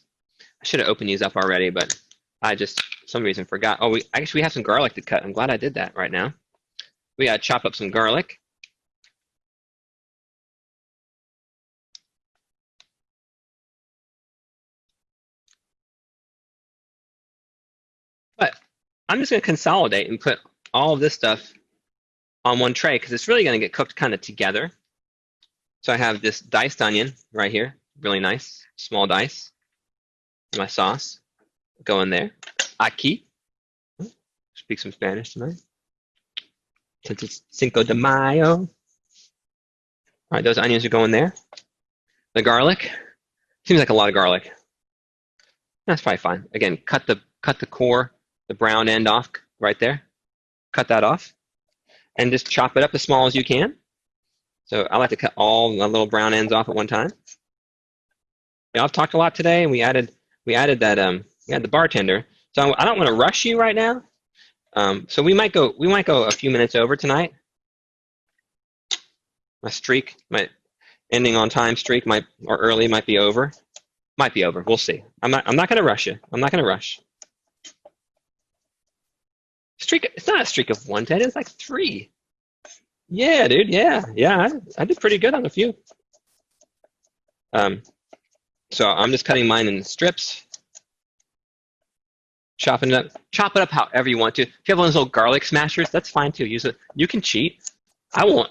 I should have opened these up already, but I just, for some reason, forgot. Oh, we have some garlic to cut. I'm glad I did that right now. We got to chop up some garlic. But I'm just going to consolidate and put all of this stuff on one tray because it's really going to get cooked kind of together. So I have this diced onion right here, really nice, small dice. My sauce, go in there. Aquí. Speak some Spanish tonight. Since it's Cinco de Mayo. All right, those onions are going there. The garlic. Seems like a lot of garlic. That's probably fine. Again, cut the core, the brown end off right there. Cut that off. And just chop it up as small as you can. So I like to cut all the little brown ends off at one time. Yeah, I've talked a lot today, and we added that we had the bartender. So I don't want to rush you right now. So we might go a few minutes over tonight. My streak, my ending on time streak or early might be over. Might be over. We'll see. I'm not going to rush you. I'm not going to rush. Streak. It's not a streak of 1 10. It's like 3. Yeah, dude. Yeah. I did pretty good on a few. So I'm just cutting mine in strips. Chopping it up. Chop it up however you want to. If you have one of those little garlic smashers, that's fine too. Use it. You can cheat. I won't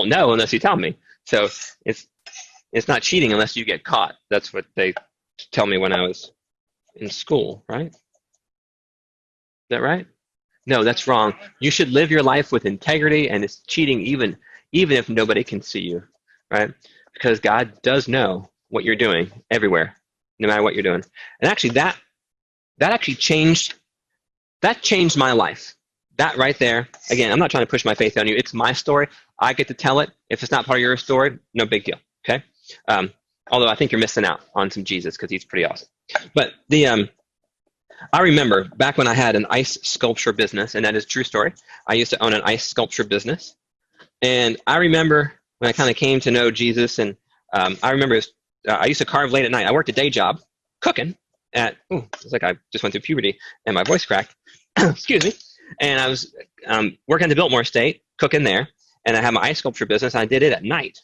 know unless you tell me. So it's not cheating unless you get caught. That's what they tell me when I was in school, right? Is that right? No, that's wrong. You should live your life with integrity, and it's cheating even if nobody can see you, right? Because God does know what you're doing everywhere, no matter what you're doing. And actually, that actually changed my life. That right there. Again, I'm not trying to push my faith on you. It's my story. I get to tell it. If it's not part of your story, no big deal. Okay. Although I think you're missing out on some Jesus because he's pretty awesome. But I remember back when I had an ice sculpture business, and that is a true story. I used to own an ice sculpture business, and I remember when I kind of came to know Jesus, and I remember I used to carve late at night. I worked a day job cooking it's like I just went through puberty and my voice cracked. Excuse me. And I was working at the Biltmore Estate, cooking there, and I had my ice sculpture business. And I did it at night.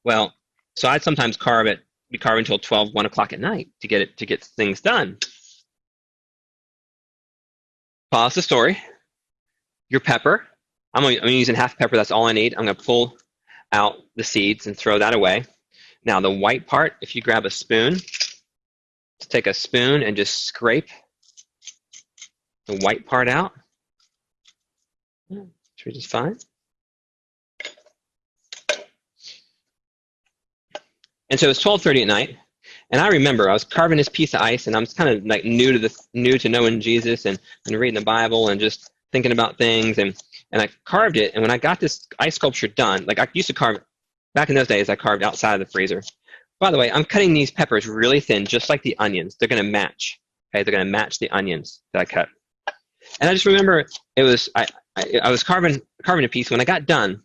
Well, so I'd sometimes carve at be carving until 12, 1 o'clock at night to get things done. Pause the story. Your pepper. I'm using half pepper. That's all I need. I'm going to pull out the seeds and throw that away. Now the white part, if you grab a spoon, just take a spoon and just scrape the white part out. Which is fine. And so it's 12:30 at night, and I remember I was carving this piece of ice, and I'm kind of like new to knowing Jesus and reading the Bible and just thinking about things, and I carved it. And when I got this ice sculpture done, like I used to carve back in those days, I carved outside of the freezer. By the way, I'm cutting these peppers really thin, just like the onions. They're going to match. Okay, they're going to match the onions that I cut. And I just remember it was I was carving a piece. When I got done,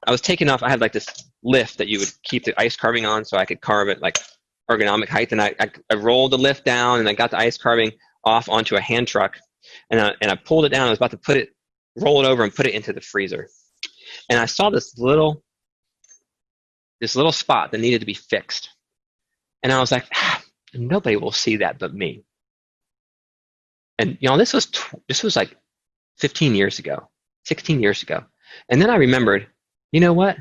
I was taking off. I had like this lift that you would keep the ice carving on, so I could carve it like ergonomic height. And I rolled the lift down, and I got the ice carving off onto a hand truck, and I pulled it down. I was about to roll it over and put it into the freezer, and I saw this little spot that needed to be fixed, and I was like, nobody will see that but me. And this was like 15 years ago, 16 years ago, and then I remembered, you know what?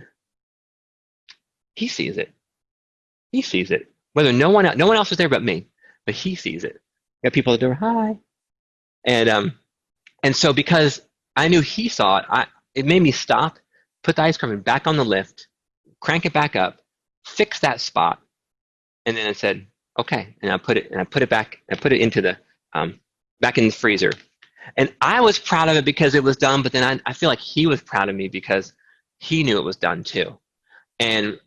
He sees it. He sees it. Whether no one else was there but me, but he sees it. You got people at the door, hi, and so because I knew he saw it, it made me stop, put the ice carving back on the lift, crank it back up, fix that spot, and then I said, okay, and I put it back. I put it into the back in the freezer, and I was proud of it because it was done. But then I feel like he was proud of me because he knew it was done too, and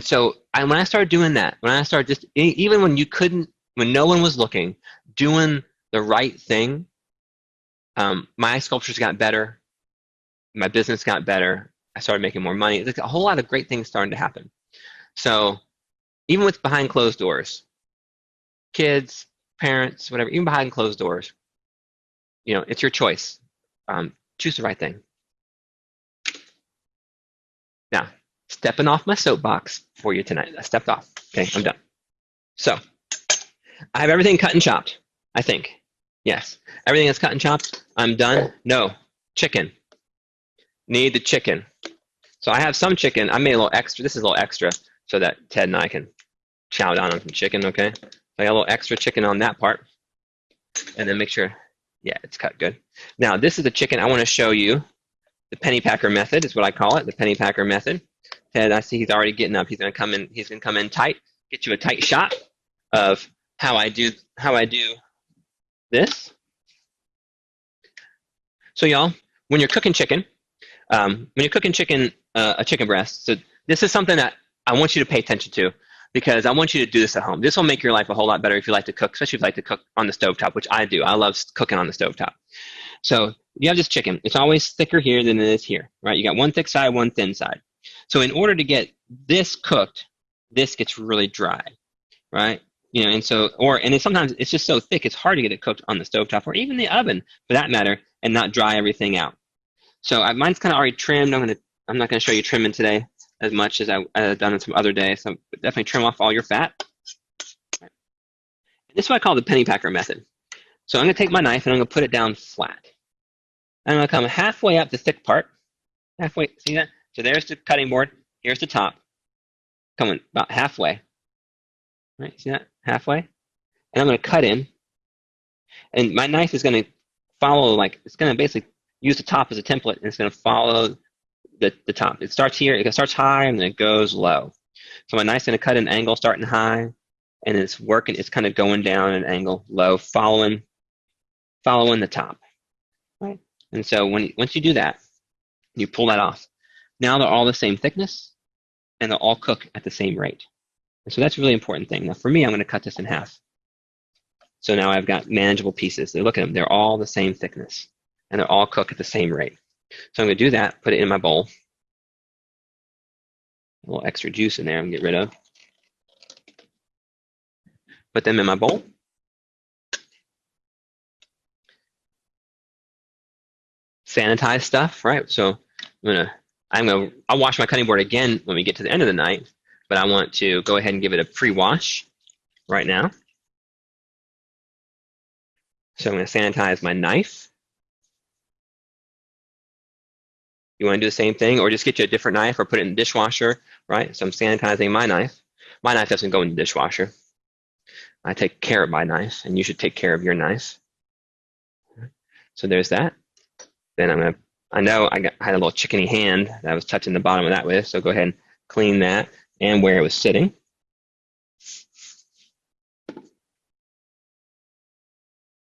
so when I started doing that, when I started just even when no one was looking, doing the right thing, my sculptures got better, my business got better. I started making more money. There's a whole lot of great things starting to happen. So even with behind closed doors, kids, parents, whatever, even behind closed doors, it's your choice. Choose the right thing. Now, stepping off my soapbox for you tonight. I stepped off. Okay, I'm done. So I have everything cut and chopped, I think. Yes. Everything is cut and chopped. I'm done. No. Chicken. Need the chicken. So I have some chicken. I made a little extra. This is a little extra so that Ted and I can chow down on some chicken, okay? So I got a little extra chicken on that part. And then make sure, yeah, it's cut good. Now, this is the chicken. I want to show you the penny packer method is what I call it, the penny packer method. Ted, I see he's already getting up. He's going to come in tight, get you a tight shot of how I do this. So y'all, when you're cooking chicken, a chicken breast, so this is something that I want you to pay attention to because I want you to do this at home. This will make your life a whole lot better if you like to cook, especially if you like to cook on the stovetop, which I do. I love cooking on the stovetop. So you have this chicken. It's always thicker here than it is here, right? You got one thick side, one thin side. So in order to get this cooked, this gets really dry, right? And sometimes it's just so thick, it's hard to get it cooked on the stovetop or even the oven, for that matter, and not dry everything out. So mine's kind of already trimmed. I'm not going to show you trimming today as much as I've done on some other days. So definitely trim off all your fat. Right. This is what I call the penny packer method. So I'm going to take my knife and I'm going to put it down flat. I'm going to come halfway up the thick part. Halfway, see that? So there's the cutting board. Here's the top. Coming about halfway. Right, see that? Halfway. And I'm going to cut in. And my knife is going to follow, it's going to basically use the top as a template, and it's going to follow the top. It starts here, it starts high, and then it goes low. So my knife's going to cut an angle starting high, and it's kind of going down an angle low, following the top. Right? And so once you do that, you pull that off. Now they're all the same thickness, and they'll all cook at the same rate. And so that's a really important thing. Now for me, I'm going to cut this in half. So now I've got manageable pieces. Look at them. They're all the same thickness, and they're all cooked at the same rate. So I'm going to do that, put it in my bowl. A little extra juice in there I'm going to get rid of. Put them in my bowl. Sanitize stuff, right? So I'll wash my cutting board again when we get to the end of the night. but I want to go ahead and give it a pre-wash right now. So I'm going to sanitize my knife. You want to do the same thing, or just get you a different knife or put it in the dishwasher, right? So I'm sanitizing my knife. My knife doesn't go in the dishwasher. I take care of my knife, and you should take care of your knife. So there's that. Then I know I had a little chickeny hand that I was touching the bottom of that with, so go ahead and clean that and where it was sitting.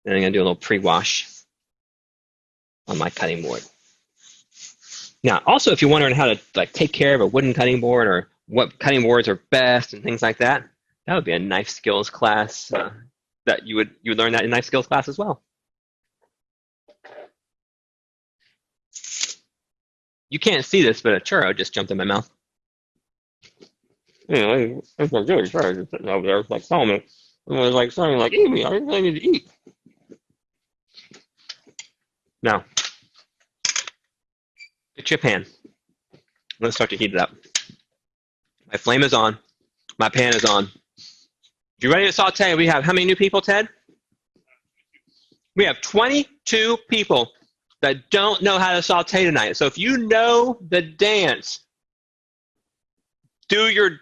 Then I'm going to do a little pre-wash on my cutting board. Now, also, if you're wondering how to take care of a wooden cutting board or what cutting boards are best and things like that, that would be a knife skills class that you would learn that in knife skills class as well. You can't see this, but a churro just jumped in my mouth. You know, it's like really sorry, just sitting over there, like telling me, it was like saying, like, eat me, I need to eat. Now, get your pan. Let's start to heat it up. My flame is on. My pan is on. If you're ready to saute, we have how many new people, Ted? We have 22 people that don't know how to saute tonight. So if you know the dance, do it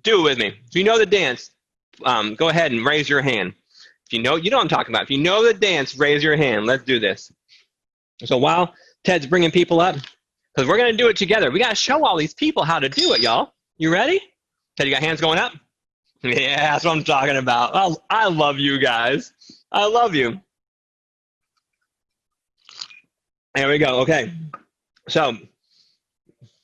with me. If you know the dance, go ahead and raise your hand. If you know what I'm talking about. If you know the dance, raise your hand. Let's do this. So while Ted's bringing people up, because we're going to do it together, we got to show all these people how to do it, y'all. You ready? Ted, you got hands going up? Yeah, that's what I'm talking about. I love you guys. I love you. There we go. Okay. So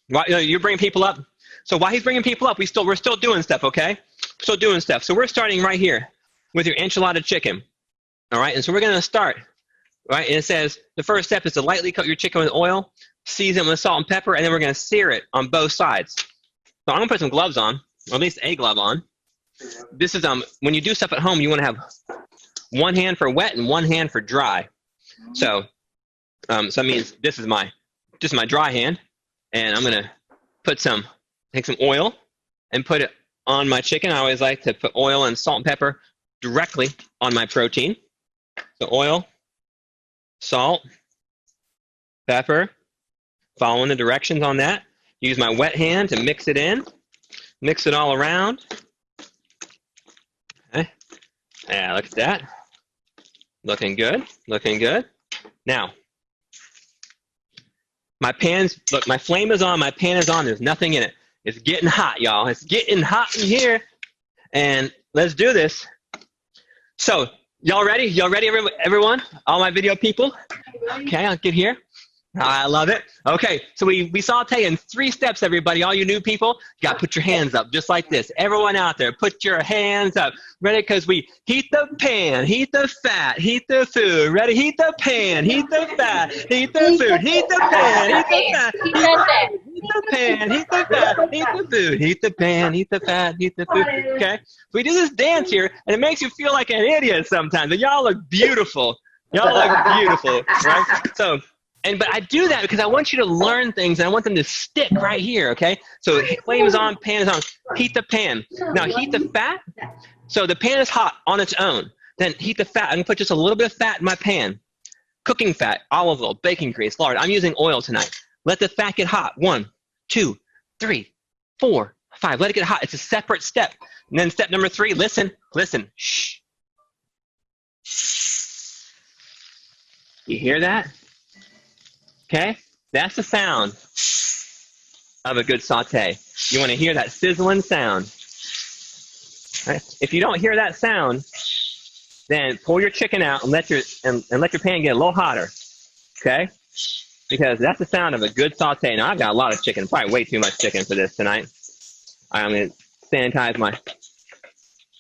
you bring people up. So while he's bringing people up, we're still doing stuff, okay? Still doing stuff. So we're starting right here with your enchilada chicken. All right? And so we're going to start, right? And it says the first step is to lightly coat your chicken with oil, season it with salt and pepper, and then we're going to sear it on both sides. So I'm going to put some gloves on, or at least a glove on. This is when you do stuff at home, you want to have one hand for wet and one hand for dry. So that means this is my dry hand, and I'm going to take some oil and put it on my chicken. I always like to put oil and salt and pepper directly on my protein. So oil, salt, pepper, following the directions on that. Use my wet hand to mix it in, mix it all around. Okay. Yeah, look at that. Looking good, looking good. Now, my flame is on, my pan is on, there's nothing in it. It's getting hot, y'all. It's getting hot in here. And let's do this. So, y'all ready? Y'all ready, everyone? All my video people? Okay, I'll get here. I love it. Okay, so we saute in 3 steps, everybody. All you new people, you got to put your hands up just like this. Everyone out there, put your hands up. Ready? Because we heat the pan, heat the fat, heat the food. Ready? Heat the pan, heat the fat, heat the food. Heat the pan, heat the fat, heat the pan, heat the fat, heat the food. Heat the pan, heat the fat, heat the food. Okay? We do this dance here, and it makes you feel like an idiot sometimes. And y'all look beautiful. Y'all look beautiful, right? But I do that because I want you to learn things and I want them to stick right here, okay? So flame is on, pan is on. Heat the pan. Now heat the fat. So the pan is hot on its own. Then heat the fat. I'm going to put just a little bit of fat in my pan. Cooking fat, olive oil, bacon grease, lard. I'm using oil tonight. Let the fat get hot. 1, 2, 3, 4, 5. Let it get hot. It's a separate step. And then step number 3, listen. Shh. You hear that? Okay, that's the sound of a good saute. You want to hear that sizzling sound. Right? If you don't hear that sound, then pull your chicken out and let your pan get a little hotter. Okay, because that's the sound of a good saute. Now I've got a lot of chicken, probably way too much chicken for this tonight. I'm going to sanitize my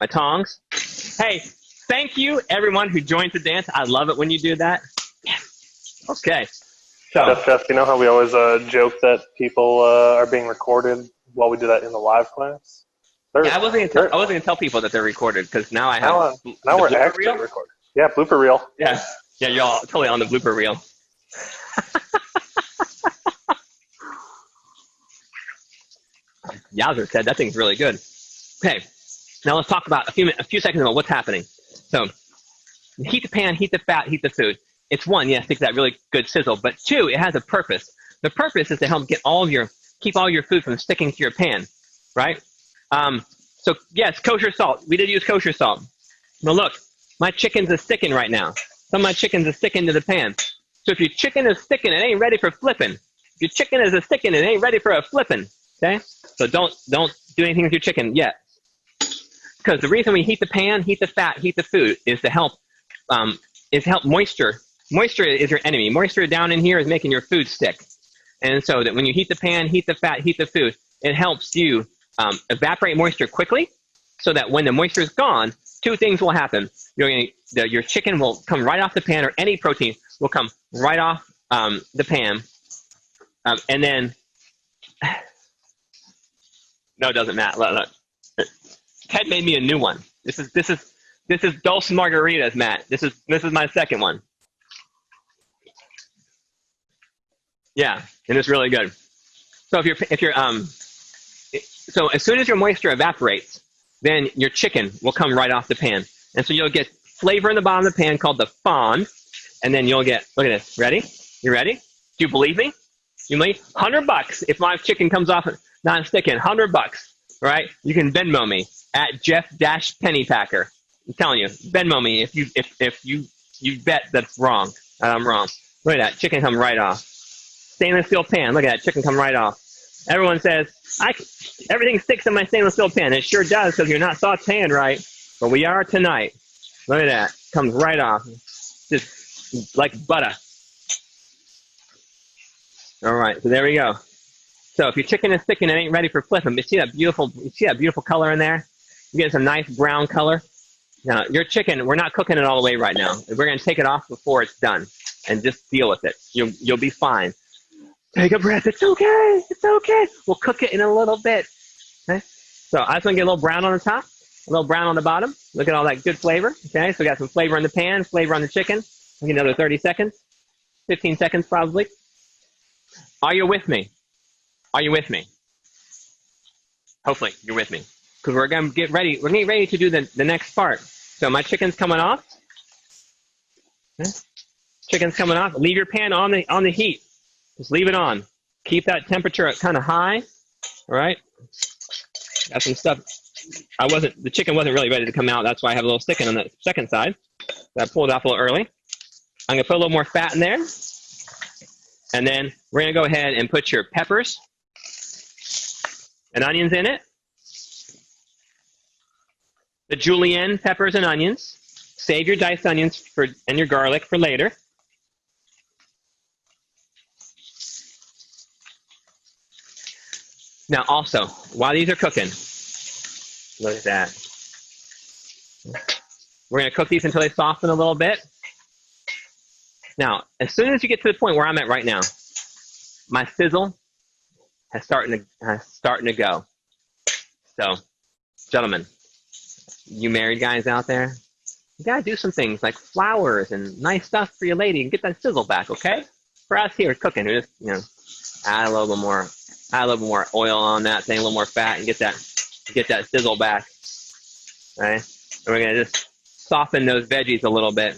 tongs. Hey, thank you everyone who joined the dance. I love it when you do that. Yes. Okay. So, Jeff, you know how we always joke that people are being recorded while we do that in the live class? Yeah, I wasn't gonna tell people that they're recorded because now I have. Now we're actually recorded. Yeah, blooper reel. Yeah, y'all totally on the blooper reel. Yowzer, Ted, that thing's really good. Okay, now let's talk about a few seconds about what's happening. So, heat the pan, heat the fat, heat the food. It's one, yes, to get that really good sizzle, but two, it has a purpose. The purpose is to help keep all your food from sticking to your pan, right? So yes, kosher salt. We did use kosher salt. Now look, my chickens are sticking right now. Some of my chickens are sticking to the pan. So if your chicken is sticking, it ain't ready for flipping. If your chicken is a sticking, it ain't ready for a flipping. Okay? So don't do anything with your chicken yet. Because the reason we heat the pan, heat the fat, heat the food is to help moisture. Moisture is your enemy. Moisture down in here is making your food stick. And so that when you heat the pan, heat the fat, heat the food, it helps you evaporate moisture quickly, so that when the moisture is gone, two things will happen. Your chicken will come right off the pan, or any protein will come right off the pan. And then, no, it doesn't matter. Look. Ted made me a new one. This is Dulce Margaritas, Matt. This is my second one. Yeah, and it's really good. So so as soon as your moisture evaporates, then your chicken will come right off the pan, and so you'll get flavor in the bottom of the pan called the fond, and then you'll get, look at this. Ready? You ready? Do you believe me? You believe? $100 if my chicken comes off not sticking. $100, right? You can Venmo me at Jeff-Pennypacker. I'm telling you, Venmo me if you bet that's wrong. I'm wrong. Look at that chicken come right off. Stainless steel pan. Look at that chicken come right off. Everyone says everything sticks in my stainless steel pan. It sure does, because you're not sauteing right. But we are tonight. Look at that. Comes right off. Just like butter. All right, so there we go. So if your chicken is sticking, it ain't ready for flipping. You see that beautiful color in there? You get some nice brown color. Now, your chicken, we're not cooking it all the way right now. We're going to take it off before it's done and just deal with it. You'll be fine. Take a breath. It's okay. It's okay. We'll cook it in a little bit. Okay? So I just want to get a little brown on the top, a little brown on the bottom. Look at all that good flavor. Okay, so we got some flavor in the pan, flavor on the chicken. We'll get another 30 seconds, 15 seconds probably. Are you with me? Are you with me? Hopefully you're with me, because we're going to get ready. We're getting ready to do the next part. So my chicken's coming off. Okay. Chicken's coming off. Leave your pan on the heat. Just leave it on. Keep that temperature at kind of high. All right. Got some stuff. The chicken wasn't really ready to come out. That's why I have a little sticking on the second side. So I pulled it off a little early. I'm gonna put a little more fat in there, and then we're gonna go ahead and put your peppers and onions in it. The julienne peppers and onions. Save your diced onions and your garlic for later. Now also, while these are cooking, look at that. We're going to cook these until they soften a little bit. Now, as soon as you get to the point where I'm at right now, my sizzle has starting to go. So, gentlemen, you married guys out there, you got to do some things like flowers and nice stuff for your lady and get that sizzle back, okay? For us here cooking, we just, add a little bit more oil on that thing, a little more fat, and get that sizzle back. Right? And we're gonna just soften those veggies a little bit.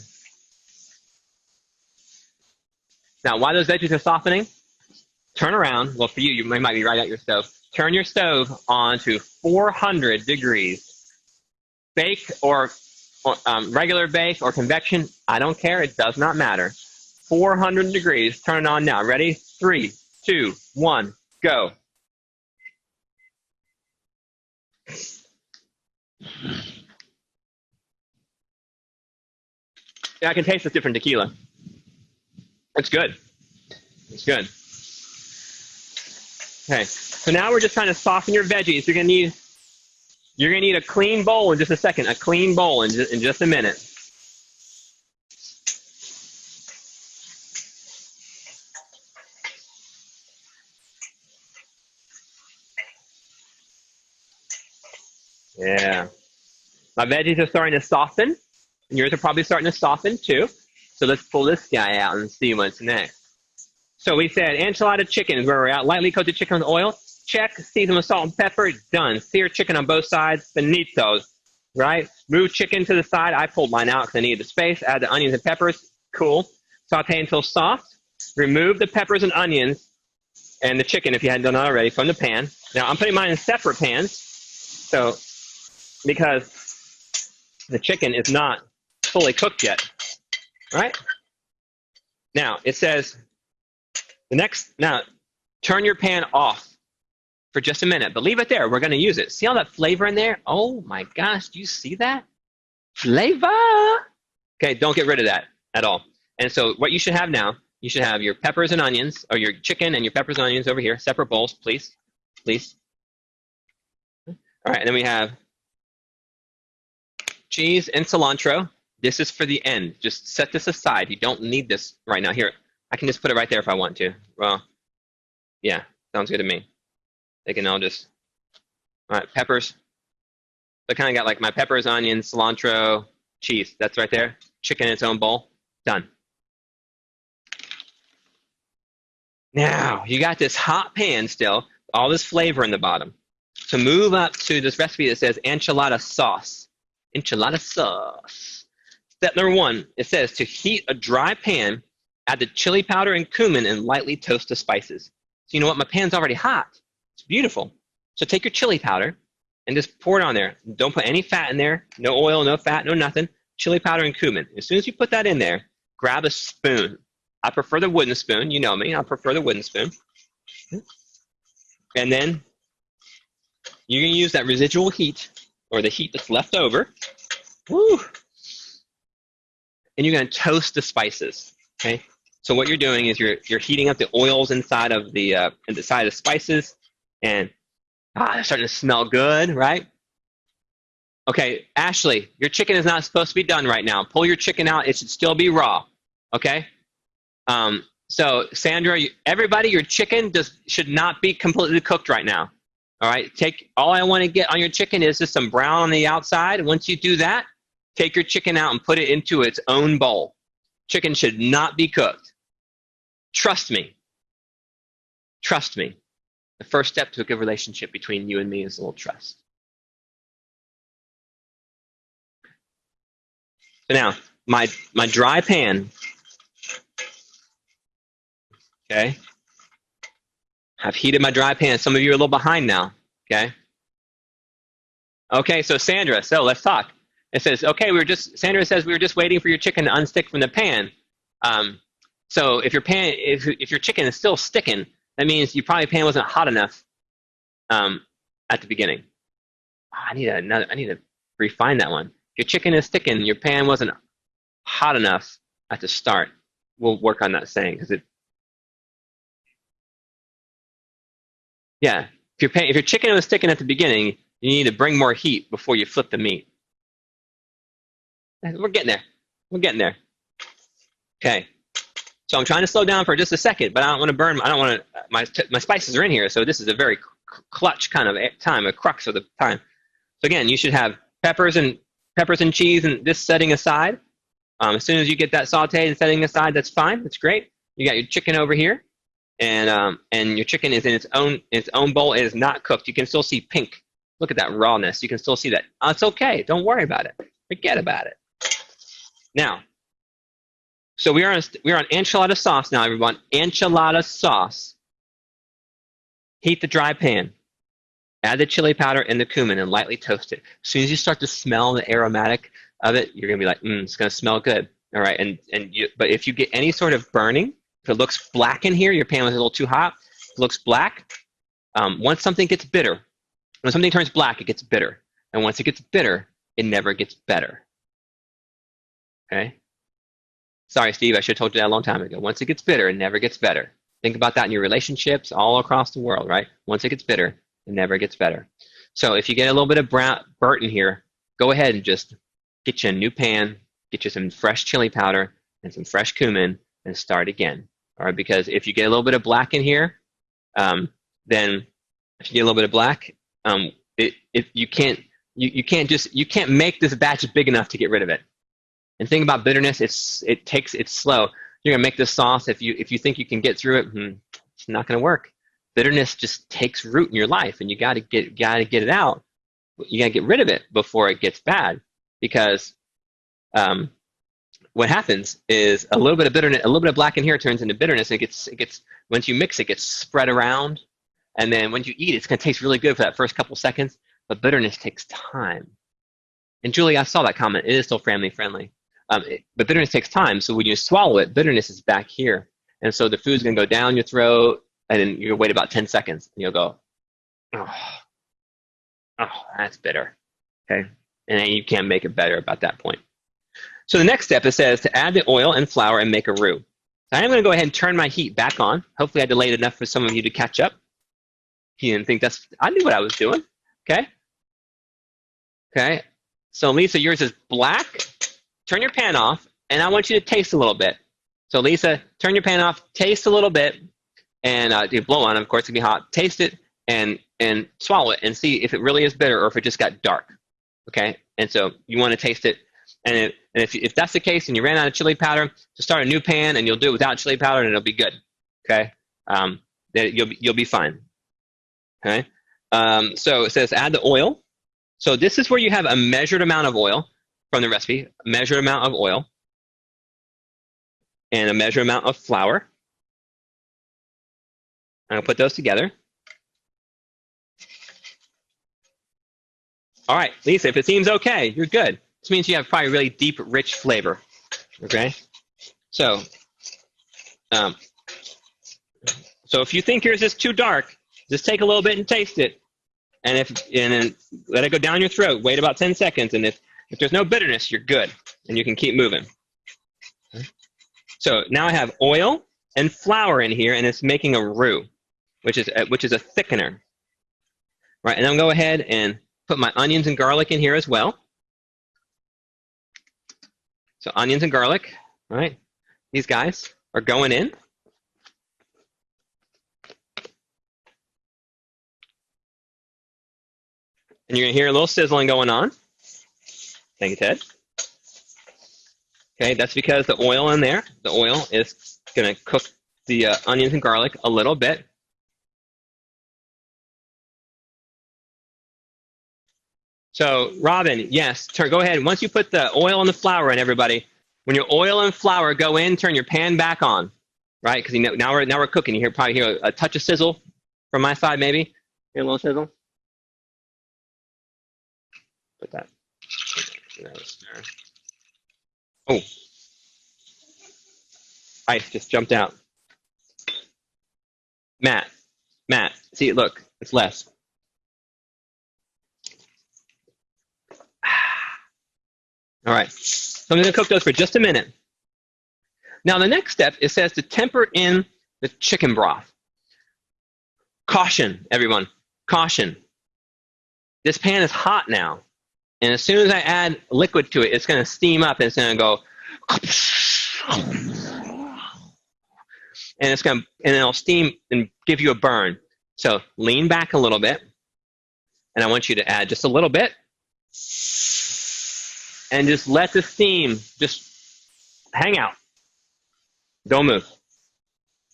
Now, while those veggies are softening, turn around. Well, for you might be right at your stove. Turn your stove on to 400 degrees. Bake or regular bake or convection, I don't care. It does not matter. 400 degrees. Turn it on now. Ready? 3, 2, 1. Go. Yeah, I can taste this different tequila. It's good. It's good. Okay, so now we're just trying to soften your veggies. You're gonna need a clean bowl in just a second. A clean bowl in just a minute. Yeah. My veggies are starting to soften. And yours are probably starting to soften too. So let's pull this guy out and see what's next. So we said enchilada chicken is where we're at. Lightly coated chicken with oil. check. Season with salt and pepper, done. Sear chicken on both sides, finito, right? Move chicken to the side. I pulled mine out because I needed the space. Add the onions and peppers, cool. Saute until soft. Remove the peppers and onions and the chicken, if you hadn't done that already, from the pan. Now, I'm putting mine in separate pans, so because the chicken is not fully cooked yet, right? Now, it says, now, turn your pan off for just a minute, but leave it there. We're going to use it. See all that flavor in there? Oh, my gosh. Do you see that? Flavor! Okay, don't get rid of that at all. And so what you should have now, you should have your peppers and onions, or your chicken and your peppers and onions over here, separate bowls, please. Please. All right, and then we have cheese and cilantro. This is for the end. Just set this aside. You don't need this right now. Here, I can just put it right there if I want to. Well, yeah, sounds good to me. They can all just, all right, peppers. So I kind of got like my peppers, onions, cilantro, cheese. That's right there. Chicken in its own bowl. Done. Now, you got this hot pan still, all this flavor in the bottom. So move up to this recipe that says enchilada sauce. Enchilada sauce. Step number 1, it says to heat a dry pan, add the chili powder and cumin and lightly toast the spices. So you know what? My pan's already hot. It's beautiful. So take your chili powder and just pour it on there. Don't put any fat in there. No oil, no fat, no nothing. Chili powder and cumin. As soon as you put that in there, grab a spoon. I prefer the wooden spoon. You know me. I prefer the wooden spoon. And then you're going to use that residual heat, or the heat that's left over. Woo! And you're going to toast the spices. Okay. So what you're doing is you're heating up the oils inside of the spices, and they're starting to smell good, right? Okay, Ashley, your chicken is not supposed to be done right now. Pull your chicken out. It should still be raw. Okay. So Sandra, everybody, your chicken should not be completely cooked right now. All right. All I want to get on your chicken is just some brown on the outside. Once you do that, take your chicken out and put it into its own bowl. Chicken should not be cooked. Trust me. Trust me. The first step to a good relationship between you and me is a little trust. So now, my dry pan, okay? I've heated my dry pan. Some of you are a little behind now, okay? Okay, so Sandra, let's talk. It says, okay, Sandra says we were just waiting for your chicken to unstick from the pan. So if your chicken is still sticking, that means your pan wasn't hot enough at the beginning. I need to refine that one. If your chicken is sticking, your pan wasn't hot enough at the start. We'll work on that saying yeah. If your chicken was sticking at the beginning, you need to bring more heat before you flip the meat. We're getting there. We're getting there. Okay. So I'm trying to slow down for just a second, but I don't want to burn. I don't want to. My spices are in here, so this is a very clutch kind of time, a crux of the time. So again, you should have peppers and cheese, and this setting aside. As soon as you get that sauteed and setting aside, that's fine. That's great. You got your chicken over here, and your chicken is in its own bowl. It is not cooked. You can still see pink. Look at that rawness. You can still see that. It's okay. Don't worry about it. Forget about it. Now, so we are on enchilada sauce now, everyone. Enchilada sauce. Heat the dry pan. Add the chili powder and the cumin and lightly toast it. As soon as you start to smell the aromatic of it, you're gonna be like, it's gonna smell good. All right, but if you get any sort of burning, if it looks black in here, your pan was a little too hot. If it looks black. Once something gets bitter, when something turns black, it gets bitter, and once it gets bitter, it never gets better. Okay. Sorry, Steve, I should have told you that a long time ago. Once it gets bitter, it never gets better. Think about that in your relationships all across the world, right? Once it gets bitter, it never gets better. So if you get a little bit of burnt in here, go ahead and just get you a new pan, get you some fresh chili powder and some fresh cumin, and start again. All right, because if you get a little bit of black in here, then if you get a little bit of black, you can't make this batch big enough to get rid of it. And think about bitterness, it's slow. You're gonna make this sauce. If you think you can get through it, it's not gonna work. bitterness just takes root in your life, and you got to get it out. You got to get rid of it before it gets bad, because what happens is a little bit of bitterness, a little bit of black in here turns into bitterness. And it gets once you mix it, gets spread around, and then when you eat it, it's going to taste really good for that first couple seconds. But bitterness takes time. And Julie, I saw that comment. It is still family friendly, but bitterness takes time. So when you swallow it, bitterness is back here, and so the food's going to go down your throat, and then you'll wait about 10 seconds, and you'll go, oh, that's bitter. Okay, and then you can't make it better about that point. So the next step, it says to add the oil and flour and make a roux. So I am going to go ahead and turn my heat back on. Hopefully I delayed enough for some of you to catch up. You didn't think I knew what I was doing. Okay. Okay. So Lisa, yours is black. Turn your pan off, and I want you to taste a little bit. So Lisa, turn your pan off, taste a little bit, and you blow on, of course, it's going to be hot. Taste it and swallow it and see if it really is bitter or if it just got dark. Okay. And so you want to taste it. And if that's the case and you ran out of chili powder, just start a new pan and you'll do it without chili powder and it'll be good. Okay, you'll be fine. Okay, so it says add the oil. So this is where you have a measured amount of oil from the recipe, a measured amount of oil, and a measured amount of flour. I'm gonna put those together. All right, Lisa, if it seems okay, you're good. This means you have probably really deep, rich flavor. Okay, so if you think yours is too dark, just take a little bit and taste it, and then let it go down your throat. Wait about 10 seconds, and if there's no bitterness, you're good, and you can keep moving. Okay. So now I have oil and flour in here, and it's making a roux, which is a thickener. Right, and I'm gonna go ahead and put my onions and garlic in here as well. So onions and garlic, all right? These guys are going in. And you're gonna hear a little sizzling going on. Thank you, Ted. Okay, that's because the oil in there, the oil is gonna cook the onions and garlic a little bit. So, Robin, yes, go ahead. Once you put the oil and the flour in, everybody, when your oil and flour go in, turn your pan back on, right? Because now we're cooking. You probably hear a touch of sizzle from my side, maybe. Hear a little sizzle. Put that. Oh, ice just jumped out. Matt, see, look, it's less. All right, so I'm going to cook those for just a minute. Now the next step, it says to temper in the chicken broth. Caution, everyone, caution. This pan is hot now, and as soon as I add liquid to it, it's going to steam up and it's going to go, and it'll steam and give you a burn. So lean back a little bit, and I want you to add just a little bit. And just let the steam just hang out. Don't move.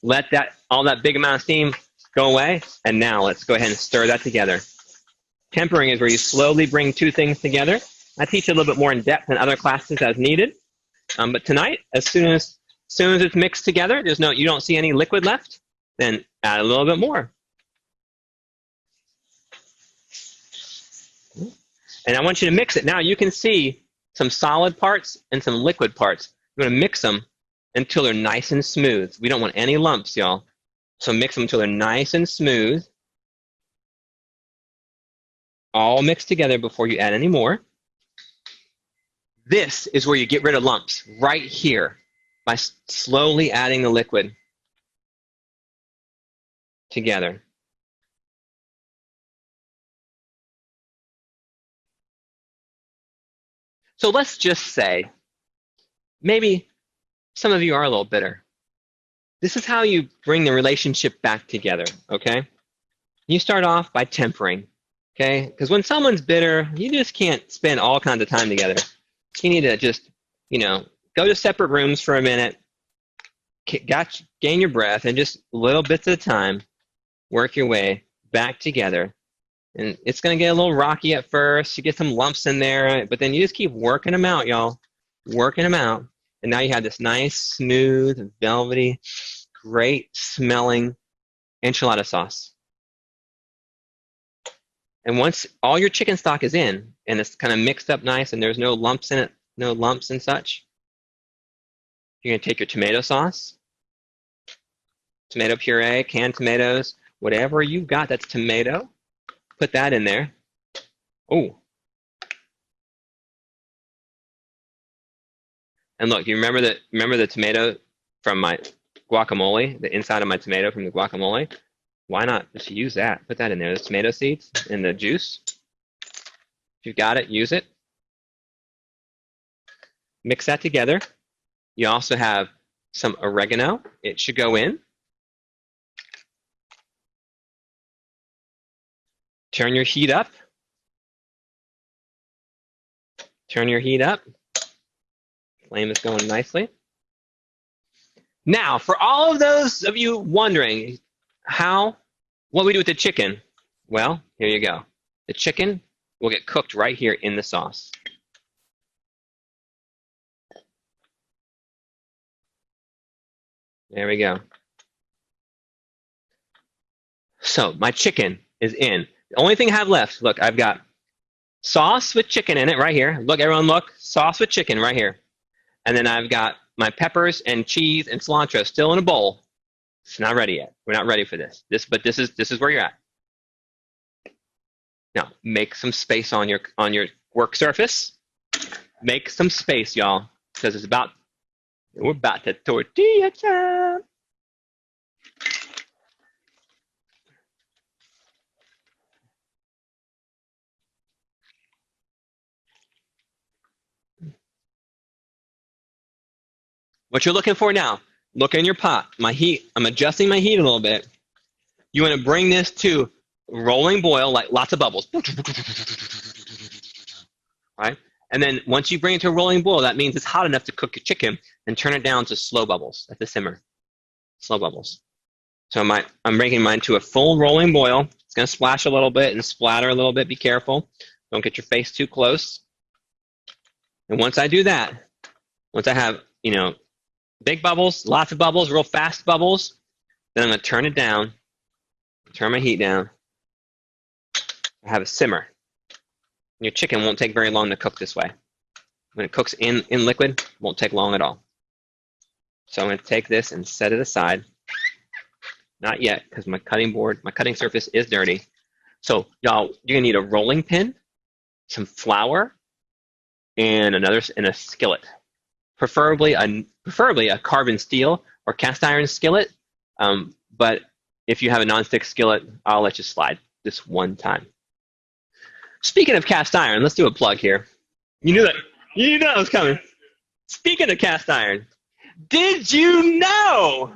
Let all that big amount of steam go away. And now let's go ahead and stir that together. Tempering is where you slowly bring two things together. I teach a little bit more in depth in other classes as needed. But tonight, as soon as it's mixed together, you don't see any liquid left, then add a little bit more. And I want you to mix it. Now you can see some solid parts and some liquid parts. You're going to mix them until they're nice and smooth. We don't want any lumps, y'all. So mix them until they're nice and smooth. All mixed together before you add any more. This is where you get rid of lumps, right here, by slowly adding the liquid together. So let's just say, maybe some of you are a little bitter. This is how you bring the relationship back together, okay? You start off by tempering, okay? Because when someone's bitter, you just can't spend all kinds of time together. You need to just, go to separate rooms for a minute, gain your breath, and just little bits at a time, work your way back together. And it's going to get a little rocky at first. You get some lumps in there, but then you just keep working them out, y'all. Working them out. And now you have this nice, smooth, velvety, great smelling enchilada sauce. And once all your chicken stock is in and it's kind of mixed up nice and there's no lumps in it, no lumps and such, you're going to take your tomato sauce, tomato puree, canned tomatoes, whatever you've got that's tomato, put that in there. Oh. And look, you remember the tomato from my guacamole, the inside of my tomato from the guacamole? Why not just use that? Put that in there, the tomato seeds and the juice. If you've got it, use it. Mix that together. You also have some oregano. It should go in. Turn your heat up. Turn your heat up. Flame is going nicely. Now, for all of those of you wondering what we do with the chicken, well, here you go. The chicken will get cooked right here in the sauce. There we go. So my chicken is in. The only thing I have left, look, I've got sauce with chicken in it right here. Look, everyone, look, sauce with chicken right here. And then I've got my peppers and cheese and cilantro still in a bowl. It's not ready yet. We're not ready for this. But this is where you're at. Now, make some space on your work surface. Make some space, y'all, because we're about to tortilla time. What you're looking for now, look in your pot. My heat, I'm adjusting my heat a little bit. You want to bring this to rolling boil, like lots of bubbles. Right? And then once you bring it to a rolling boil, that means it's hot enough to cook your chicken, and turn it down to slow bubbles at the simmer. Slow bubbles. So I'm bringing mine to a full rolling boil. It's going to splash a little bit and splatter a little bit. Be careful. Don't get your face too close. And once I do that, once I have, big bubbles, lots of bubbles, real fast bubbles, then I'm going to turn it down, turn my heat down. I have a simmer. Your chicken won't take very long to cook this way. When it cooks in liquid, it won't take long at all. So I'm going to take this and set it aside. Not yet, because my cutting surface is dirty. So y'all, you're going to need a rolling pin, some flour, and a skillet. Preferably a carbon steel or cast iron skillet. But if you have a nonstick skillet, I'll let you slide this one time. Speaking of cast iron, let's do a plug here. You knew that. You knew that was coming. Speaking of cast iron, did you know?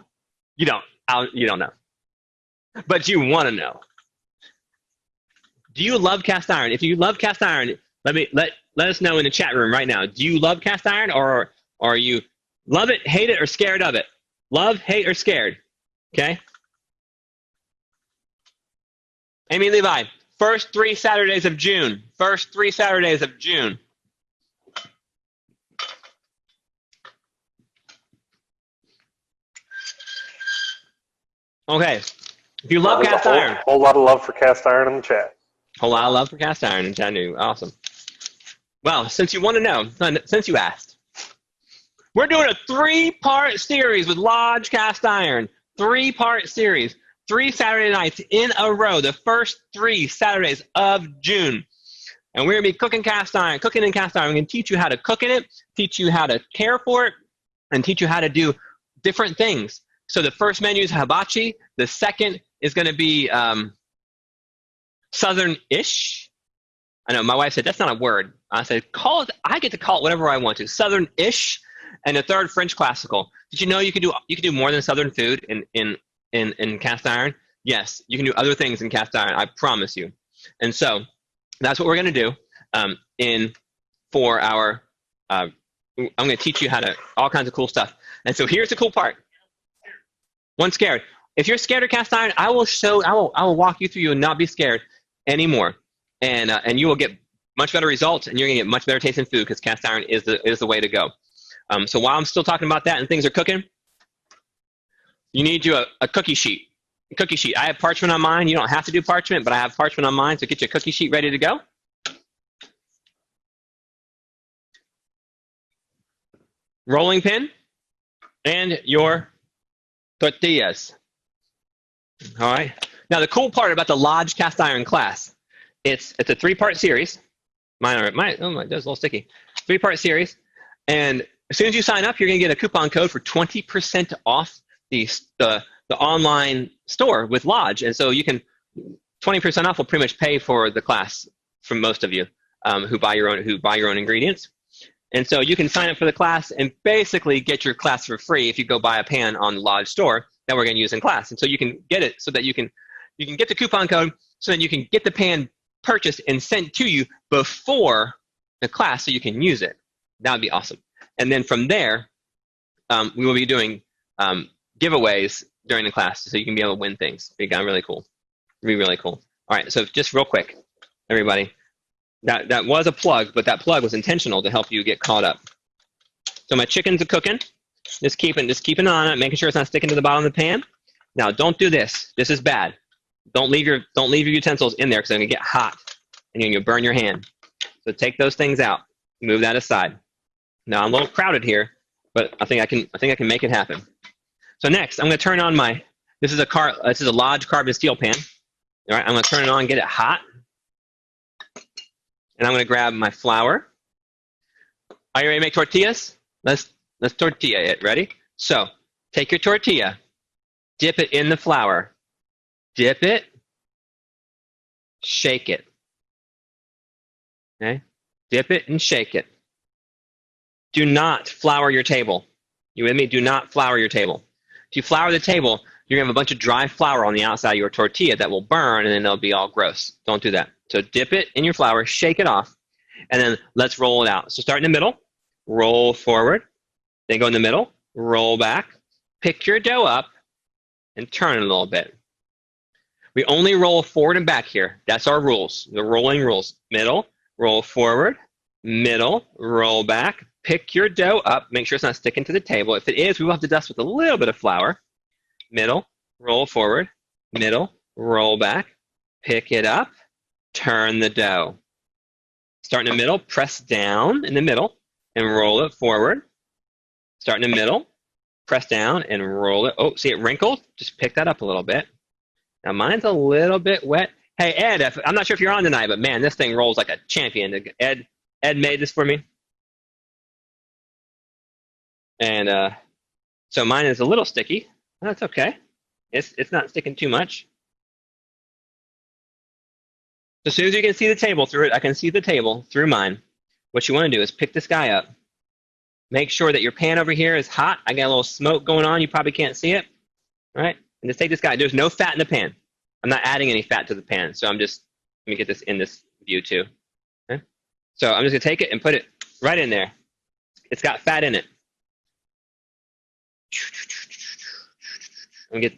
You don't. You don't know. But you want to know. Do you love cast iron? If you love cast iron, let us know in the chat room right now. Do you love cast iron, or you love it, hate it, or scared of it? Love, hate, or scared? Okay. Amy Levi. First 3 Saturdays of June. First 3 Saturdays of June. Okay. If you love cast iron. Whole lot of love for cast iron in the chat. Whole lot of love for cast iron in chat. Awesome. Well, since you want to know, since you asked, we're doing a 3-part series with Lodge Cast Iron. 3-part series. 3 Saturday nights in a row, the first 3 Saturdays of June. And we're going to be cooking in cast iron. We're going to teach you how to cook in it, teach you how to care for it, and teach you how to do different things. So the first menu is hibachi. The second is going to be Southern-ish. I know, my wife said, that's not a word. I said, I get to call it whatever I want to. Southern-ish. And the third, French classical. Did you know you can do more than Southern food in cast iron? Yes, you can do other things in cast iron, I promise you. And so that's what we're going to do for our I'm going to teach you how to all kinds of cool stuff. And so here's the cool part. One scared. if you're scared of cast iron, I will walk you through and not be scared anymore, and you will get much better results, and you're gonna get much better tasting food because cast iron is the way to go. So while I'm still talking about that and things are cooking, you need you a cookie sheet. Cookie sheet. I have parchment on mine. You don't have to do parchment, but I have parchment on mine, so get your cookie sheet ready to go. Rolling pin and your tortillas. All right. Now the cool part about the Lodge cast iron class, it's a 3-part series. That's a little sticky. 3-part series, and as soon as you sign up, you're gonna get a coupon code for 20% off the online store with Lodge, and so you can 20% off will pretty much pay for the class for most of you who buy your own ingredients. And so you can sign up for the class and basically get your class for free if you go buy a pan on the Lodge store that we're going to use in class. And so you can get it so that you can get the coupon code so that you can get the pan purchased and sent to you before the class so you can use it. That would be awesome. And then from there, we will be doing giveaways during the class so you can be able to win things. It'd be really cool. It'd be really cool. All right, so just real quick, everybody. That was a plug, but that plug was intentional to help you get caught up. So my chickens are cooking. Just keeping on it, making sure it's not sticking to the bottom of the pan. Now don't do this. This is bad. Don't leave your utensils in there because they're gonna get hot and you're gonna burn your hand. So take those things out. Move that aside. Now I'm a little crowded here, but I think I can make it happen. So next, I'm gonna turn on this is a Lodge carbon steel pan. All right, I'm gonna turn it on, get it hot. And I'm going to grab my flour. Are you ready to make tortillas? Let's tortilla it. Ready? So take your tortilla, dip it in the flour, dip it, shake it. Okay? Dip it and shake it. Do not flour your table. You with me? Do not flour your table. If you flour the table, you're going to have a bunch of dry flour on the outside of your tortilla that will burn, and then they'll be all gross. Don't do that. So dip it in your flour, shake it off, and then let's roll it out. So start in the middle, roll forward, then go in the middle, roll back, pick your dough up, and turn it a little bit. We only roll forward and back here. That's our rules, the rolling rules. Middle, roll forward, middle, roll back, pick your dough up, make sure it's not sticking to the table. If it is, we will have to dust with a little bit of flour. Middle, roll forward, middle, roll back, pick it up, turn the dough. Start in the middle, press down in the middle, and roll it forward. Start in the middle, press down, and roll it. Oh, see it wrinkled? Just pick that up a little bit. Now mine's a little bit wet. Hey, Ed, I'm not sure if you're on tonight, but man, this thing rolls like a champion. Ed made this for me. And so mine is a little sticky. That's okay. It's not sticking too much. As soon as you can see the table through it, I can see the table through mine. What you want to do is pick this guy up. Make sure that your pan over here is hot. I got a little smoke going on. You probably can't see it. All right? And just take this guy. There's no fat in the pan. I'm not adding any fat to the pan. So let me get this in this view too. Okay? So I'm just going to take it and put it right in there. It's got fat in it.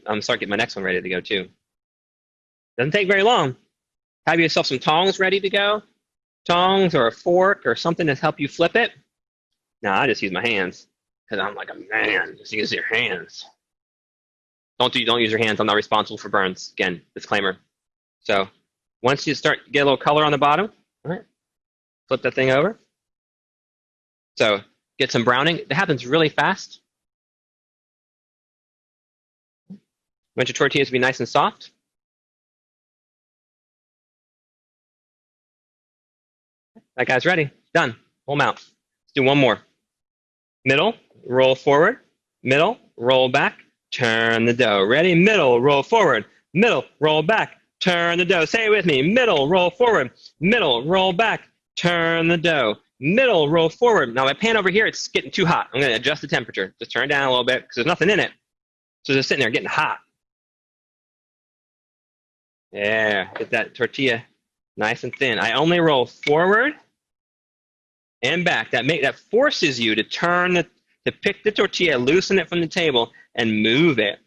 I'm start getting my next one ready to go too. Doesn't take very long. Have yourself some tongs ready to go. Tongs or a fork or something to help you flip it. No, I just use my hands because I'm like a man. Just use your hands. Don't use your hands. I'm not responsible for burns. Again, disclaimer. So once you start get a little color on the bottom, all right, flip that thing over. So get some browning. It happens really fast. Want your tortillas to be nice and soft. That guy's ready. Done. Pull him out. Let's do one more. Middle, roll forward. Middle, roll back. Turn the dough. Ready? Middle, roll forward. Middle, roll back. Turn the dough. Say it with me. Middle, roll forward. Middle, roll back. Turn the dough. Middle, roll forward. Now my pan over here, it's getting too hot. I'm going to adjust the temperature. Just turn it down a little bit because there's nothing in it. So it's just sitting there getting hot. Yeah, get that tortilla nice and thin. I only roll forward and back. That forces you to to pick the tortilla, loosen it from the table, and move it.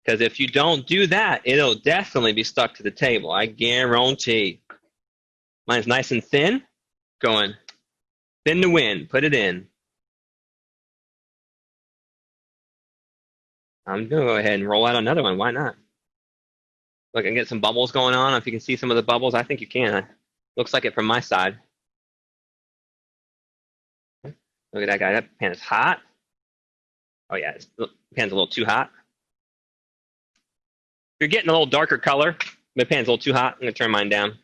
Because if you don't do that, it'll definitely be stuck to the table. I guarantee. Mine's nice and thin. Going thin to win. Put it in. I'm going to go ahead and roll out another one. Why not? Look, I can get some bubbles going on. If you can see some of the bubbles, I think you can. Looks like it from my side. Look at that guy. That pan is hot. Oh, yeah. The pan's a little too hot. If you're getting a little darker color, the pan's a little too hot. I'm going to turn mine down.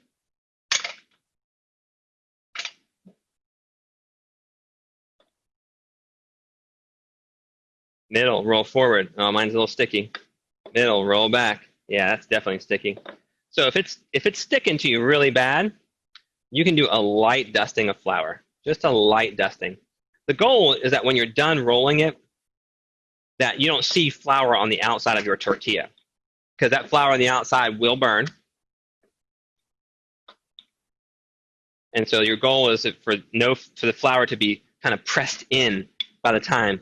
Middle, roll forward. Oh, mine's a little sticky. Middle, roll back. Yeah, that's definitely sticky. So if it's sticking to you really bad, you can do a light dusting of flour. Just a light dusting. The goal is that when you're done rolling it, that you don't see flour on the outside of your tortilla, because that flour on the outside will burn. And so your goal is for the flour to be kind of pressed in by the time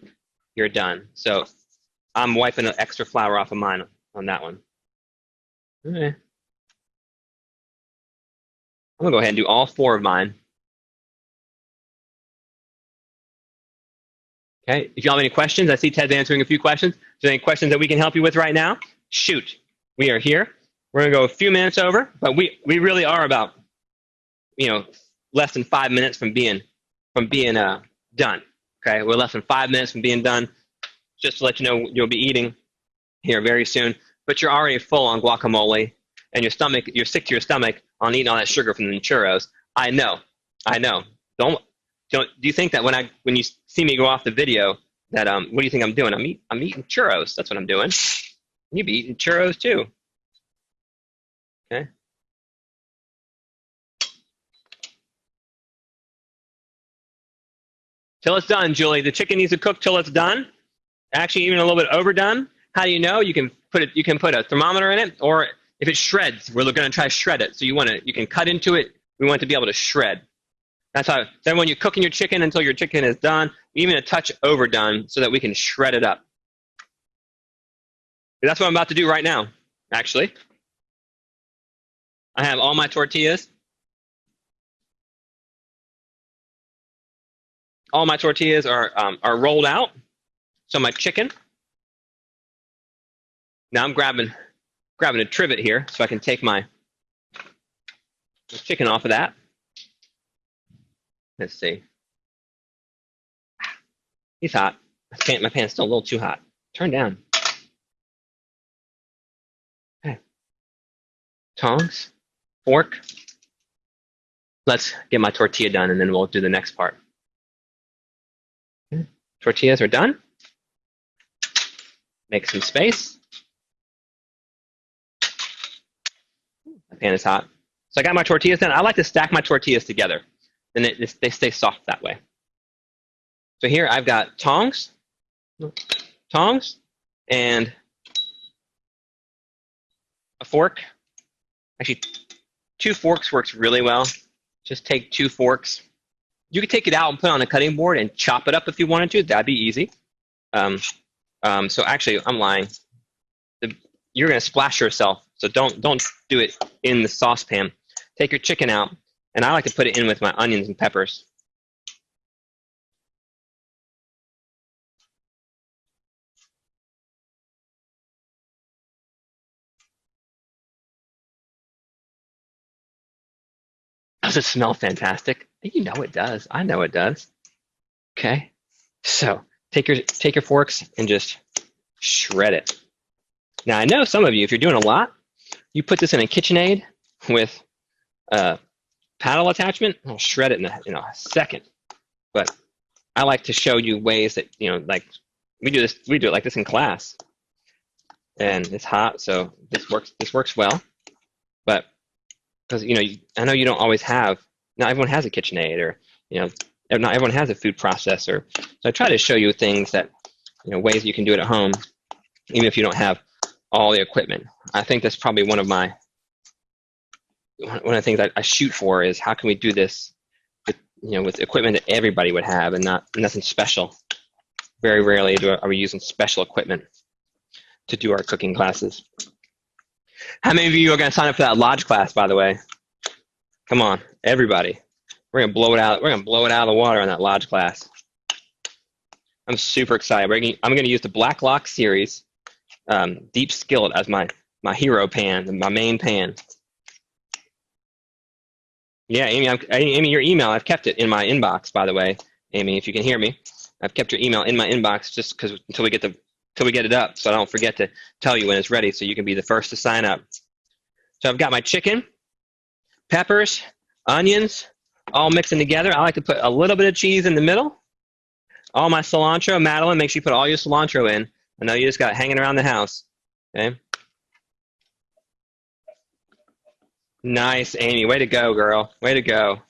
you're done. So I'm wiping the extra flour off of mine on that one. Okay. I'm gonna go ahead and do all 4 of mine. Okay, if you have any questions, I see Ted's answering a few questions. If there's any questions that we can help you with right now, shoot. We are here. We're gonna go a few minutes over, but we really are about, less than 5 minutes from being done. Okay, we're less than 5 minutes from being done. Just to let you know, you'll be eating here very soon, but you're already full on guacamole, and you're sick to your stomach on eating all that sugar from the churros. I know. Do you think that when you see me go off the video that what do you think I'm doing? I'm eating churros. That's what I'm doing. You be eating churros too. Okay. Till it's done, Julie. The chicken needs to cook till it's done. Actually, even a little bit overdone. How do you know? You can put a thermometer in it, or if it shreds, we're going to try to shred it. So you can cut into it. We want it to be able to shred. That's how. Then when you're cooking your chicken until your chicken is done, even a touch overdone, so that we can shred it up. That's what I'm about to do right now. Actually, I have all my tortillas. All my tortillas are rolled out. So my chicken. Now I'm grabbing a trivet here so I can take my chicken off of that. Let's see. He's hot. My pan's still a little too hot. Turn down. Okay. Tongs, fork. Let's get my tortilla done, and then we'll do the next part. Okay. Tortillas are done. Make some space. My pan is hot. So I got my tortillas done. I like to stack my tortillas together, and they stay soft that way. So here I've got tongs, and a fork. Actually, 2 forks works really well. Just take 2 forks. You could take it out and put it on a cutting board and chop it up if you wanted to. That'd be easy. So actually, I'm lying. You're going to splash yourself, so don't do it in the saucepan. Take your chicken out, and I like to put it in with my onions and peppers. Does it smell fantastic? You know it does. I know it does. Okay, so take your forks and just shred it. Now I know some of you, if you're doing a lot, you put this in a KitchenAid with a paddle attachment. I'll shred it in a second. But I like to show you ways that like we do it like this in class, and it's hot, so this works well. But because I know you don't always have. Not everyone has a KitchenAid, or not everyone has a food processor. So I try to show you things that ways you can do it at home, even if you don't have all the equipment. I think that's probably one of the things I shoot for is how can we do this with equipment that everybody would have and nothing special. Very rarely are we using special equipment. to do our cooking classes. How many of you are going to sign up for that lodge class, by the way? Come on, everybody. We're going to blow it out. We're going to blow it out of the water on that lodge class. I'm super excited. I'm going to use the Black Lock series deep skillet as my hero pan, my main pan. Yeah, Amy, Amy, your email, I've kept it in my inbox, by the way. Amy, if you can hear me, I've kept your email in my inbox just because until we get it up, so I don't forget to tell you when it's ready, so you can be the first to sign up. So I've got my chicken, peppers, onions, all mixing together. I like to put a little bit of cheese in the middle. All my cilantro. Madeline, make sure you put all your cilantro in. I know you just got it hanging around the house. Okay. Nice, Amy. Way to go, girl. Way to go.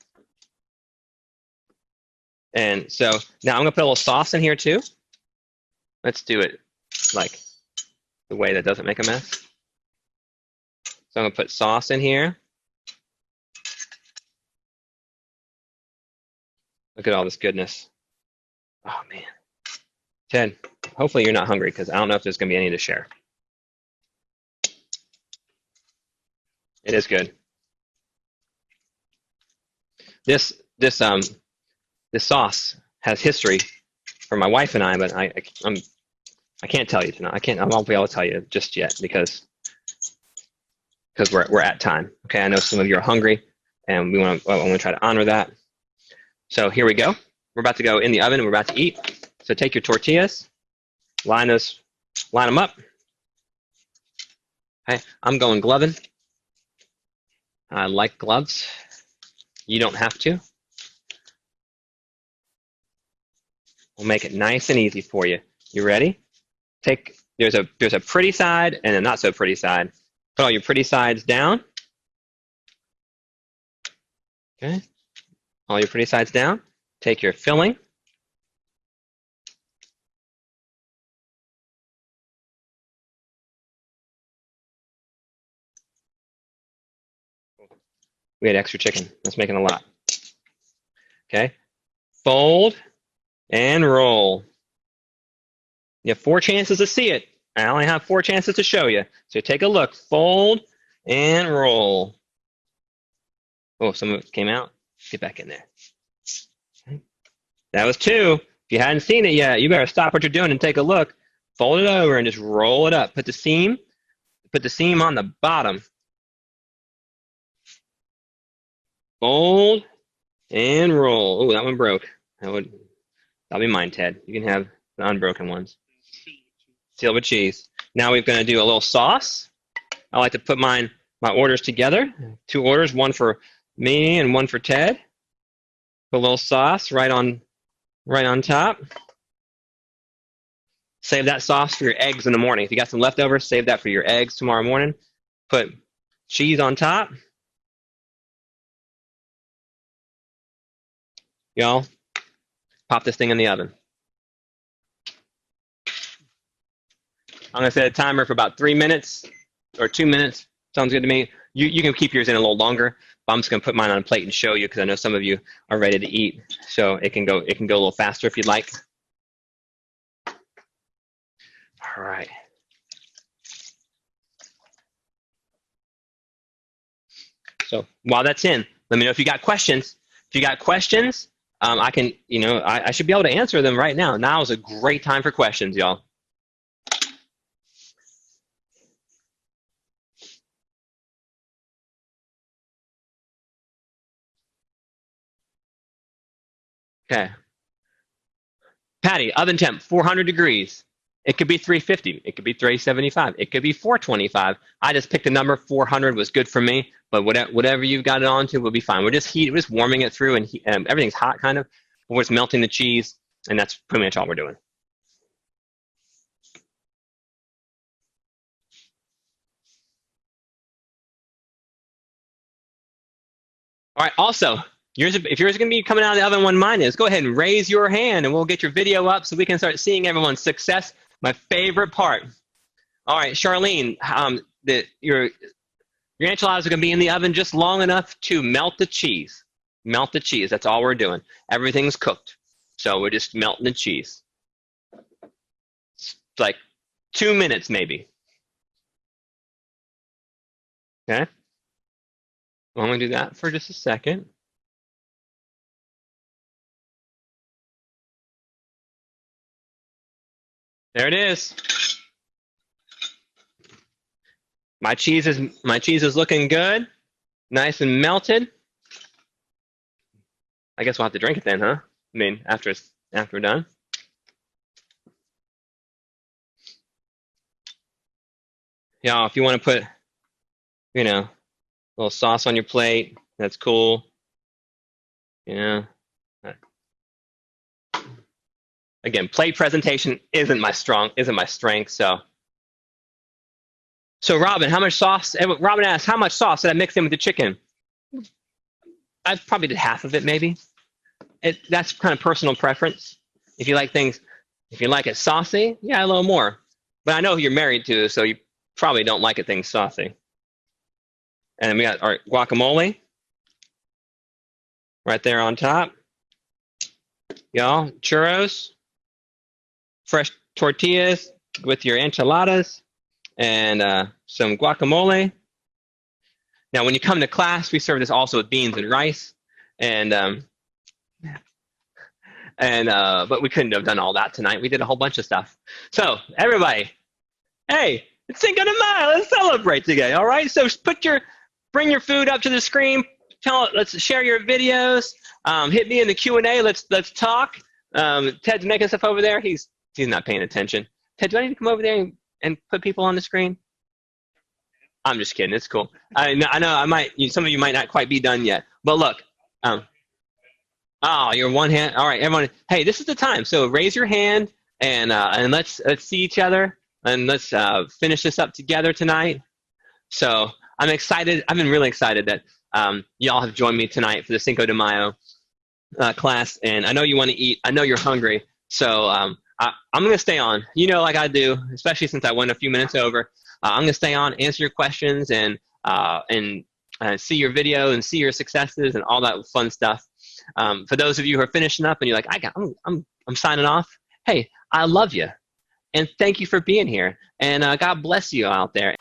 And so now I'm going to put a little sauce in here too. Let's do it like the way that doesn't make a mess. So I'm going to put sauce in here. Look at all this goodness. Oh, man. Ted, hopefully you're not hungry because I don't know if there's going to be any to share. It is good. This sauce has history for my wife and I, but I can't tell you tonight. I won't be able to tell you just yet because we're at time. Okay, I know some of you are hungry, and I want to try to honor that. So here we go. We're about to go in the oven, and we're about to eat. So take your tortillas, line them up. Okay, I'm going gloving. I like gloves. You don't have to. We'll make it nice and easy for you. You ready? There's a pretty side and a not so pretty side. Put all your pretty sides down. Okay. All your pretty sides down. Take your filling. We had extra chicken. That's making a lot. Okay. Fold and roll. You have 4 chances to see it. I only have 4 chances to show you. So take a look. Fold and roll. Oh, some of it came out. Get back in there. Okay. That was 2. If you hadn't seen it yet, you better stop what you're doing and take a look. Fold it over and just roll it up. Put the seam on the bottom. Fold and roll. Oh, that one broke. That'll be mine, Ted. You can have the unbroken ones. Sealed with cheese. Now we're going to do a little sauce. I like to put my orders together. 2 orders, one for me and one for Ted. Put a little sauce right on top. Save that sauce for your eggs in the morning. If you got some leftovers, save that for your eggs tomorrow morning. Put cheese on top. Y'all, pop this thing in the oven. I'm going to set a timer for about 3 minutes or 2 minutes. Sounds good to me. You can keep yours in a little longer, but I'm just going to put mine on a plate and show you because I know some of you are ready to eat. So it can go a little faster if you'd like. All right. So while that's in, let me know if you got questions. If you got questions, I can, I should be able to answer them right now. Now is a great time for questions, y'all. Okay. Patty, oven temp, 400 degrees. It could be 350. It could be 375. It could be 425. I just picked a number. 400 was good for me, but whatever you've got it on to will be fine. We're just warming it through, and everything's hot kind of. We're just melting the cheese, and that's pretty much all we're doing. All right, also, if yours is going to be coming out of the oven when mine is, go ahead and raise your hand, and we'll get your video up so we can start seeing everyone's success. My favorite part. All right, Charlene, your enchiladas are going to be in the oven just long enough to melt the cheese. Melt the cheese. That's all we're doing. Everything's cooked. So we're just melting the cheese. It's like 2 minutes maybe. Okay? Well, I'm going to do that for just a second. There it is. My cheese is looking good. Nice and melted. I guess we'll have to drink it then, huh? I mean, after we're done. Yeah, if you want to put, a little sauce on your plate, that's cool. Yeah. Again, plate presentation isn't my strength, so. So Robin, how much sauce? Robin asked, how much sauce did I mix in with the chicken? I probably did half of it, maybe. That's kind of personal preference. If you like it saucy, yeah, a little more. But I know who you're married to, so you probably don't like it things saucy. And then we got our guacamole right there on top. Y'all, churros, fresh tortillas with your enchiladas, and some guacamole. Now, when you come to class, we serve this also with beans and rice, but we couldn't have done all that tonight. We did a whole bunch of stuff. So everybody, hey, it's Cinco de Mayo. Let's celebrate today. All right. So bring your food up to the screen. Let's share your videos. Hit me in the Q&A. Let's talk. Ted's making stuff over there. He's not paying attention. Ted, do I need to come over there and put people on the screen? I'm just kidding. It's cool. I know. Some of you might not quite be done yet. But look. You're one hand. All right, everyone. Hey, this is the time. So raise your hand and let's see each other and let's finish this up together tonight. So I'm excited. I've been really excited that y'all have joined me tonight for the Cinco de Mayo class. And I know you want to eat. I know you're hungry. So I'm going to stay on. Like I do, especially since I went a few minutes over. I'm going to stay on, answer your questions, and see your video and see your successes and all that fun stuff. For those of you who are finishing up and you're like, I'm signing off. Hey, I love you, and thank you for being here. And God bless you out there.